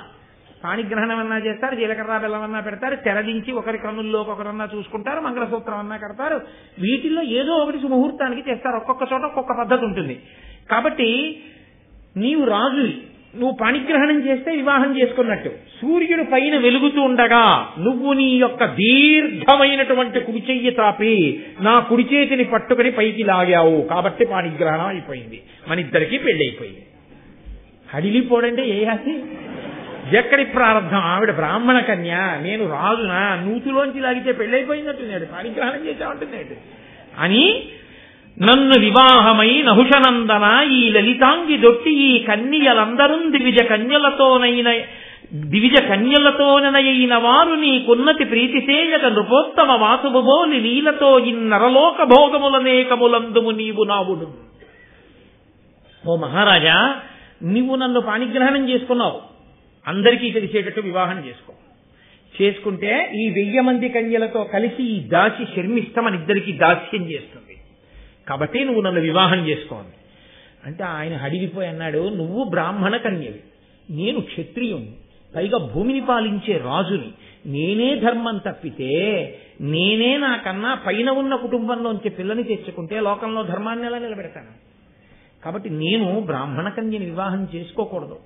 పాణిగ్రహణం అన్నా చేస్తారు, జీలకర్ర బెల్లం అన్నా పెడతారు, తెరదించి ఒకరి కన్నుల్లోకి ఒకరన్నా చూసుకుంటారు, మంగళసూత్రం అన్నా కడతారు, వీటిల్లో ఏదో ఒకటి సుముహూర్తానికి చేస్తారు, ఒక్కొక్క చోట ఒక్కొక్క పద్ధతి ఉంటుంది. కాబట్టి నీవు రాజు, నువ్వు పాణిగ్రహణం చేస్తే వివాహం చేసుకున్నట్టు. సూర్యుడు పైన వెలుగుతూ ఉండగా నువ్వు నీ యొక్క దీర్ఘమైనటువంటి కుడి చెయ్యి తాపి నా కుడి చేతిని పట్టుకుని పైకి లాగావు, కాబట్టి పాణిగ్రహణం అయిపోయింది, మన ఇద్దరికీ పెళ్లి అయిపోయింది. హడిలిపోడంటే ఏ హాసి ఎక్కడి ప్రారంభం? ఆవిడ బ్రాహ్మణ కన్య, నేను రాజునా, నూతులోంచి లాగితే పెళ్లి అయిపోయినట్టున్నాడు, పాణిగ్రహణం చేశామంటున్నాడు అని నన్ను వివాహమై నహుషనందన ఈ లలితాంగి దొట్టి ఈ కన్యలందరూ దివిజ కన్యలతోనైన వారు నీకున్నతి ప్రీతిసేయక నృపోత్తమ వాసుబోలి లీలతో ఇన్నరలోక భోగములనేకములందుము నీవు నావుడు. ఓ మహారాజా, నువ్వు నన్ను పాణిగ్రహణం చేసుకున్నావు, అందరికీ తెలిసేటట్టు వివాహం చేసుకుంటే ఈ 1000 మంది కన్యలతో కలిసి ఈ దాసి శర్మిష్ఠ మన ఇద్దరికి దాస్యం చేస్తుంది, కాబట్టి నువ్వు నన్ను వివాహం చేసుకోండి అంటే ఆయన హడిలిపోయి అన్నాడు, నువ్వు బ్రాహ్మణ కన్యవి, నేను క్షత్రియుణ్ణి, పైగా భూమిని పాలించే రాజుని, నేనే ధర్మం తప్పితే నేనే నాకన్నా పైన ఉన్న కుటుంబంలోంచి పిల్లని తెచ్చుకుంటే లోకంలో ధర్మాన్ని ఎలా నిలబెడతాను? కాబట్టి నేను బ్రాహ్మణ కన్యని వివాహం చేసుకోకూడదు,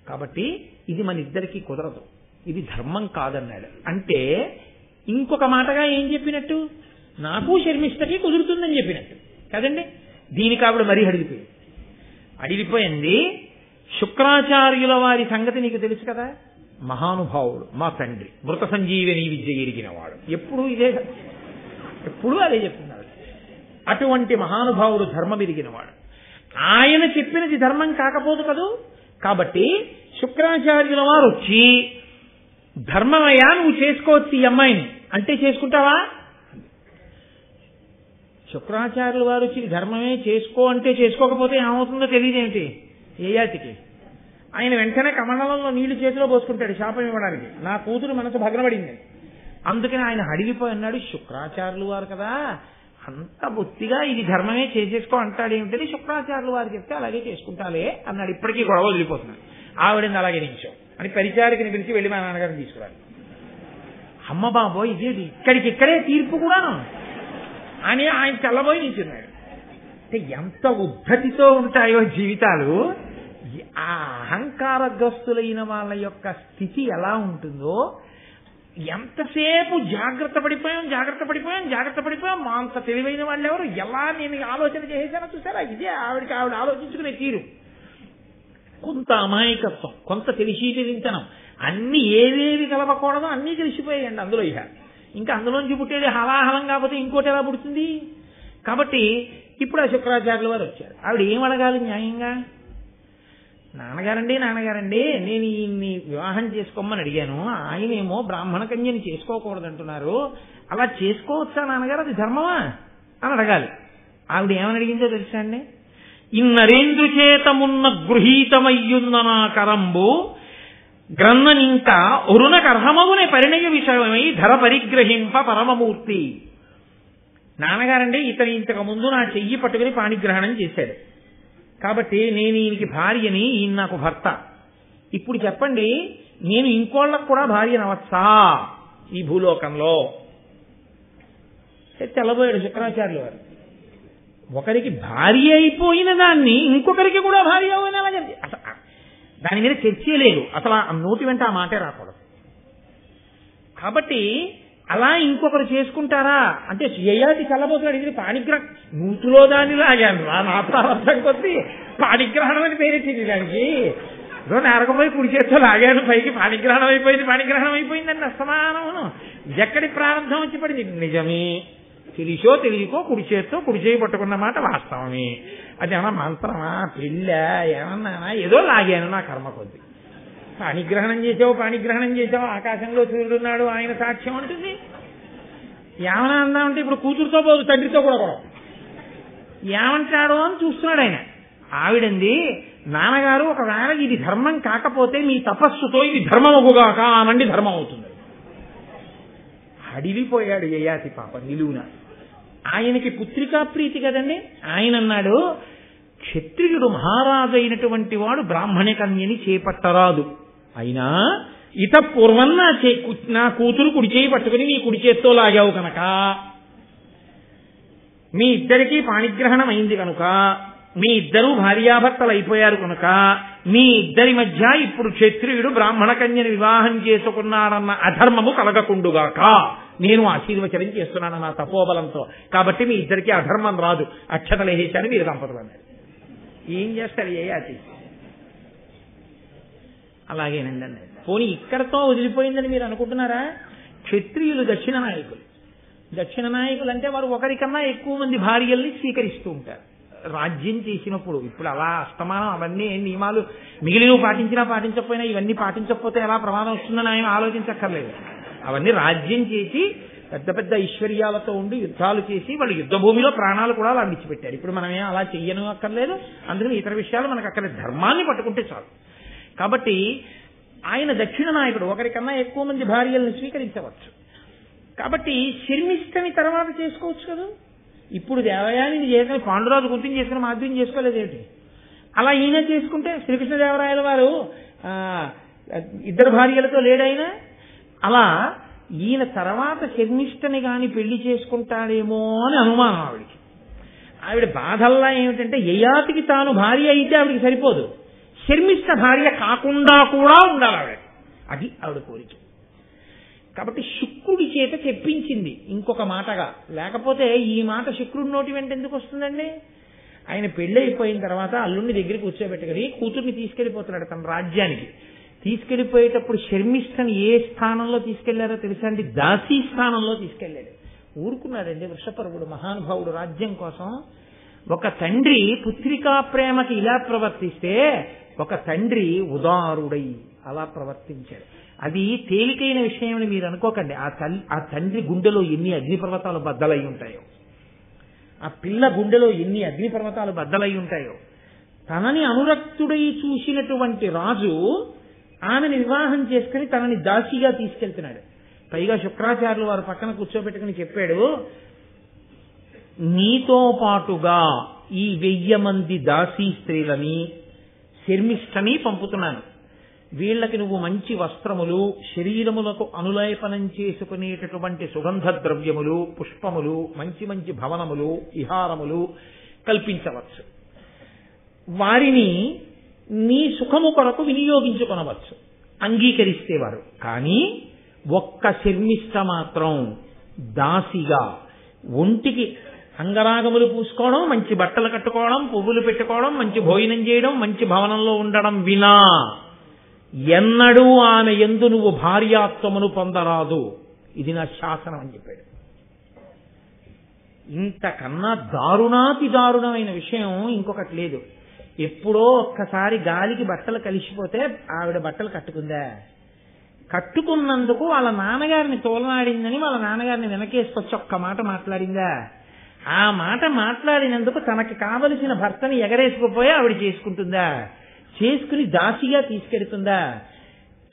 కాబట్టి ఇది మన ఇద్దరికీ కుదరదు, ఇది ధర్మం కాదన్నాడు. అంటే ఇంకొక మాటగా ఏం చెప్పినట్టు, నాకు శర్మిష్ఠకి కుదురుతుందని చెప్పినట్టు కదండి. దీనికి ఆవిడ మరీ అడిగిపోయింది. శుక్రాచార్యుల వారి సంగతి నీకు తెలుసు కదా, మహానుభావుడు, మా తండ్రి, మృత సంజీవని విద్య ఎరిగినవాడు, ఎప్పుడూ అదే చెప్తున్నాడు. అటువంటి మహానుభావుడు, ధర్మం ఎరిగినవాడు, ఆయన చెప్పినది ధర్మం కాకపోదు కదూ. కాబట్టి శుక్రాచార్యుల వారు వచ్చి ధర్మమయ్యా నువ్వు చేసుకోవచ్చు ఈ అమ్మాయిని అంటే చేసుకుంటావా? శుక్రాచార్యుల వారు వచ్చి ధర్మమే చేసుకో అంటే చేసుకోకపోతే ఏమవుతుందో తెలియదేమిటి యయాతికి. ఆయన వెంటనే కమండలంలో నీళ్లు చేతిలో పోసుకుంటాడు శాపం ఇవ్వడానికి, నా కూతురు మనసు భగ్నపడింది. అందుకని ఆయన అడిగిపోయి అన్నాడు, శుక్రాచార్యులు వారు కదా అంత బొత్తిగా ఇది ధర్మమే చేసేసుకో అంటాడు ఏమిటని శుక్రాచార్యులు వారు చెప్తే అలాగే చేసుకుంటాలే అన్నాడు. ఇప్పటికీ గొడవ వదిలిపోతున్నాడు. ఆవిడని అలాగే నించో అని పరిచారికని పిలిచి వెళ్ళి మా నాన్నగారిని తీసుకురాలి. అమ్మ బాబోయ్ ఇదేది ఇక్కడికిక్కడే తీర్పు కూడాను అని ఆయన తెల్లబోయి నించున్నాడు. అంటే ఎంత ఉద్ధతితో ఉంటాయో జీవితాలు. ఆ అహంకారగ్రస్తులైన వాళ్ళ యొక్క స్థితి ఎలా ఉంటుందో, ఎంతసేపు జాగ్రత్త పడిపోయాం మా అంత తెలివైన వాళ్ళు ఎవరు, ఎలా నేను ఆలోచన చేసేసానో చూసారా, ఇదే ఆవిడ ఆలోచించుకునే తీరు. కొంత అమాయకత్వం, కొంత తెలిసింతనం, అన్ని ఏవేవి కలవకూడదో అన్నీ తెలిసిపోయాయండి అందులో. ఇంకా అందులోంచి పుట్టేది హలాహలం కాకపోతే ఇంకోటి ఎలా పుడుతుంది? కాబట్టి ఇప్పుడు ఆ శుక్రాచార్యుల వారు వచ్చారు. ఆవిడ ఏం అడగాలి న్యాయంగా? నాన్నగారండి నేను ఈయన్ని వివాహం చేసుకోమని అడిగాను, ఆయనేమో బ్రాహ్మణ కన్యని చేసుకోకూడదంటున్నారు, అలా చేసుకోవచ్చా నాన్నగారు, అది ధర్మమా అని అడగాలి. ఆవిడ ఏమని అడిగిందో తెలుసా అండి? ఇన్నరేందు చేతమున్న గృహీతమయ్యున్న నా కరంబు గ్రన్ననింకా ఒరునకర్హమవునే పరిణయ విషయమై ధర పరిగ్రహింప పరమమూర్తి. నాన్నగారండి ఇతను ఇంతకు ముందు నా చెయ్యి పట్టుకుని పాణిగ్రహణం చేశాడు, కాబట్టి నేను ఈయనకి భార్యని, ఈయన నాకు భర్త. ఇప్పుడు చెప్పండి, నేను ఇంకోళ్ళకు కూడా భార్యనవచ్చా ఈ భూలోకంలో? తెల్లబోయాడు శుక్రాచార్యుల వారు. ఒకరికి భార్య అయిపోయిన దాన్ని ఇంకొకరికి కూడా భార్య అయినా దాని మీద చర్చే లేదు, అసలు నోటి వెంట ఆ మాటే రాకూడదు. కాబట్టి అలా ఇంకొకరు చేసుకుంటారా అంటే యయాతి చల్లబోతున్నాడు. ఇది పాణిగ్రహం నూతులో దాన్ని లాగాను నా అర్థం కొద్ది పాణిగ్రహణం అని పేరెట్టింది దానికి. నేరకపోయి కుడి చేత్తో లాగాను పైకి, పాణిగ్రహణం అయిపోయిందని అసమానమును. ఎక్కడి ప్రారంభం వచ్చి పడింది? నిజమే, తెలియకో కుడి చేయి పట్టుకున్న మాట వాస్తవమే. అది ఏమన్నా మంత్రమా, పెళ్ళ, ఏమన్నా ఏదో లాగాను నా కర్మ కొద్ది. పాణిగ్రహణం చేసావు, ఆకాశంలో సూర్యుడున్నాడు, ఆయన సాక్ష్యం అంటుంది. ఏమన్నా అందామంటే ఇప్పుడు కూతురుతో పోదు, తండ్రితో కూడా ఏమంటాడు అని చూస్తున్నాడు ఆయన. ఆవిడంది, నాన్నగారు ఒకవేళ ఇది ధర్మం కాకపోతే మీ తపస్సుతో ఇది ధర్మమగుగాక అనండి, ధర్మం అవుతుంది. అడిగిపోయాడు యయాతి పాపం నిలువున. ఆయనకి పుత్రికా ప్రీతి కదండి. ఆయన అన్నాడు, క్షత్రియుడు మహారాజు అయినటువంటి వాడు బ్రాహ్మణ కన్యని చేపట్టరాదు. అయినా ఇత పూర్వం నా కూతురు కుడి చేయి పట్టుకుని నీ కుడి చేత్తో లాగావు కనుక, మీ ఇద్దరికీ పాణిగ్రహణం అయింది కనుక, మీ ఇద్దరూ భార్యాభర్తలు అయిపోయారు కనుక, మీ ఇద్దరి మధ్య ఇప్పుడు క్షత్రియుడు బ్రాహ్మణ కన్యని వివాహం చేసుకున్నాడన్న అధర్మము కలగకుండుగాక నేను ఆశీర్వచనం చేస్తున్నాను నా తపోబలంతో. కాబట్టి మీ ఇద్దరికీ అధర్మం రాదు, అక్షతలు వేసేశాను మీరు దంపతులు అన్నాడు. ఏం చేస్తారు యయాతి? అలాగేనండి అన్నాడు. పోనీ ఇక్కడతో వదిలిపోయిందని మీరు అనుకుంటున్నారా? క్షత్రియులు దక్షిణ నాయకులు అంటే వారు ఒకరికన్నా ఎక్కువ మంది భార్యల్ని స్వీకరిస్తూ ఉంటారు రాజ్యం చేసినప్పుడు. ఇప్పుడు అలా అస్తమానం అవన్నీ నియమాలు మిగిలినవి పాటించకపోయినా ఇవన్నీ పాటించకపోతే ఎలా ప్రమాదం వస్తుందని ఆయన ఆలోచించక్కర్లేదు. అవన్నీ రాజ్యం చేసి పెద్ద పెద్ద ఐశ్వర్యాలతో ఉండి యుద్ధాలు చేసి వాళ్ళు యుద్ధ భూమిలో ప్రాణాలు కూడా అలా విడిచిపెట్టారు. ఇప్పుడు మనమేం అలా చెయ్యను అక్కర్లేదు, అందుకని ఇతర విషయాలు మనకు అక్కర్లేదు, ధర్మాన్ని పట్టుకుంటే చాలు. కాబట్టి ఆయన దక్షిణ నాయకుడు, ఒకరికన్నా ఎక్కువ మంది భార్యలను స్వీకరించవచ్చు. కాబట్టి శర్మిష్టని తర్వాత చేసుకోవచ్చు కదా. ఇప్పుడు దేవయానిని చేసుకుని పాండురాజు గుర్తించి చేసుకుని మాధ్యం చేసుకోలేదేమిటి? అలా ఈయన చేసుకుంటే శ్రీకృష్ణదేవరాయల వారు ఇద్దరు భార్యలతో లేడైనా, అలా ఈయన తర్వాత శర్మిష్టని గాని పెళ్లి చేసుకుంటాడేమో అని అనుమానం ఆవిడికి. ఆవిడ బాధల్లా ఏమిటంటే యయాతికి తాను భార్య అయితే ఆవిడికి సరిపోదు, శర్మిష్ట భార్య కాకుండా కూడా ఉండాలి ఆవిడ, అది ఆవిడ కోరిక. కాబట్టి శుక్రుడి చేత చెప్పించింది ఇంకొక మాటగా, లేకపోతే ఈ మాట శుక్రుడి నోటి వెంట ఎందుకు వస్తుందండి? ఆయన పెళ్లి అయిపోయిన తర్వాత అల్లుడిని దగ్గరికి కూర్చోబెట్టుకుని కూతుర్ని తీసుకెళ్లిపోతున్నాడు తన రాజ్యానికి. తీసుకెళ్లిపోయేటప్పుడు శర్మిష్టని ఏ స్థానంలో తీసుకెళ్లారో తెలుసా అండి? దాసీ స్థానంలో తీసుకెళ్లాడు. ఊరుకున్నాడండి వృషపర్వుడు మహానుభావుడు రాజ్యం కోసం. ఒక తండ్రి పుత్రికా ప్రేమకి ఇలా ప్రవర్తిస్తే ఒక తండ్రి ఉదారుడై అలా ప్రవర్తించాడు. అది తేలికైన విషయం అని మీరు అనుకోకండి. ఆ తండ్రి గుండెలో ఎన్ని అగ్నిపర్వతాలు బద్దలై ఉంటాయో, ఆ పిల్ల గుండెలో ఎన్ని అగ్నిపర్వతాలు బద్దలై ఉంటాయో. తనని అనురక్తుడై చూసినటువంటి రాజు ఆమెను వివాహం చేసుకుని తనని దాసిగా తీసుకెళ్తున్నాడు. పైగా శుక్రాచార్యులు వారు పక్కన కూర్చోబెట్టుకుని చెప్పాడు, నీతో పాటుగా ఈ 1000 మంది దాసీ స్త్రీలని శర్మిష్టని పంపుతున్నాను. వీళ్ళకి నువ్వు మంచి వస్త్రములు, శరీరములకు అనులేపనం చేసుకునేటటువంటి సుగంధ ద్రవ్యములు, పుష్పములు, మంచి మంచి భవనములు, విహారములు కల్పించవచ్చు. వారిని నీ సుఖము కొరకు వినియోగించుకొనవచ్చు అంగీకరిస్తేవారు. కానీ ఒక్క శర్మిష్ట మాత్రం దాసిగా ఒంటికి అంగరాగములు పూసుకోవడం, మంచి బట్టలు కట్టుకోవడం, పువ్వులు పెట్టుకోవడం, మంచి భోజనం చేయడం, మంచి భవనంలో ఉండడం వినా ఎన్నడూ ఆమె యందు నువ్వు భార్యాత్వమును పొందరాదు. ఇది నా శాసనం అని చెప్పాడు. ఇంతకన్నా దారుణాతి దారుణమైన విషయం ఇంకొకటి లేదు. ఎప్పుడో ఒక్కసారి గాలికి బట్టలు కలిసిపోతే ఆవిడ బట్టలు కట్టుకుందా? కట్టుకున్నందుకు వాళ్ళ నాన్నగారిని తోలనాడిందని వాళ్ళ నాన్నగారిని వెనకేసుకొచ్చి ఒక్క మాట మాట్లాడిందా? ఆ మాట మాట్లాడినందుకు తనకి కావలసిన భర్తని ఎగరేసుకుపోయి ఆవిడ చేసుకుంటుందా? చేసుకుని దాసిగా తీసుకెడుతుందా?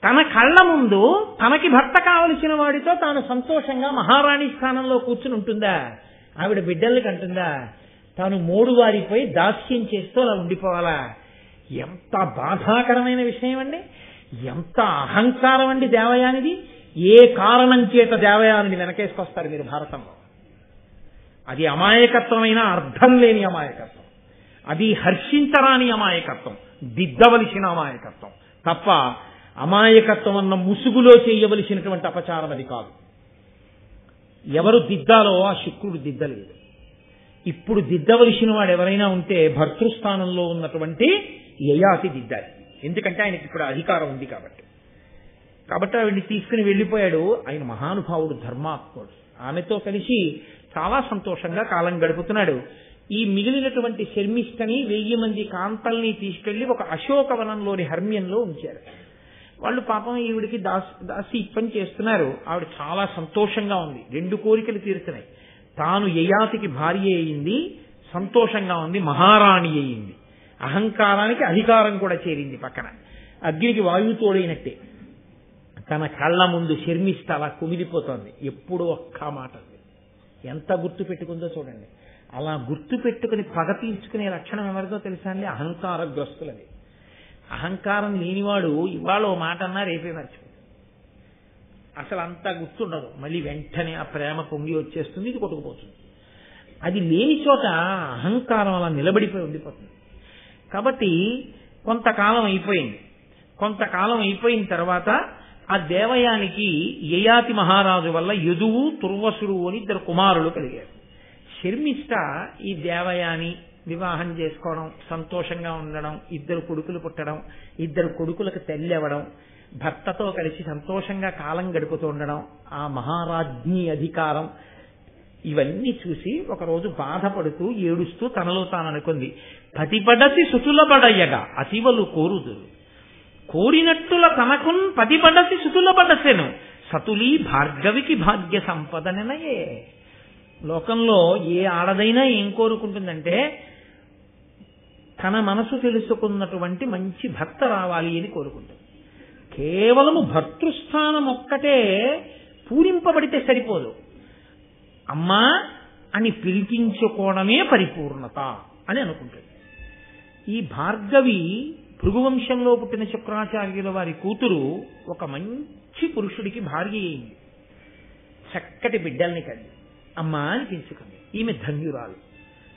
తన కళ్ళ ముందు తనకి భర్త కావలసిన వాడితో తాను సంతోషంగా మహారాణి స్థానంలో కూర్చుని ఉంటుందా? ఆవిడ బిడ్డల్ని కంటుందా? తాను మోడువారిపోయి దాస్యం చేస్తూ అలా ఉండిపోవాలా? ఎంత బాధాకరమైన విషయం అండి! ఎంత అహంకారం అండి దేవయానిది! ఏ కారణం చేత దేవయానిని వెనకేసుకొస్తారు మీరు భారతంలో? అది అమాయకత్వమైన అర్థం లేని అమాయకత్వం, అది హర్షించరాని అమాయకత్వం, దిద్దవలసిన అమాయకత్వం తప్ప అమాయకత్వం అన్న ముసుగులో చేయవలసినటువంటి అపచారం అది కాదు. ఎవరు దిద్దాలో ఆ శుక్రుడు దిద్దలేదు. ఇప్పుడు దిద్దవలసిన వాడు ఎవరైనా ఉంటే భర్తృస్థానంలో ఉన్నటువంటి యయాతి దిద్దాలి. ఎందుకంటే ఆయనకి ఇప్పుడు అధికారం ఉంది కాబట్టి. ఆవిడ్ని తీసుకుని వెళ్ళిపోయాడు. ఆయన మహానుభావుడు, ధర్మాత్ముడు. ఆమెతో కలిసి చాలా సంతోషంగా కాలం గడుపుతున్నాడు. ఈ మిగిలినటువంటి శర్మిష్టని 1000 మంది కాంతల్ని తీసుకెళ్లి ఒక అశోకవనంలోని హర్మ్యంలో ఉంచారు. వాళ్ళు పాపం ఈవిడికి దాసి ఇప్పని చేస్తున్నారు. ఆవిడ చాలా సంతోషంగా ఉంది. 2 కోరికలు తీరుతున్నాయి. తాను యయాతికి భార్య అయింది, సంతోషంగా ఉంది, మహారాణి అయింది. అహంకారానికి అధికారం కూడా చేరింది. పక్కన అగ్నికి వాయువు తోడైనట్టే తన కళ్ళ ముందు శర్మిష్ట అలా కుమిలిపోతోంది. ఎప్పుడు ఒక్క మాట ఎంత గుర్తు పెట్టుకుందో చూడండి. అలా గుర్తు పెట్టుకుని పగ తీర్చుకునే లక్షణం ఎవరిదో తెలుసా అండి? అహంకారగ్రస్తులది. అహంకారం లేనివాడు ఇవాళ ఓ మాట అన్నా రేపే మర్చిపోతుంది. అసలు అంతా గుర్తుండదు. మళ్ళీ వెంటనే ఆ ప్రేమ పొంగి వచ్చేస్తుంది, ఇది కొట్టుకుపోతుంది. అది లేని చోట అహంకారం అలా నిలబడిపోయి ఉండిపోతుంది. కాబట్టి కొంతకాలం అయిపోయిన తర్వాత ఆ దేవయానికి యయాతి మహారాజు వల్ల యదువు, తుర్వసుడు అని 2 కుమారులు కలిగారు. శర్మిష్ట ఈ దేవయాని వివాహం చేసుకోవడం, సంతోషంగా ఉండడం, 2 కొడుకులు పుట్టడం, 2 కొడుకులకు తల్లి అవ్వడం, భర్తతో కలిసి సంతోషంగా కాలం గడుపుతూ ఉండడం, ఆ మహారాజ్ఞి అధికారం, ఇవన్నీ చూసి ఒకరోజు బాధపడుతూ ఏడుస్తూ తనలో తాను అనుకుంది, పతిపడసి సుతులబడయ్యగా అతివలు కోరుదురు, కోరినట్టుల తనకున్ పతిపడసి సుతులబడసెను, సతులీ భార్గవికి భాగ్య సంపదనయే. లోకంలో ఏ ఆడదైనా ఏం కోరుకుంటుందంటే తన మనసు తెలుసుకున్నటువంటి మంచి భర్త రావాలి అని కోరుకుంటుంది. కేవలము భర్తృస్థానం ఒక్కటే పూరింపబడితే సరిపోదు. అమ్మా అని పిలిపించుకోవడమే పరిపూర్ణత అని అనుకుంటుంది. ఈ భార్గవి భృగువంశంలో పుట్టిన శుక్రాచార్యుల వారి కూతురు ఒక మంచి పురుషుడికి భార్య అయింది. చక్కటి బిడ్డల్ని కలి అమ్మా అని పిలుచుకుంది. ఈమె ధన్యురాలు.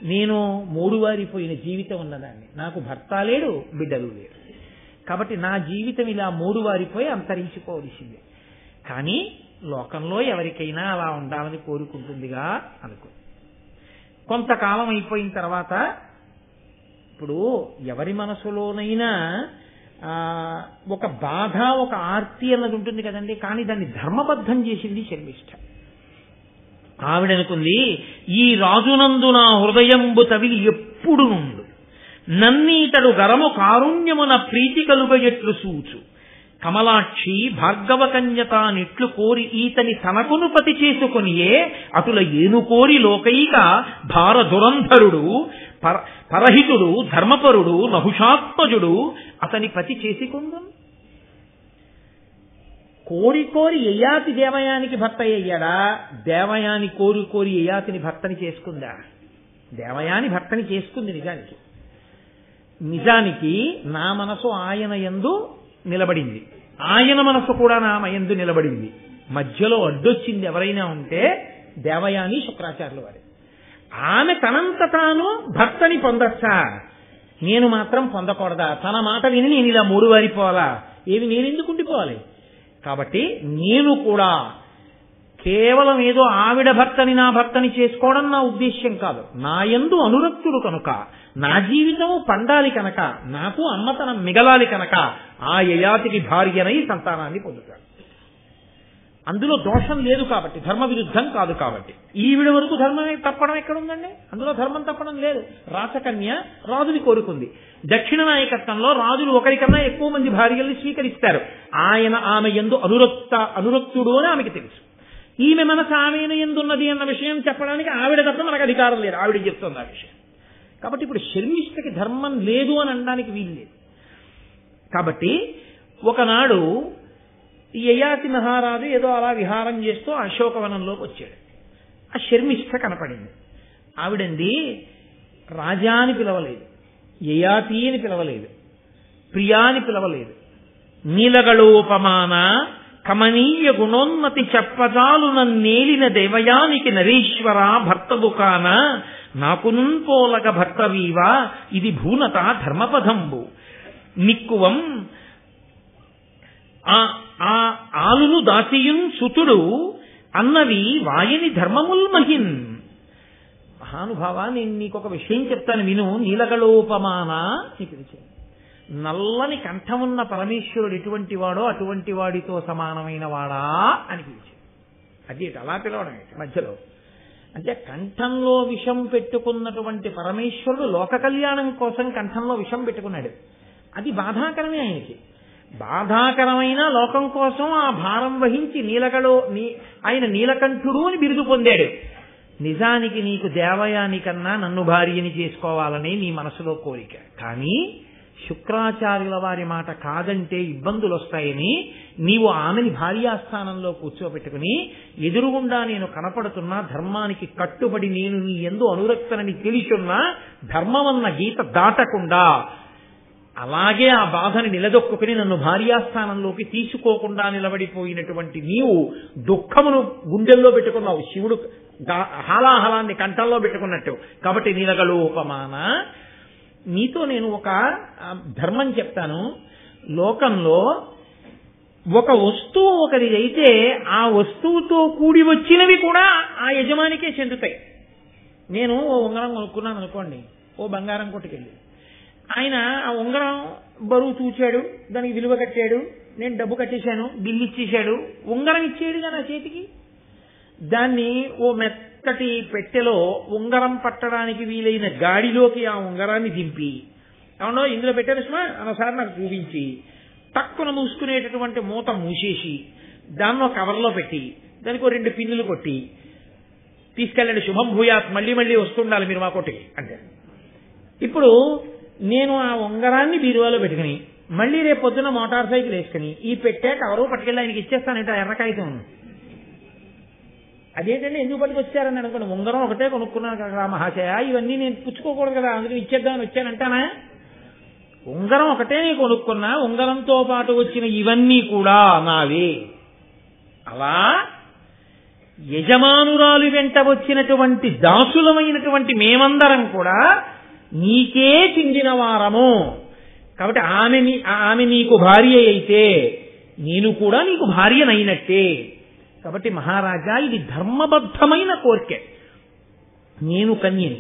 నేను మోడువారిపోయిన జీవితం ఉన్నదాన్ని, నాకు భర్త లేడు, బిడ్డలు లేరు. కాబట్టి నా జీవితం ఇలా మోడువారిపోయి అంతరించిపోవలసిందే. కానీ లోకంలో ఎవరికైనా అలా ఉండాలని కోరుకుంటుందిగా అనుకో. కొంతకాలం అయిపోయిన తర్వాత ఇప్పుడు ఎవరి మనసులోనైనా ఒక బాధ, ఒక ఆర్తి అన్నది ఉంటుంది కదండి. కానీ దాన్ని ధర్మబద్ధం చేసింది శర్మిష్ఠ. ఆవిడనుకుంది, ఈ రాజునందు నా హృదయంబు తవిలి ఎప్పుడు నుండు, నన్నీతడు గరము కారుణ్యమున ప్రీతి కలుగయట్లు సూచు, కమలాక్షి భార్గవ కన్యత నిట్లు కోరి ఈతని తనకును పతి చేసుకొనియే, అటుల ఏను కోరి లోకైక భార దురంధరుడు పరహితుడు ధర్మపరుడు నహుషాత్మజుడు అతని పతి చేసుకుందు. కోరి యయాతి దేవయానికి భర్త అయ్యాడా? దేవయాని కోరి యయాతిని భర్తని చేసుకుందా? దేవయాని భర్తని చేసుకుంది. నిజానికి నా మనసు ఆయన యందు నిలబడింది, ఆయన మనసు కూడా నా యందు నిలబడింది. మధ్యలో అడ్డొచ్చింది ఎవరైనా ఉంటే దేవయాని శుక్రాచార్యుల వారి. ఆమె తనంత తాను భర్తని పొందొచ్చా, నేను మాత్రం పొందకూడదా? తన మాట విని నేను ఇలా మూడువారిపోవాలా? ఏమి నేనెందుకు ఉండిపోవాలి? కాబట్టి నేను కూడా కేవలం ఏదో ఆవిడ భర్తని నా భర్తని చేసుకోవడం నా ఉద్దేశ్యం కాదు. నా యందు అనురక్తుడు కనుక, నా జీవితము పండాలి కనుక, నాకు అమ్మతనం మిగలాలి కనుక ఆ యయాతికి భార్యనై సంతానాన్ని పొందుతాడు. అందులో దోషం లేదు కాబట్టి, ధర్మ విరుద్ధం కాదు కాబట్టి. ఈవిడ వరకు ధర్మమే తప్పడం ఎక్కడుందండి? అందులో ధర్మం తప్పడం లేదు. రాసకన్య రాజుని కోరుకుంది. దక్షిణ నాయకత్వంలో రాజులు ఒకరికన్నా ఎక్కువ మంది భార్యల్ని స్వీకరిస్తారు. ఆమె యందు అనురక్తుడు అని ఆమెకి తెలుసు. ఈమె మనసు ఆమెను ఎందున్నది అన్న విషయం చెప్పడానికి ఆవిడ తప్ప మనకు అధికారం లేదు. ఆవిడ చెప్తుంది ఆ విషయం. కాబట్టి ఇప్పుడు శర్మిష్ఠకి ధర్మం లేదు అని అనడానికి వీలు లేదు. కాబట్టి ఒకనాడు ఈ యయాతి మహారాజు ఏదో అలా విహారం చేస్తూ అశోకవనంలోకి వచ్చాడు. ఆ శర్మిష్ఠ కనపడింది. ఆవిడంది రాజా అని పిలవలేదు, యయాతి అని పిలవలేదు, ప్రియా అని పిలవలేదు. నీలగళోపమాన కమనీయ గుణోన్నతి చెప్పజాలు నన్నేలిన దేవయానికి నరేశ్వర భర్తవు కాన నాకునున్ పోలగ భర్తవీవా ఇది భూనత ధర్మపదంబు నిక్కువం ఆ ఆలును దాసియున్ సుతుడు అన్నవి వాయని ధర్మముల్మహిన్. మహానుభావ, నేను నీకొక విషయం చెప్తాను విను. నీలగళోపమాన అని పిలిచాను. నల్లని కంఠమున్న పరమేశ్వరుడు ఎటువంటి వాడో అటువంటి వాడితో సమానమైన వాడా అని పిలిచాడు. అది అలా పిలవడం మధ్యలో. అంటే కంఠంలో విషం పెట్టుకున్నటువంటి పరమేశ్వరుడు లోక కళ్యాణం కోసం కంఠంలో విషం పెట్టుకున్నాడు. అది బాధాకరమే ఆయనకి. బాధాకరమైన లోకం కోసం ఆ భారం వహించి ఆయన నీలకంఠుడు అని బిరుదు పొందాడు. నిజానికి నీకు దేవయానికన్నా నన్ను భార్యని చేసుకోవాలని నీ మనసులో కోరిక. కానీ శుక్రాచార్యుల వారి మాట కాదంటే ఇబ్బందులు వస్తాయని నీవు ఆమెని భార్యాస్థానంలో కూర్చోబెట్టుకుని ఎదురుగుండా నేను కనపడుతున్నా ధర్మానికి కట్టుబడి నేను నీ యందు అనురక్తనని తెలిసున్నా ధర్మమన్న గీత దాటకుండా అలాగే ఆ బాధని నిలదొక్కుని నన్ను భార్యాస్థానంలోకి తీసుకోకుండా నిలబడిపోయినటువంటి నీవు దుఃఖమును గుండెల్లో పెట్టుకున్నావు, శివుడు హాలాహలాన్ని కంఠంలో పెట్టుకున్నట్టు. కాబట్టి నీలగళోపమాన, నీతో నేను ఒక ధర్మం చెప్తాను. లోకంలో ఒక వస్తువు ఒకరిదైతే ఆ వస్తువుతో కూడి వచ్చినవి కూడా ఆ యజమానికే చెందుతాయి. నేను ఓ ఉంగరం కొనుక్కున్నాను అనుకోండి, ఓ బంగారం కొట్టుకెళ్ళి ఆయన ఆ ఉంగరం బరువు చూచాడు, దానికి విలువ కట్టాడు, నేను డబ్బు కట్టేశాను, బిల్లు ఇచ్చేశాడు, ఉంగరం ఇచ్చేడు కదా చేతికి. దాన్ని ఓ మెత్తటి పెట్టెలో ఉంగరం పట్టడానికి వీలైన గాడిలోకి ఆ ఉంగరాన్ని దింపి, అవునో ఇందులో పెట్టారు సుమా అనసారి నాకు చూపించి తక్కువ మూసుకునేటటువంటి మూత మూసేసి దాన్ని కవర్లో పెట్టి దానికి 2 పిన్నులు కొట్టి తీసుకెళ్ళండి, శుభం భూయాత్, మళ్ళీ మళ్ళీ వస్తుండాలి మీరు మా కొట్టుకి అంటే. ఇప్పుడు నేను ఆ ఉంగరాన్ని బీరువాలో పెట్టుకుని మళ్ళీ రేపు పొద్దున మోటార్ సైకిల్ వేసుకుని ఈ పెట్టే కవరు పట్టుకెళ్ళి ఆయనకి ఇచ్చేస్తానంటే ఎర్రకాయితం ఉంది. అదేంటంటే ఎందుకు పట్టుకొచ్చారని అనుకోండి, ఉంగరం ఒకటే కొనుక్కున్నాను కదా మహాశయ, ఇవన్నీ నేను పుచ్చుకోకూడదు కదా అందుకని ఇచ్చేద్దామని వచ్చానంటానా? ఉంగరం ఒకటే నేను కొనుక్కున్నా, ఉంగరంతో పాటు వచ్చిన ఇవన్నీ కూడా నావే. అలా యజమానురాలు వెంట వచ్చినటువంటి దాసులమైనటువంటి మేమందరం కూడా నీకే చెందిన వారము. కాబట్టి ఆమె నీకు భార్య అయితే నేను కూడా నీకు భార్యనైనట్టే. కాబట్టి మహారాజా, ఇది ధర్మబద్ధమైన కోరికే. నేను కన్యని,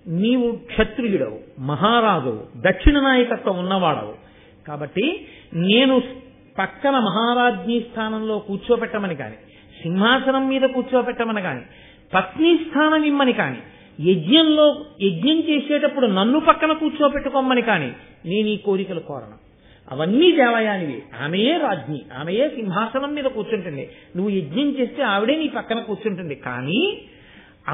నీవు క్షత్రియుడవు, మహారాజువు, దక్షిణ నాయకత్వం ఉన్నవాడవు. కాబట్టి నేను పక్కన మహారాజ్ఞీ స్థానంలో కూర్చోపెట్టమని కాని, సింహాసనం మీద కూర్చోపెట్టమని కాని, పత్ని స్థానం ఇమ్మని కాని, యజ్ఞం చేసేటప్పుడు నన్ను పక్కన కూర్చోపెట్టుకోమని కాని నేను ఈ కోరికలు కోరను. అవన్నీ దేవయానివి. ఆమెయే రాజ్ఞి, ఆమెయే సింహాసనం మీద కూర్చుంటుంది. నువ్వు యజ్ఞం చేస్తే ఆవిడే నీ పక్కన కూర్చుంటుంది. కానీ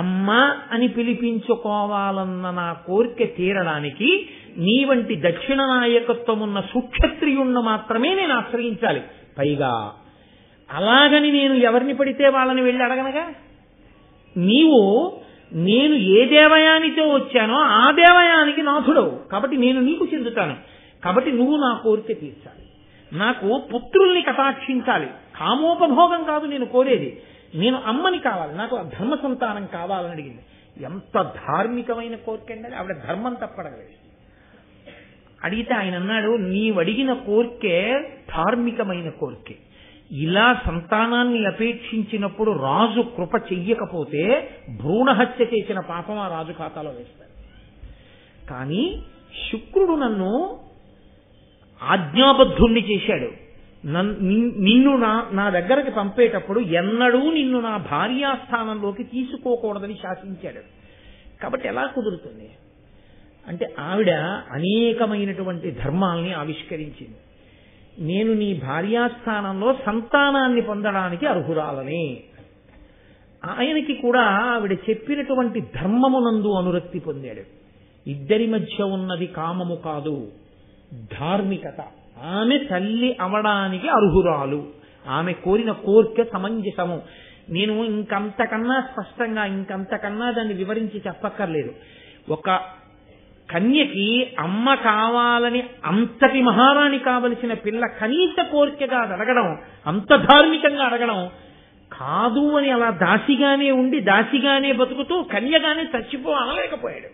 అమ్మ అని పిలిపించుకోవాలన్న నా కోరిక తీరడానికి నీ వంటి దక్షిణ నాయకత్వం ఉన్న సుక్షత్రియుణ్ణి మాత్రమే నేను ఆశ్రయించాలి. పైగా అలాగని నేను ఎవరిని పడితే వాళ్ళని వెళ్ళి అడగనగా. నేను ఏ దేవయానితో వచ్చానో ఆ దేవయానికి నాథుడవు. కాబట్టి నేను నీకు చెందుతాను. కాబట్టి నువ్వు నా కోరిక తీర్చాలి. నాకు పుత్రుల్ని కటాక్షించాలి. కామోపభోగం కాదు నేను కోరేది. నేను అమ్మని కావాలి, నాకు ధర్మ సంతానం కావాలని అడిగింది. ఎంత ధార్మికమైన కోరిక అండి. ఆవిడ ధర్మం తప్పడగలేదు. అడిగితే ఆయన అన్నాడు, నీవు అడిగిన కోరికే ధార్మికమైన కోరికే. ఇలా సంతానాన్ని అపేక్షించినప్పుడు రాజు కృప చెయ్యకపోతే భ్రూణహత్య చేసిన పాపం ఆ రాజు ఖాతాలో వేస్తాడు. కానీ శుక్రుడు నన్ను ఆజ్ఞాబద్ధుణ్ణి చేశాడు. నిన్ను నా దగ్గరకి పంపేటప్పుడు ఎన్నడూ నిన్ను నా భార్యాస్థానంలోకి తీసుకోకూడదని శాసించాడు. కాబట్టి ఎలా కుదురుతుంది అంటే ఆవిడ అనేకమైనటువంటి ధర్మాల్ని ఆవిష్కరించింది. నేను నీ భార్యాస్థానంలో సంతానాన్ని పొందడానికి అర్హురాలని. ఆయనకి కూడా ఆవిడ చెప్పినటువంటి ధర్మమునందు అనురక్తి పొందాడు. ఇద్దరి మధ్య ఉన్నది కామము కాదు, ధార్మికత. ఆమె తల్లి అవడానికి అర్హురాలు. ఆమె కోరిన కోరిక సమంజసము. నేను ఇంకంతకన్నా స్పష్టంగా ఇంకంతకన్నా దాన్ని వివరించి చెప్పక్కర్లేదు. ఒక కన్యకి అమ్మ కావాలని అంతటి మహారాణి కావలసిన పిల్ల కనీస కోరికగా అడగడం, అంత ధార్మికంగా అడగడం కాదు అని అలా దాసిగానే ఉండి దాసిగానే బతుకుతూ కన్యగానే అనలేకపోయాడు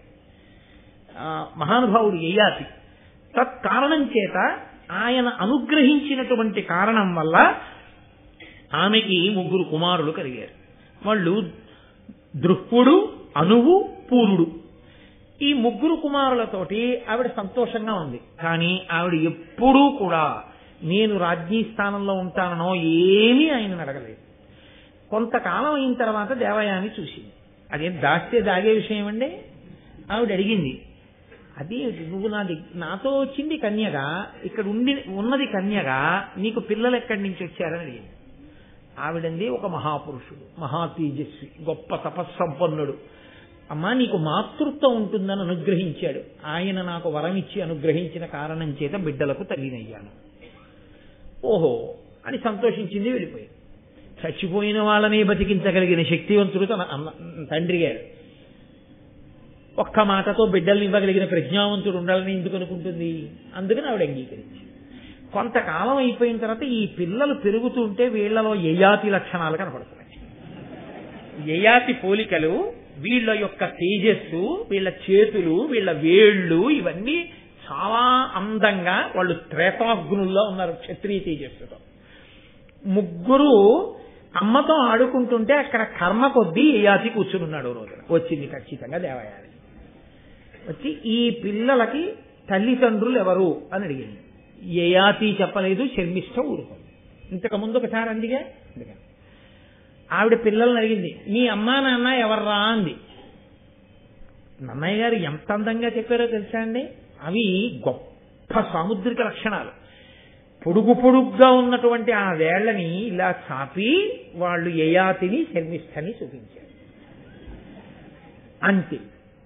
మహానుభావుడు యయాతి. తత్కారణం చేత ఆయన అనుగ్రహించినటువంటి కారణం వల్ల ఆమెకి 3 కుమారులు కలిగారు. వాళ్ళు దృహ్వుడు, అనువు, పూరుడు. ఈ 3 కుమారులతోటి ఆవిడ సంతోషంగా ఉంది. కానీ ఆవిడ ఎప్పుడూ కూడా నేను రాజ్ఞీ స్థానంలో ఉంటానో ఏమీ ఆయనను అడగలేదు. కొంతకాలం అయిన తర్వాత దేవయాని చూసింది. అదేం దాస్తే దాగే విషయం అండి. ఆవిడ అడిగింది, అది నువ్వు నాతో వచ్చింది కన్యగా, ఇక్కడ ఉన్నది కన్యగా, నీకు పిల్లలు ఎక్కడి నుంచి వచ్చారని అడిగింది. ఆవిడంది ఒక మహాపురుషుడు, మహా తేజస్వి, గొప్ప తపస్సంపన్నుడు. అమ్మా నీకు మాతృత్వం ఉంటుందని అనుగ్రహించాడు. ఆయన నాకు వరమిచ్చి అనుగ్రహించిన కారణం చేత బిడ్డలకు తల్లినయ్యాను. ఓహో అని సంతోషించింది, వెళ్ళిపోయింది. చచ్చిపోయిన వాళ్ళనే బతికించగలిగిన శక్తివంతుడు తన తండ్రి గారు. ఒక్క మాటతో బిడ్డల్ని ఇవ్వగలిగిన ప్రజ్ఞావంతుడు ఉండాలని ఎందుకు అనుకుంటుంది? అందుకని ఆవిడ అంగీకరించి కొంతకాలం అయిపోయిన తర్వాత ఈ పిల్లలు పెరుగుతుంటే వీళ్లలో యయాతి లక్షణాలు కనపడుతున్నాయి. యయాతి పోలికలు, వీళ్ళ యొక్క తేజస్సు, వీళ్ళ చేతులు, వీళ్ళ వేళ్ళు ఇవన్నీ చాలా అందంగా వాళ్ళు త్రేతాగ్నుల్లో ఉన్నారు క్షత్రియ తేజస్సుతో. 3 అమ్మతో ఆడుకుంటుంటే అక్కడ కర్మ కొద్దీ యయాతి కూర్చునున్నాడు. రోజున వచ్చింది ఖచ్చితంగా దేవయాని. వచ్చి ఈ పిల్లలకి తల్లిదండ్రులు ఎవరు అని అడిగింది. యయాతి చెప్పలేదు, శర్మిష్ఠ ఊరుకుంది. ఇంతకుముందు ఒకసారి అందిగా. ఆవిడ పిల్లల్ని అడిగింది, మీ అమ్మా నాన్న ఎవర్రా అంది. నన్నయ్య గారు ఎంత అందంగా చెప్పారో తెలుసా అండి. అవి గొప్ప సాముద్రిక లక్షణాలు. పొడుగ్గా ఉన్నటువంటి ఆ వేళ్లని ఇలా చాపి వాళ్ళు యయాతిని శర్మిష్ఠని చూపించారు. అంతే.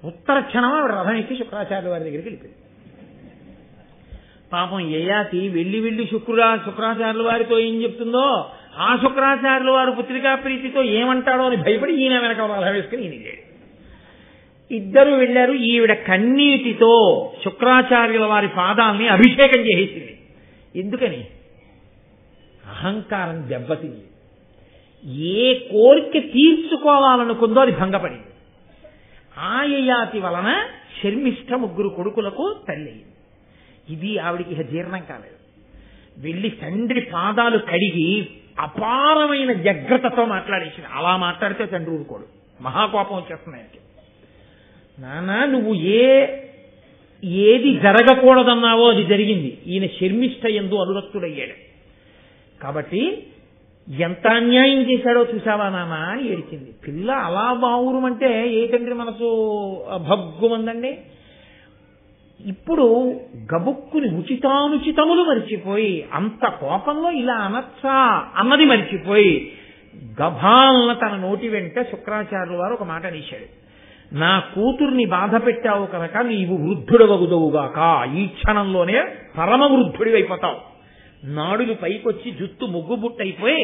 ఉత్తర క్షణం ఆవిడ రథం ఎక్కి శుక్రాచార్యుల వారి దగ్గరికి వెళ్ళిపోయింది. పాపం యయాతి వెళ్ళి శుక్రాచార్యుల వారితో ఏం చెప్తుందో, ఆ శుక్రాచార్యుల వారు పుత్రికా ప్రీతితో ఏమంటాడో అని భయపడి ఈయన వెనక రథం వేసుకుని ఈయన లేడు. ఇద్దరు వెళ్లారు. ఈవిడ కన్నీటితో శుక్రాచార్యుల వారి పాదాలని అభిషేకం చేసేసింది. ఎందుకని? అహంకారం దెబ్బతింది. ఏ కోరిక తీర్చుకోవాలనుకుందో అది భంగపడింది. ఆ యయాతి వలన శర్మిష్ఠ 3 కొడుకులకు తల్లి అయింది. ఇది ఆవిడికి జీర్ణం కాలేదు. వెళ్ళి తండ్రి పాదాలు కడిగి అపారమైన వ్యగ్రతతో మాట్లాడేసింది. అలా మాట్లాడితే తండ్రి ఊరుకోడు, మహాకోపం వచ్చేస్తున్నాయి. నానా నువ్వు ఏది జరగకూడదన్నావో అది జరిగింది. ఈయన శర్మిష్ఠ యందు అనురక్తుడయ్యాడు. కాబట్టి ఎంత అన్యాయం చేశాడో చూసావా నాన్న అని ఏడిచింది. పిల్ల అలా బావురుమంటే ఏ తండ్రి మనసు భగ్గుమందండి. ఇప్పుడు గబుక్కుని ఉచితానుచితములు మరిచిపోయి, అంత కోపంలో ఇలా అనొచ్చా అన్నది మరిచిపోయి గభాలన తన నోటి వెంట శుక్రాచార్యుల వారు ఒక మాట అనేశాడు. నా కూతుర్ని బాధ పెట్టావు కనుక నీవు వృద్ధుడవగుదవుగాక. ఈ క్షణంలోనే పరమ వృద్ధుడివైపోతావు. నాడులు పైకొచ్చి జుత్తు ముగ్గుబుట్టయిపోయి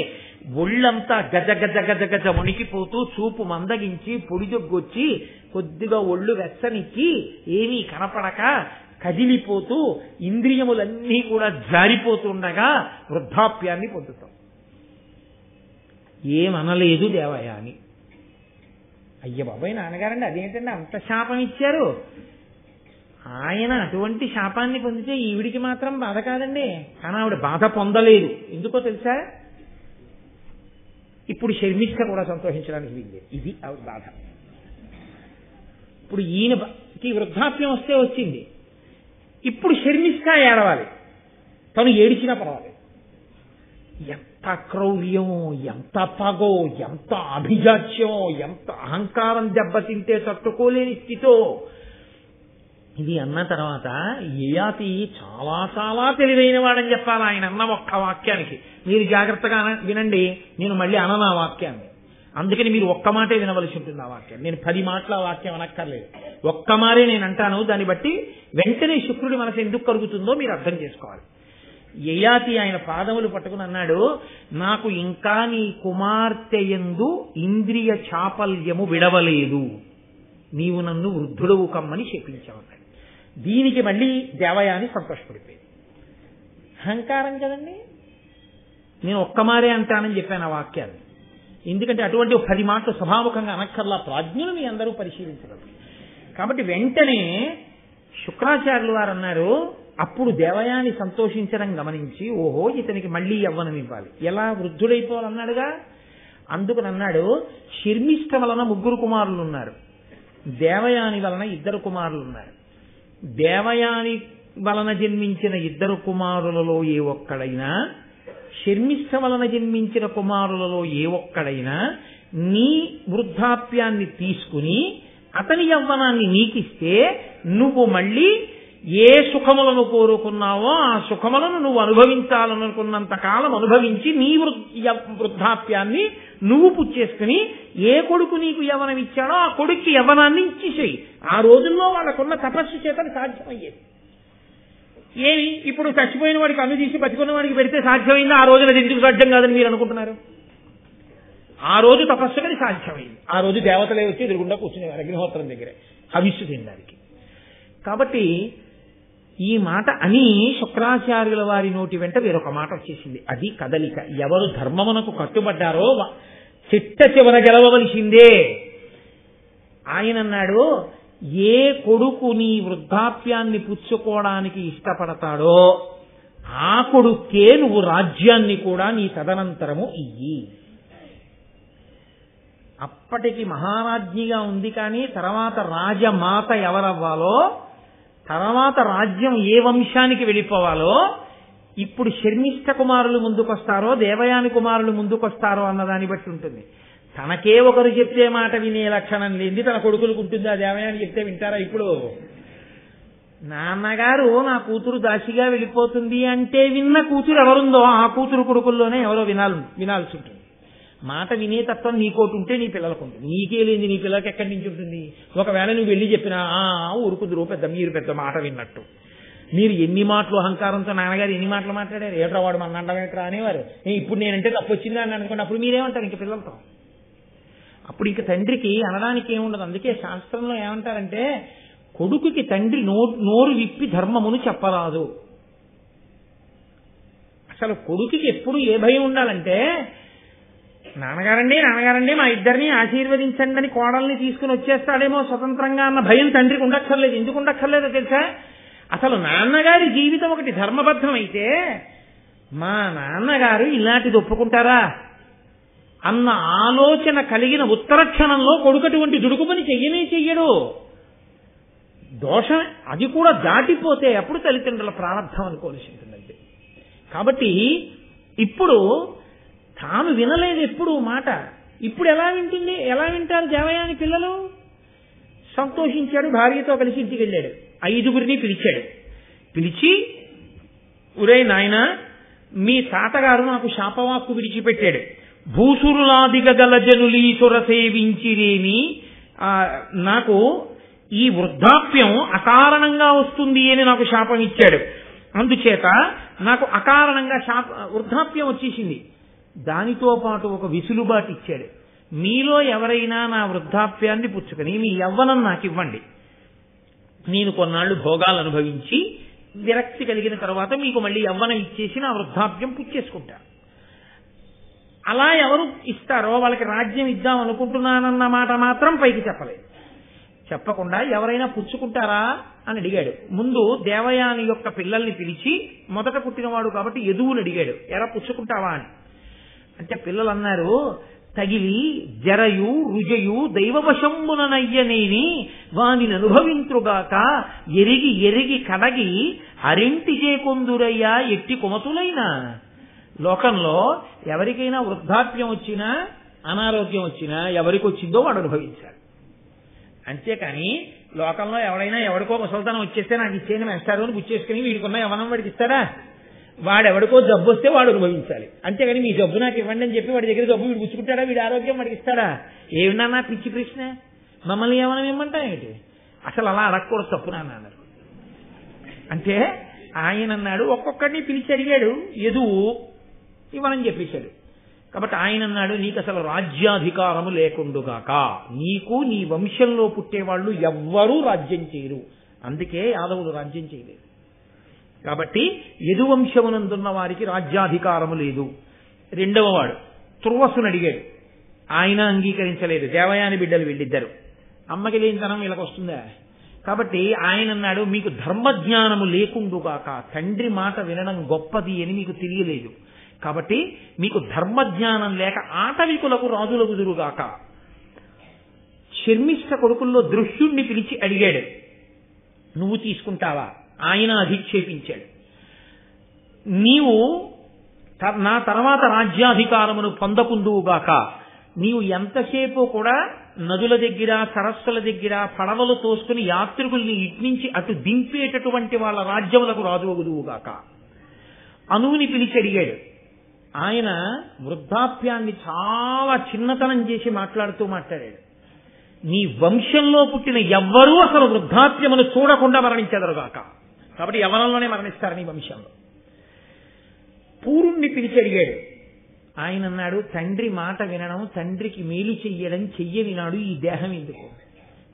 ఒళ్ళంతా గజ గజ గజ గజ వణికిపోతూ చూపు మందగించి పొడిజొగ్గొచ్చి కొద్దిగా ఒళ్ళు వెచ్చనిచ్చి ఏమీ కనపడక కదిలిపోతూ ఇంద్రియములన్నీ కూడా జారిపోతుండగా వృద్ధాప్యాన్ని పొందుతాం. ఏమనలేదు దేవయాని. అయ్య బాబాయ్ నాన్నగారండి అదేంటండి అంత శాపం ఇచ్చారు. ఆయన అటువంటి శాపాన్ని పొందితే ఈవిడికి మాత్రం బాధ కాదండి. కానీ ఆవిడ బాధ పొందలేదు. ఎందుకో తెలుసా? ఇప్పుడు శర్మిష్ఠ కూడా సంతోషించడానికి వీల్లేదు. ఇది ఆవిడ బాధ. ఇప్పుడు ఈయనకి వృద్ధాప్యం వస్తే వచ్చింది. ఇప్పుడు శర్మిష్ఠ ఏడవాలి. తను ఏడిచినా పర్వాలేదు. ఎంత క్రౌర్యమో, ఎంత పగో, ఎంత అభిజాత్యమో, ఎంత అహంకారం దెబ్బతింటే తట్టుకోలేని స్థితో. ఇది అన్న తర్వాత యయాతి చాలా చాలా తెలివైన వాడని చెప్పాలి ఆయన అన్న ఒక్క వాక్యానికి. మీరు జాగ్రత్తగా వినండి, నేను మళ్ళీ అనను ఆ వాక్యాన్ని. అందుకని మీరు ఒక్క మాటే వినవలసి ఉంటుంది ఆ వాక్యాన్ని. నేను 10 మాటల వాక్యం అనక్కర్లేదు, ఒక్క మారే నేను అంటాను. దాన్ని బట్టి వెంటనే శుక్రుడి మనసు ఎందుకు కలుగుతుందో మీరు అర్థం చేసుకోవాలి. యయాతి ఆయన పాదములు పట్టుకుని అన్నాడు, నాకు ఇంకా నీ కుమార్తె యందు ఇంద్రియ చాపల్యము విడవలేదు, నీవు నన్ను వృద్ధుడవు కమ్మని శపించావన్నాడు. దీనికి మళ్ళీ దేవయాని సంతోషపడిపోయింది. అహంకారం కదండి, నేను ఒక్కమారే అంటానని చెప్పాను ఆ వాక్యాన్ని. ఎందుకంటే అటువంటి 10 మాటలు సభాముఖంగా అనక్కర్లా, ప్రాజ్ఞులు మీ అందరూ పరిశీలించగలరు. కాబట్టి వెంటనే శుక్రాచార్యులు వారు అన్నారు, అప్పుడు దేవయాని సంతోషించడం గమనించి, ఓహో ఇతనికి మళ్ళీ యవ్వనం ఇవ్వాలి, ఎలా వృద్ధుడైపోవాలన్నాడుగా. అందుకని అన్నాడు, శర్మిష్ఠ వలన 3 కుమారులు ఉన్నారు, దేవయాని వలన 2 కుమారులు ఉన్నారు. దేవయాని వలన జన్మించిన 2 కుమారులలో ఏ ఒక్కడైనా, శర్మిష్ఠ వలన జన్మించిన కుమారులలో ఏ ఒక్కడైనా నీ వృద్ధాప్యాన్ని తీసుకుని అతని యవ్వనాన్ని నీకిస్తే నువ్వు మళ్ళీ ఏ సుఖములను కోరుకున్నావో ఆ సుఖములను నువ్వు అనుభవించాలనుకున్నంత కాలం అనుభవించి నీ వృద్ధాప్యాన్ని నువ్వు పుచ్చేసుకుని ఏ కొడుకు నీకు యవ్వనం ఇచ్చాడో ఆ కొడుక్కి యవ్వనాన్ని ఇచ్చేసేయి. ఆ రోజుల్లో వాళ్ళకున్న తపస్సు చేతని సాధ్యమయ్యేది. ఏమి ఇప్పుడు చచ్చిపోయిన వాడికి అన్ను తీసి బతికున్న వాడికి పెడితే సాధ్యమైందా? ఆ రోజున ఎందుకు సాధ్యం కాదని మీరు అనుకుంటున్నారు? ఆ రోజు తపస్సుకని సాధ్యమైంది. ఆ రోజు దేవతలే వచ్చి ఎదురుగుండా కూర్చునేవారు అగ్నిహోత్రం దగ్గరే హవిస్సు తినడానికి. కాబట్టి ఈ మాట అని శుక్రాచార్యుల వారి నోటి వెంట వేరొక మాట వచ్చేసింది. అది కదలిక. ఎవరు ధర్మమునకు కట్టుబడ్డారో చిట్ట చివర గెలవవలసిందే. ఆయన అన్నాడు, ఏ కొడుకు నీ వృద్ధాప్యాన్ని పుచ్చుకోవడానికి ఇష్టపడతాడో ఆ కొడుకే నువ్వు రాజ్యాన్ని కూడా నీ తదనంతరము ఇయ్యి. అప్పటికి మహారాజ్ఞిగా ఉంది, కానీ తర్వాత రాజమాత ఎవరవ్వాలో, తర్వాత రాజ్యం ఏ వంశానికి వెళ్ళిపోవాలో, ఇప్పుడు శర్మిష్ఠ కుమారులు ముందుకొస్తారో దేవయాని కుమారులు ముందుకొస్తారో అన్నదాన్ని బట్టి ఉంటుంది. తనకే ఒకరు చెప్తే మాట వినే లక్షణం లేనిది తన కొడుకులకు ఉంటుంది. ఆ దేవయాని చెప్తే వింటారా? ఇప్పుడు నాన్నగారు నా కూతురు దాసిగా వెళ్ళిపోతుంది అంటే విన్న కూతురు ఎవరుందో ఆ కూతురు కొడుకుల్లోనే ఎవరో వినాల్సి ఉంటుంది. మాట వినే తత్వం నీకోటి ఉంటే నీ పిల్లలకు ఉంటుంది. నీకే లేని నీ పిల్లలకి ఎక్కడి నుంచి ఉంటుంది? ఒకవేళ నువ్వు వెళ్ళి చెప్పినా ఊరుకుదురు మీరు పెద్ద మాట విన్నట్టు. మీరు ఎన్ని మాటలు అహంకారంతో నాన్నగారు ఎన్ని మాటలు మాట్లాడారు, ఏట్రా వాడు మన అంటరా అనేవారు. ఇప్పుడు నేనంటే తప్పు వచ్చిందా అని అనుకోండి, అప్పుడు మీరేమంటారు ఇంక పిల్లలతో? అప్పుడు ఇంక తండ్రికి అనడానికి ఏముండదు. అందుకే శాస్త్రంలో ఏమంటారంటే, కొడుకుకి తండ్రి నోరు విప్పి ధర్మమును చెప్పరాదు. అసలు కొడుకుకి ఎప్పుడు ఏ భయం ఉండాలంటే, నాన్నగారండి మా ఇద్దరిని ఆశీర్వదించండి అని కోడల్ని తీసుకుని వచ్చేస్తాడేమో స్వతంత్రంగా అన్న భయం తండ్రికి ఉండక్కర్లేదు. ఎందుకు ఉండక్కర్లేదో తెలుసా? అసలు నాన్నగారి జీవితం ఒకటి ధర్మబద్ధం అయితే మా నాన్నగారు ఇలాంటిది ఒప్పుకుంటారా అన్న ఆలోచన కలిగిన ఉత్తర క్షణంలో కొడుకటువంటి దుడుకు పని చెయ్యడు. దోషం అది కూడా దాటిపోతే అప్పుడు తల్లిదండ్రుల ప్రారంభం అనుకోవాల్సి ఉంటుందంటే. కాబట్టి ఇప్పుడు తాను వినలేదు ఎప్పుడు మాట, ఇప్పుడు ఎలా వింటారు దేవయాని పిల్లలు? సంతోషించాడు, భార్యతో కలిసి ఇంటికి వెళ్ళాడు, 5గురిని పిలిచాడు. పిలిచి, ఒరే నాయనా, మీ తాతగారు నాకు శాపవాక్కు విడిచిపెట్టాడు, భూసురులాదిగ గల జనులీసుర సేవించిరేమి, నాకు ఈ వృద్ధాప్యం అకారణంగా వస్తుంది అని నాకు శాపం ఇచ్చాడు. అందుచేత నాకు అకారణంగా వృద్ధాప్యం వచ్చేసింది. దానితో పాటు ఒక విసులుబాటు ఇచ్చాడు. మీలో ఎవరైనా నా వృద్ధాప్యాన్ని పుచ్చుకొని మీ యవ్వనం నాకు ఇవ్వండి, నేను కొన్నాళ్లు భోగాలు అనుభవించి విరక్తి కలిగిన తర్వాత మీకు మళ్ళీ యవ్వనం ఇచ్చేసి నా వృద్ధాప్యం పుచ్చేసుకుంటా. అలా ఎవరు ఇస్తారో వాళ్ళకి రాజ్యం ఇద్దాం అనుకుంటున్నానన్న మాట మాత్రం పైకి చెప్పలేదు. చెప్పకుండా ఎవరైనా పుచ్చుకుంటారా అని అడిగాడు. ముందు దేవయాని యొక్క పిల్లల్ని పిలిచి, మొదట పుట్టినవాడు కాబట్టి యదువుని అడిగాడు, ఎరా పుచ్చుకుంటావా అని. అంటే పిల్లలు అన్నారు, తగిలి జరయు రుజయు దైవవశంబుననయ్యనేని వానిని అనుభవింతుగాక ఎరిగి కడగి అరింటి చేకొందురయ్యా ఎట్టి కుమతులైనా. లోకంలో ఎవరికైనా వృద్ధాప్యం వచ్చినా అనారోగ్యం వచ్చినా ఎవరికి వచ్చిందో వాడు అనుభవించాలి. అంతేకాని లోకంలో ఎవడైనా ఎవరికో ముసల్తనం వచ్చేస్తే నాకు ఇచ్చేయని వేస్తారు అని గుచ్చేసుకుని వీడికున్న యవనం వాడికి ఇస్తారా? వాడెవడికో జబ్బు వస్తే వాడు అనుభవించాలి. అంతేగాని మీ జబ్బు నాకు ఇవ్వండి అని చెప్పి వాడి దగ్గర జబ్బు వీడు గుచ్చుకుంటాడా? వీడి ఆరోగ్యం వాడికి ఇస్తాడా? ఏమన్నా పిచ్చి ప్రశ్న. మమ్మల్ని ఏమన్నా ఇమ్మంటా ఏంటి? అసలు అలా అడగకూడదు, తప్పు నాన్న అన్నారు. అంటే ఆయన అన్నాడు, ఒక్కొక్కడిని పిలిచి అడిగాడు, ఎదువు ఇవ్వనని చెప్పేశాడు. కాబట్టి ఆయన అన్నాడు, నీకు అసలు రాజ్యాధికారము లేకుండుగాక, నీకు నీ వంశంలో పుట్టేవాళ్ళు ఎవ్వరూ రాజ్యం చేయరు. అందుకే యాదవులు రాజ్యం చేయలేదు. కాబట్టి యదువంశమునందున్న వారికి రాజ్యాధికారము లేదు. రెండవ వాడు తుర్వసుని అడిగాడు, ఆయన అంగీకరించలేదు. దేవయాని బిడ్డలు వీళ్ళిద్దరు, అమ్మకి లేనితనం వీళ్ళకి వస్తుందా? కాబట్టి ఆయన అన్నాడు, మీకు ధర్మజ్ఞానము లేకుండుగాక, తండ్రి మాట వినడం గొప్పది అని మీకు తెలియలేదు. కాబట్టి మీకు ధర్మజ్ఞానం లేక ఆటవికులకు రాజులగుదురుగాక. శర్మిష్ఠ కొడుకుల్లో దృశ్యుణ్ణి పిలిచి అడిగాడు, నువ్వు తీసుకుంటావా? ఆయన అధిక్షేపించాడు. నీవు నా తర్వాత రాజ్యాధికారమును పొందకుందువుగాక, నీవు ఎంతసేపు కూడా నదుల దగ్గర సరస్సుల దగ్గర పడవలు తోసుకుని యాత్రికుల్ని ఇట్నుంచి అటు దింపేటటువంటి వాళ్ళ రాజ్యములకు రాజువగుదువుగాక. అనువుని పిలిచి అడిగాడు. ఆయన వృద్ధాప్యాన్ని చాలా చిన్నతనం చేసి మాట్లాడాడు. నీ వంశంలో పుట్టిన ఎవ్వరూ అసలు వృద్ధాప్యమును చూడకుండా మరణించెదరుగాక. కాబట్టి యవ్వనంలోనే మరణిస్తారు నీ వంశంలో. పూరుణ్ణి పిలిచి అడిగాడు. ఆయన అన్నాడు, తండ్రి మాట వినడం, తండ్రికి మేలు చెయ్యడం చెయ్యని నాడు ఈ దేహం ఎందుకు?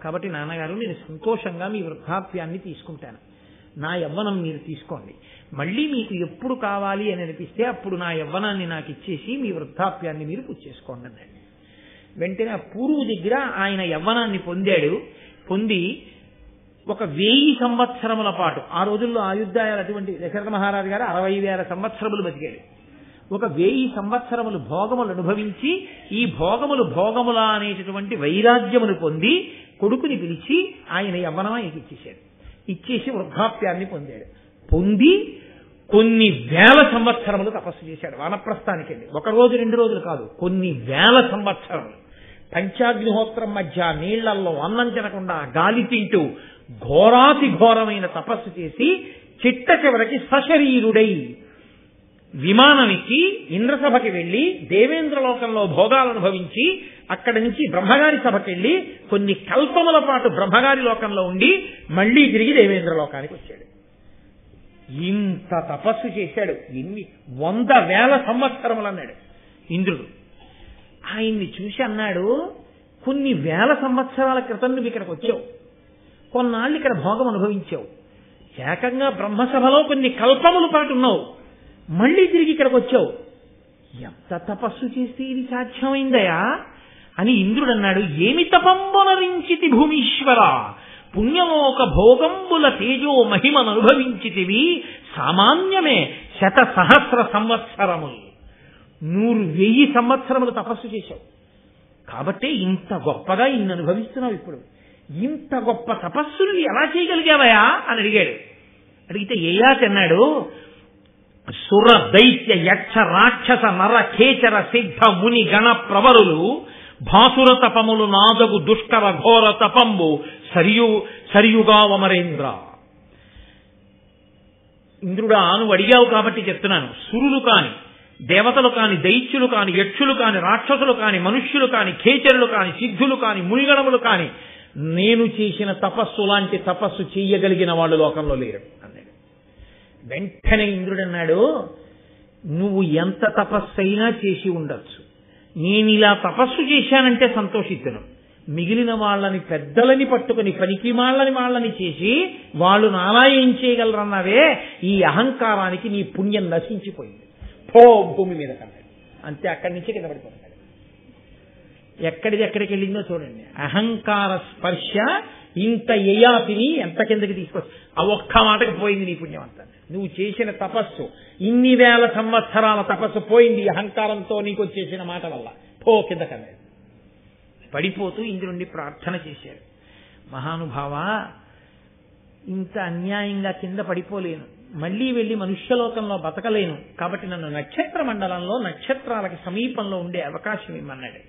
కాబట్టి నాన్నగారు, నేను సంతోషంగా మీ వృద్ధాప్యాన్ని తీసుకుంటాను, నా యవ్వనం మీరు తీసుకోండి, మళ్ళీ మీకు ఎప్పుడు కావాలి అని అనిపిస్తే అప్పుడు నా యవ్వనాన్ని నాకు ఇచ్చేసి మీ వృద్ధాప్యాన్ని మీరు పుచ్చేసుకోండి అన్నాడు. వెంటనే ఆ పూర్వు దగ్గర ఆయన యవ్వనాన్ని పొందాడు. పొంది ఒక 1000 సంవత్సరముల పాటు, ఆ రోజుల్లో ఆయుద్ధాయాలు అటువంటి, దశరథ మహారాజు గారు 60,000 సంవత్సరములు బతికాడు. ఒక 1000 సంవత్సరములు భోగములు అనుభవించి ఈ భోగముల అనేటటువంటి వైరాగ్యమును పొంది కొడుకుని పిలిచి ఆయన యవ్వనం ఆయనకి ఇచ్చేశాడు. ఇచ్చేసి వృద్ధాప్యాన్ని పొందాడు. పొంది కొన్ని 1000 సంవత్సరములు తపస్సు చేశాడు. వానప్రస్థానికి వెళ్ళి 1 రోజు 2 రోజులు కాదు, కొన్ని 1000 సంవత్సరములు పంచాగ్నిహోత్రం మధ్య నీళ్లలో అన్నం తినకుండా గాలి తింటూ ఘోరాతి ఘోరమైన తపస్సు చేసి చిట్ట చివరికి సశరీరుడై విమానం ఎక్కి ఇంద్రసభకి వెళ్లి దేవేంద్రలోకంలో భోగాలు అనుభవించి అక్కడి నుంచి బ్రహ్మగారి సభకి వెళ్లి కొన్ని కల్పముల పాటు బ్రహ్మగారి లోకంలో ఉండి మళ్లీ తిరిగి దేవేంద్రలోకానికి వచ్చాడు. ఇంత తపస్సు చేశాడు. ఎన్ని 100,000 సంవత్సరములు అన్నాడు ఇంద్రుడు. ఆయన్ని చూసి అన్నాడు, కొన్ని 1000 సంవత్సరాల క్రితం నువ్వు ఇక్కడికి వచ్చావు, కొన్నాళ్ళు ఇక్కడ భోగం అనుభవించావు, ఏకంగా బ్రహ్మసభలో కొన్ని కల్పముల పాటు ఉన్నావు, మళ్లీ తిరిగి ఇక్కడికి వచ్చావు, ఎంత తపస్సు చేస్తే ఇది సాధ్యమైందయా అని ఇంద్రుడు అన్నాడు. ఏమి తపంబునరించితి భూమీశ్వర, పుణ్యలోక భోగంబుల తేజో మహిమను అనుభవించితివి సామాన్యమే 100,000 సంవత్సరములు. 100,000 సంవత్సరములు తపస్సు చేశావు కాబట్టి ఇంత గొప్పగా ఇన్ని అనుభవిస్తున్నావు. ఇప్పుడు ఇంత గొప్ప తపస్సును ఎలా చేయగలిగావయా అని అడిగాడు. అడిగితే ఏయాతి అన్నాడు, సుర దైత్య యక్ష రాక్షస నర ఖేచర సిద్ధ ముని గణ ప్రవరులు భాసుర తపములు నాదగు దుష్కర ఘోర తపంబు సరియుగా వమరేంద్ర. ఇంద్రుడా, నువ్వు అడిగావు కాబట్టి చెప్తున్నాను. సురులు కాని, దేవతలు కాని, దైత్యులు కాని, యక్షులు కాని, రాక్షసులు కాని, మనుష్యులు కాని, ఖేచరులు కాని, సిద్ధులు కాని, మునిగణములు కాని నేను చేసిన తపస్సు లాంటి తపస్సు చెయ్యగలిగిన వాళ్ళు లోకంలో లేరు అన్నాడు. వెంటనే ఇంద్రుడు అన్నాడు, నువ్వు ఎంత తపస్సు అయినా చేసి ఉండొచ్చు, నేను ఇలా తపస్సు చేశానంటే సంతోషిద్దును. మిగిలిన వాళ్ళని పెద్దలని పట్టుకుని పనికి వాళ్ళని చేసి వాళ్ళు నాలా ఏం చేయగలరన్నావే, ఈ అహంకారానికి నీ పుణ్యం నశించిపోయింది, పో భూమి మీద కన్నాడు. అంతే, అక్కడి నుంచి కింద పడిపోతాడు. ఎక్కడికి వెళ్ళిందో చూడండి. అహంకార స్పర్శ ఇంత యయాతిని ఎంత కిందకి తీసుకొచ్చి ఆ ఒక్క మాటకు పోయింది నీ పుణ్యం అంతా. నువ్వు చేసిన తపస్సు, ఇన్ని 1000 సంవత్సరాల తపస్సు పోయింది అహంకారంతో నీకు వచ్చేసిన మాట వల్ల. పో కిందకన్నాడు. పడిపోతూ ఇంద్రుణ్ణి ప్రార్థన చేశాడు. మహానుభావ, ఇంత అన్యాయంగా కింద పడిపోలేను, మళ్ళీ వెళ్ళి మనుష్యలోకంలో బతకలేను, కాబట్టి నన్ను నక్షత్ర మండలంలో నక్షత్రాలకి సమీపంలో ఉండే అవకాశం ఇమ్మన్నాడు.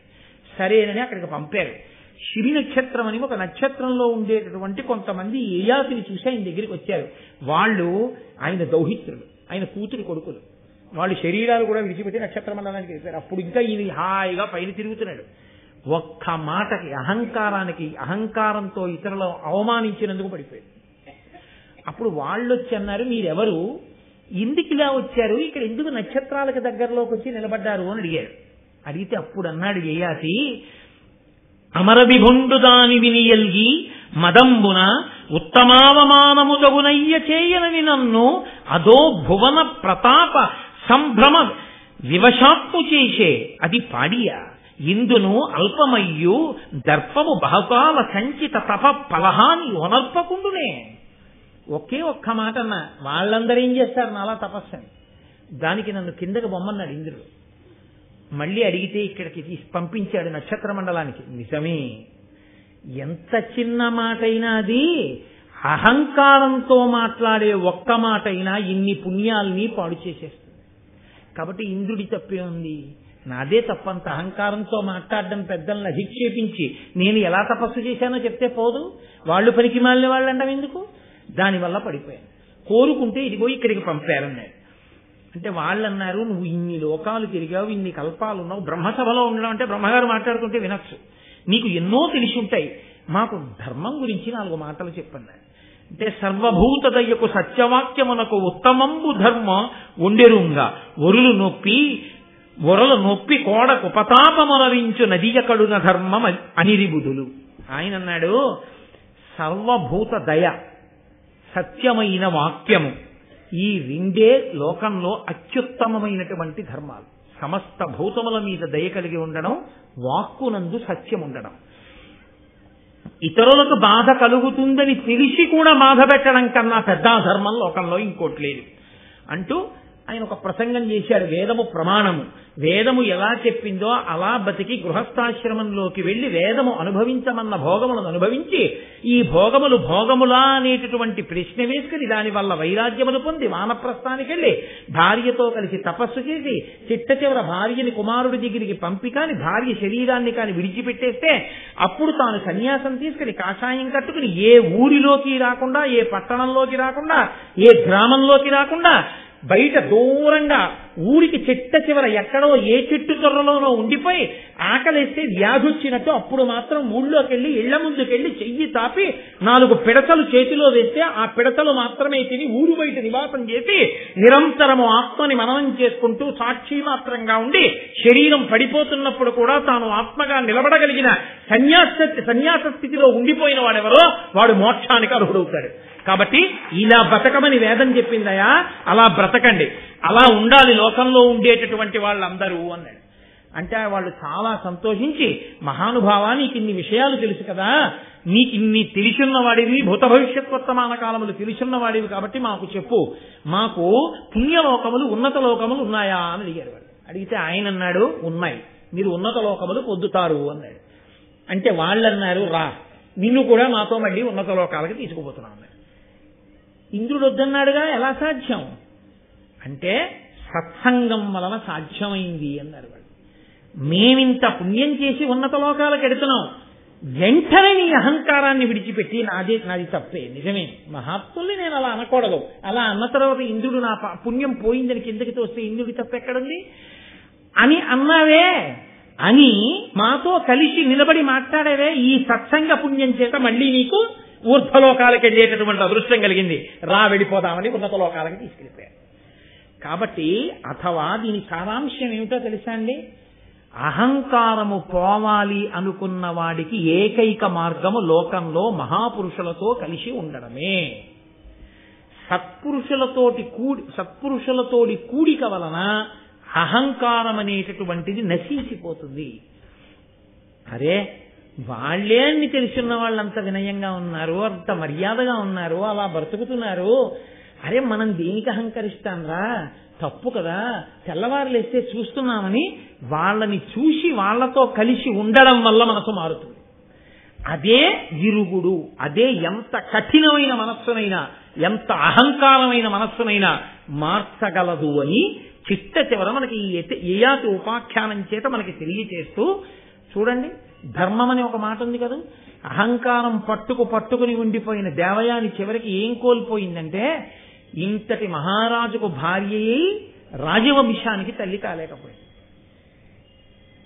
సరేనని అక్కడికి పంపారు. శిబి నక్షత్రం అని ఒక నక్షత్రంలో ఉండేటటువంటి కొంతమంది యయాతిని చూసి ఆయన దగ్గరికి వచ్చారు. వాళ్ళు ఆయన దౌహిత్రులు, ఆయన కూతురు కొడుకులు. వాళ్ళు శరీరాలు కూడా విడిచిపెట్టి నక్షత్ర మండలానికి వెళ్ళారు. అప్పుడు ఇంకా ఈయన హాయిగా పైన తిరుగుతున్నాడు. ఒక్క మాటకి అహంకారంతో ఇతరులు అవమానించినందుకు పడిపోయాడు. అప్పుడు వాళ్ళు వచ్చి అన్నారు, మీరెవరు, ఎందుకు ఇలా వచ్చారు, ఇక్కడ ఎందుకు నక్షత్రాలకు దగ్గరలోకి వచ్చి నిలబడ్డారు అని అడిగారు. అడిగితే అప్పుడు అన్నాడు యయాతి, అమర విభుండు దాని వినియల్గి మదంబున ఉత్తమావమానముదగునయ్య చేయనని నన్ను అదో భువన ప్రతాప సంభ్రమ వివశాత్ము చేసే అది పాడియ ఇందును అల్పమయ్యు దర్పము బహుకాల సంచిత తప ఫలహాని ఒనర్పకుండునే. ఒకే ఒక్క మాట అన్నా, వాళ్ళందరూ ఏం చేస్తారు నాలా తపస్సని. దానికి నన్ను కిందకి బొమ్మన్నాడు ఇంద్రుడు. మళ్ళీ అడిగితే ఇక్కడికి పంపించాడు నక్షత్ర మండలానికి. నిజమే, ఎంత చిన్న మాటైనా అది అహంకారంతో మాట్లాడే ఒక్క మాటైనా ఇన్ని పుణ్యాల్ని పాడు చేసేస్తుంది. కాబట్టి ఇంద్రుడి తప్పే ఉంది, నాదే తప్పంత. అహంకారంతో మాట్లాడడం, పెద్దలను అధిక్షేపించి నేను ఎలా తపస్సు చేశానో చెప్తే పోదు, వాళ్ళు పనికి మాలిన వాళ్ళు అంటాం ఎందుకు? దానివల్ల పడిపోయాను. కోరుకుంటే ఇదిగో ఇక్కడికి పంపారన్నాడు. అంటే వాళ్ళు అన్నారు, నువ్వు ఇన్ని లోకాలు తిరిగావు, ఇన్ని కల్పాలు ఉన్నావు, బ్రహ్మసభలో ఉండడం అంటే బ్రహ్మగారు మాట్లాడుకుంటే వినొచ్చు, నీకు ఎన్నో తెలిసి ఉంటాయి, మాకు ధర్మం గురించి 4 మాటలు చెప్పన్నారు. అంటే సర్వభూత దయ్యకు సత్యవాక్యమునకు ఉత్తమంబు ధర్మ ఉండెరుంగా ఒరలు నొప్పి కోడకు ఉపతాపమునరించు నదియ కడున ధర్మం అనిరిబుధులు. ఆయన అన్నాడు, సర్వభూత దయ, సత్యమైన వాక్యము, ఈ 2 లోకంలో అత్యుత్తమమైనటువంటి ధర్మాలు. సమస్త భూతముల మీద దయ కలిగి ఉండడం, వాక్కునందు సత్యం ఉండడం. ఇతరులకు బాధ కలుగుతుందని తెలిసి కూడా బాధ పెట్టడం కన్నా పెద్ద ధర్మం లోకంలో ఇంకోటి లేదు అంటూ ఆయన ఒక ప్రసంగం చేశాడు. వేదము ప్రమాణము, వేదము ఎలా చెప్పిందో అలా బతికి గృహస్థాశ్రమంలోకి వెళ్లి వేదము అనుభవించమన్న భోగములను అనుభవించి, ఈ భోగములు భోగములా అనేటటువంటి ప్రశ్న వేసుకుని దానివల్ల వైరాగ్యమును పొంది వానప్రస్థానికి వెళ్లి భార్యతో కలిసి తపస్సు చేసి చిట్ట చివర భార్యని కుమారుడి దగ్గరికి పంపి కాని భార్య శరీరాన్ని కాని విడిచిపెట్టేస్తే అప్పుడు తాను సన్యాసం తీసుకుని కాషాయం కట్టుకుని ఏ ఊరిలోకి రాకుండా, ఏ పట్టణంలోకి రాకుండా, ఏ గ్రామంలోకి రాకుండా బయట దూరంగా ఊరికి చెట్ట చివర ఎక్కడో ఏ చెట్టు తొర్రలోనో ఉండిపోయి ఆకలేస్తే వ్యాధి వచ్చినట్టు అప్పుడు మాత్రం ఊళ్ళోకి వెళ్ళి ఇళ్ల ముందుకెళ్లి చెయ్యి తాపి 4 పిడతలు చేతిలో వేస్తే ఆ పిడతలు మాత్రమే తిని ఊరు బయట నివాసం చేసి నిరంతరము ఆత్మని మననం చేసుకుంటూ సాక్షి మాత్రంగా ఉండి శరీరం పడిపోతున్నప్పుడు కూడా తాను ఆత్మగా నిలబడగలిగిన సన్యాస స్థితిలో ఉండిపోయిన వాడెవరో వాడు మోక్షానికి అర్హుడవుతాడు. కాబట్టి ఇలా బ్రతకమని వేదం చెప్పిందయా, అలా బ్రతకండి, అలా ఉండాలి లోకంలో ఉండేటటువంటి వాళ్ళందరూ అన్నాడు. అంటే వాళ్ళు చాలా సంతోషించి, మహానుభావా నీకు ఇన్ని విషయాలు తెలుసు కదా, నీకు ఇన్ని తెలిసున్నవాడివి, భూత భవిష్యత్ వర్తమాన కాలములు తెలిసున్నవాడివి కాబట్టి మాకు చెప్పు, మాకు పుణ్యలోకములు ఉన్నత లోకములు ఉన్నాయా అని అడిగారు వాళ్ళు. అడిగితే ఆయన అన్నాడు, ఉన్నాయి, మీరు ఉన్నత లోకములు పొందుతారు అన్నాడు. అంటే వాళ్ళన్నారు, రా నిన్ను కూడా మాతో మళ్ళీ ఉన్నత లోకాలకి తీసుకుపోతున్నాం అన్నాడు. ఇంద్రుడు వద్దన్నాడుగా, ఎలా సాధ్యం అంటే సత్సంగం వలన సాధ్యమైంది అన్నారు వాళ్ళు. మేమింత పుణ్యం చేసి ఉన్నత లోకాలకు ఎడుతున్నాం, వెంటనే నీ అహంకారాన్ని విడిచిపెట్టి నాది తప్పే, నిజమే, మహాత్ముల్ని నేను అలా అనకూడదు, అలా అన్న తర్వాత ఇంద్రుడు నా పుణ్యం పోయిందని కిందకి తోస్తే ఇంద్రుడి తప్పెక్కడుంది అని అన్నావే అని మాతో కలిసి నిలబడి మాట్లాడేవే, ఈ సత్సంగ పుణ్యం చేత మళ్ళీ నీకు ఊర్ధ్వలోకాలకి వెళ్ళేటటువంటి అదృష్టం కలిగింది, రా వెళ్ళిపోదామని ఉన్నత లోకాలకి తీసుకెళ్ళిపోయారు. కాబట్టి అథవా దీని సారాంశం ఏమిటో తెలుసా అండి, అహంకారము పోవాలి అనుకున్న వాడికి ఏకైక మార్గము లోకంలో మహాపురుషులతో కలిసి ఉండడమే. సత్పురుషులతోటి కూడిక వలన అహంకారం అనేటటువంటిది నశించిపోతుంది. అరే వాళ్లే అన్ని తెలుసున్న వాళ్ళంత వినయంగా ఉన్నారు, అంత మర్యాదగా ఉన్నారు, అలా బ్రతుకుతున్నారు, అరే మనం దేనికి అహంకరిస్తాంరా, తప్పు కదా, తెల్లవారులేస్తే చూస్తున్నామని వాళ్ళని చూసి వాళ్లతో కలిసి ఉండడం వల్ల మనసు మారుతుంది. అదే విరుగుడు, అదే ఎంత కఠినమైన మనస్సునైనా ఎంత అహంకారమైన మనస్సునైనా మార్చగలదు అని చిట్ట చివర మనకి ఈ యయాతి ఉపాఖ్యానం చేత మనకి తెలియచేస్తూ, చూడండి ధర్మం అని ఒక మాట ఉంది కదా, అహంకారం పట్టుకుని ఉండిపోయిన దేవయాని చివరికి ఏం కోల్పోయిందంటే, ఇంతటి మహారాజుకు భార్యయై రాజవంశానికి తల్లి కాలేకపోయింది.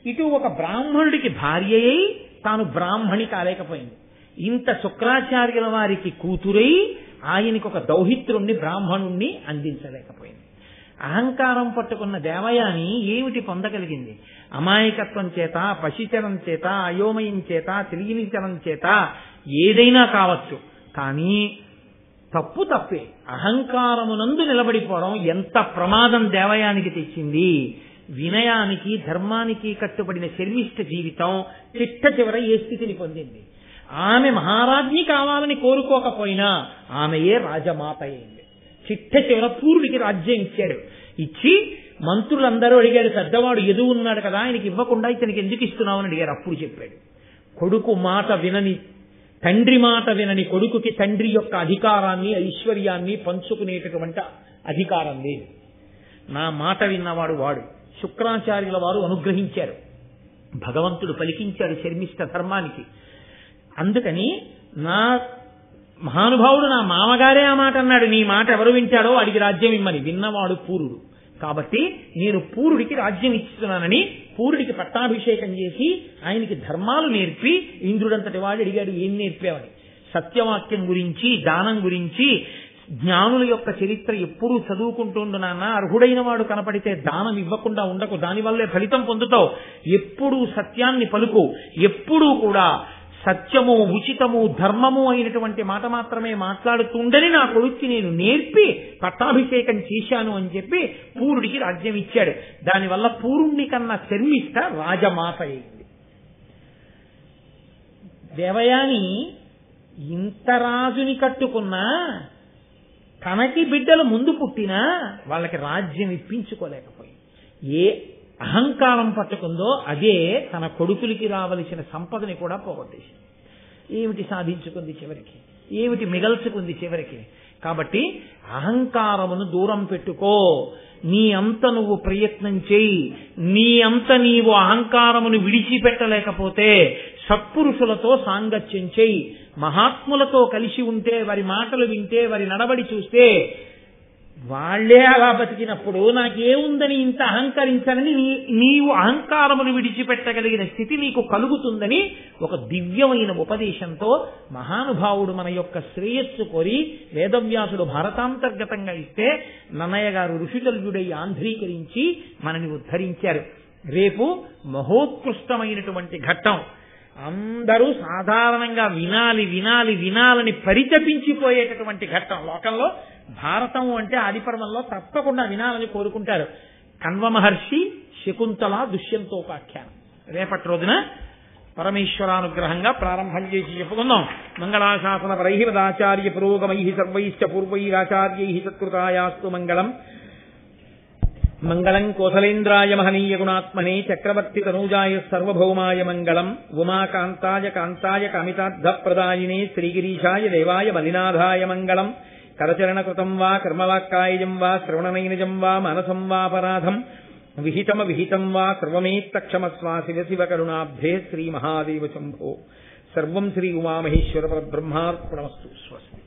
ఇటు ఒక బ్రాహ్మణుడికి భార్యయై తాను బ్రాహ్మణి కాలేకపోయింది. ఇంత శుక్రాచార్యుల వారికి కూతురై ఆయనకి ఒక దౌహిత్రుణ్ణి బ్రాహ్మణుణ్ణి అందించలేకపోయింది. అహంకారం పట్టుకున్న దేవయాని ఏమిటి పొందగలిగింది? అమాయకత్వం చేత, పశిచరం చేత, అయోమయం చేత, తెలియనిచరం చేత ఏదైనా కావచ్చు, కానీ తప్పు తప్పే. అహంకారమునందు నిలబడిపోవడం ఎంత ప్రమాదం దేవయానికి తెచ్చింది. వినయానికి ధర్మానికి కట్టుబడిన శర్మిష్ఠ జీవితం చిట్ట చివర ఏ స్థితిని పొందింది. ఆమె మహారాజ్ఞి కావాలని కోరుకోకపోయినా ఆమెయే రాజమాత అయింది. చిట్ట చివర పూర్వుడికి రాజ్యం ఇచ్చాడు. ఇచ్చి మంత్రులందరూ అడిగారు, పెద్దవాడు ఎదువు ఉన్నాడు కదా, ఆయనకి ఇవ్వకుండా ఇతనికి ఎందుకు ఇస్తున్నావు అని అడిగారు. అప్పుడు చెప్పాడు, కొడుకు మాట వినని, తండ్రి మాట వినని కొడుకుకి తండ్రి యొక్క అధికారాన్ని ఐశ్వర్యాన్ని పంచుకునేటటువంటి అధికారం లేదు. నా మాట విన్నవాడు వాడు. శుక్రాచార్యుల వారు అనుగ్రహించారు, భగవంతుడు పలికించాడు శర్మిష్ఠ ధర్మానికి. అందుకని నా మహానుభావుడు, నా మామగారే ఆ మాట అన్నాడు, నీ మాట ఎవరు వింటాడో వాడికి రాజ్యం ఇమ్మని. విన్నవాడు పూరుడు. కాబట్టి నేను పూరుడికి రాజ్యం ఇస్తున్నానని పూరుడికి పట్టాభిషేకం చేసి ఆయనకి ధర్మాలు నేర్పి, ఇంద్రుడంతటి వాడు అడిగాడు ఏం నేర్పావని. సత్యవాక్యం గురించి, దానం గురించి, జ్ఞానుల యొక్క చరిత్ర ఎప్పుడూ చదువుకుంటుండు నాన్న. అర్హుడైన వాడు కనపడితే దానం ఇవ్వకుండా ఉండకు, దానివల్లే ఫలితం పొందుతావు. ఎప్పుడూ సత్యాన్ని పలుకు, ఎప్పుడూ కూడా సత్యము, ఉచితము, ధర్మము అయినటువంటి మాట మాత్రమే మాట్లాడుతుండని నా కొడుక్కి నేను నేర్పి పట్టాభిషేకం చేశాను అని చెప్పి పూరుడికి రాజ్యం ఇచ్చాడు. దానివల్ల పూరుణ్ణి కన్నా శర్మిష్ఠ రాజమాత అయింది. దేవయాని ఇంత రాజుని కట్టుకున్నా, తనకి బిడ్డలు ముందు పుట్టినా వాళ్ళకి రాజ్యం ఇప్పించుకోలేకపోయింది. ఏ అహంకారం పట్టుకుందో అదే తన కొడుకులకి రావలసిన సంపదని కూడా పోగొట్టేసింది. ఏమిటి సాధించుకుంది చివరికి? ఏమిటి మిగల్చుకుంది చివరికి? కాబట్టి అహంకారమును దూరం పెట్టుకో. నీ అంత నువ్వు ప్రయత్నం చేయి. నీ అంత నీవు అహంకారమును విడిచిపెట్టలేకపోతే సత్పురుషులతో సాంగత్యం చేయి. మహాత్ములతో కలిసి ఉంటే, వారి మాటలు వింటే, వారి నడవడి చూస్తే, వాళ్లే అలా బతికినప్పుడు నాకేముందని ఇంత అహంకరించాలని నీవు అహంకారమును విడిచిపెట్టగలిగిన స్థితి నీకు కలుగుతుందని ఒక దివ్యమైన ఉపదేశంతో మహానుభావుడు మన యొక్క శ్రేయస్సు కోరి వేదవ్యాసుడు భారతాంతర్గతంగా ఇస్తే నన్నయ్య గారు ఋషితల్యుడై ఆంధ్రీకరించి మనని ఉద్ధరించారు. రేపు మహోత్కృష్టమైనటువంటి ఘట్టం. అందరూ సాధారణంగా వినాలని పరితపించిపోయేటటువంటి ఘట్టం. లోకంలో భారతం అంటే ఆదిపర్వంలో తప్పకుండా వినాలని కోరుకుంటారు. కణ్వ మహర్షి శకుంతల దుష్యంతోపాఖ్యానం రేపటి రోజున పరమేశ్వరానుగ్రహంగా ప్రారంభం చేసి చెప్పుకుందాం. మంగళాశాసన పరై మదాచార్య పురోగమై సర్వైశ్చ పూర్వైరాచార్యై సత్కృతాయాస్తు మంగళం. మంగళం కోసలేంద్రాయ మహనీయ గుణాత్మనే చక్రవర్తి తనూజాయ సర్వభౌమాయ మంగళం. ఉమాకాంతాయ కాంతాయ కామితార్థప్రదాయినే శ్రీగిరీశాయ దేవాయ బలినాథాయ మంగళం. కరచరణకృతం వా కర్మవాక్కాయజం వా శ్రవణనైనజం వా మనసం వాపరాధం విహితం వా సర్వమేత్తక్షమస్వా శివ శివ కరుణాబ్ధే శ్రీ మహాదేవ శంభో. సర్వం శ్రీ ఉమామహేశ్వర పరబ్రహ్మార్పణమస్తు. స్వస్తి.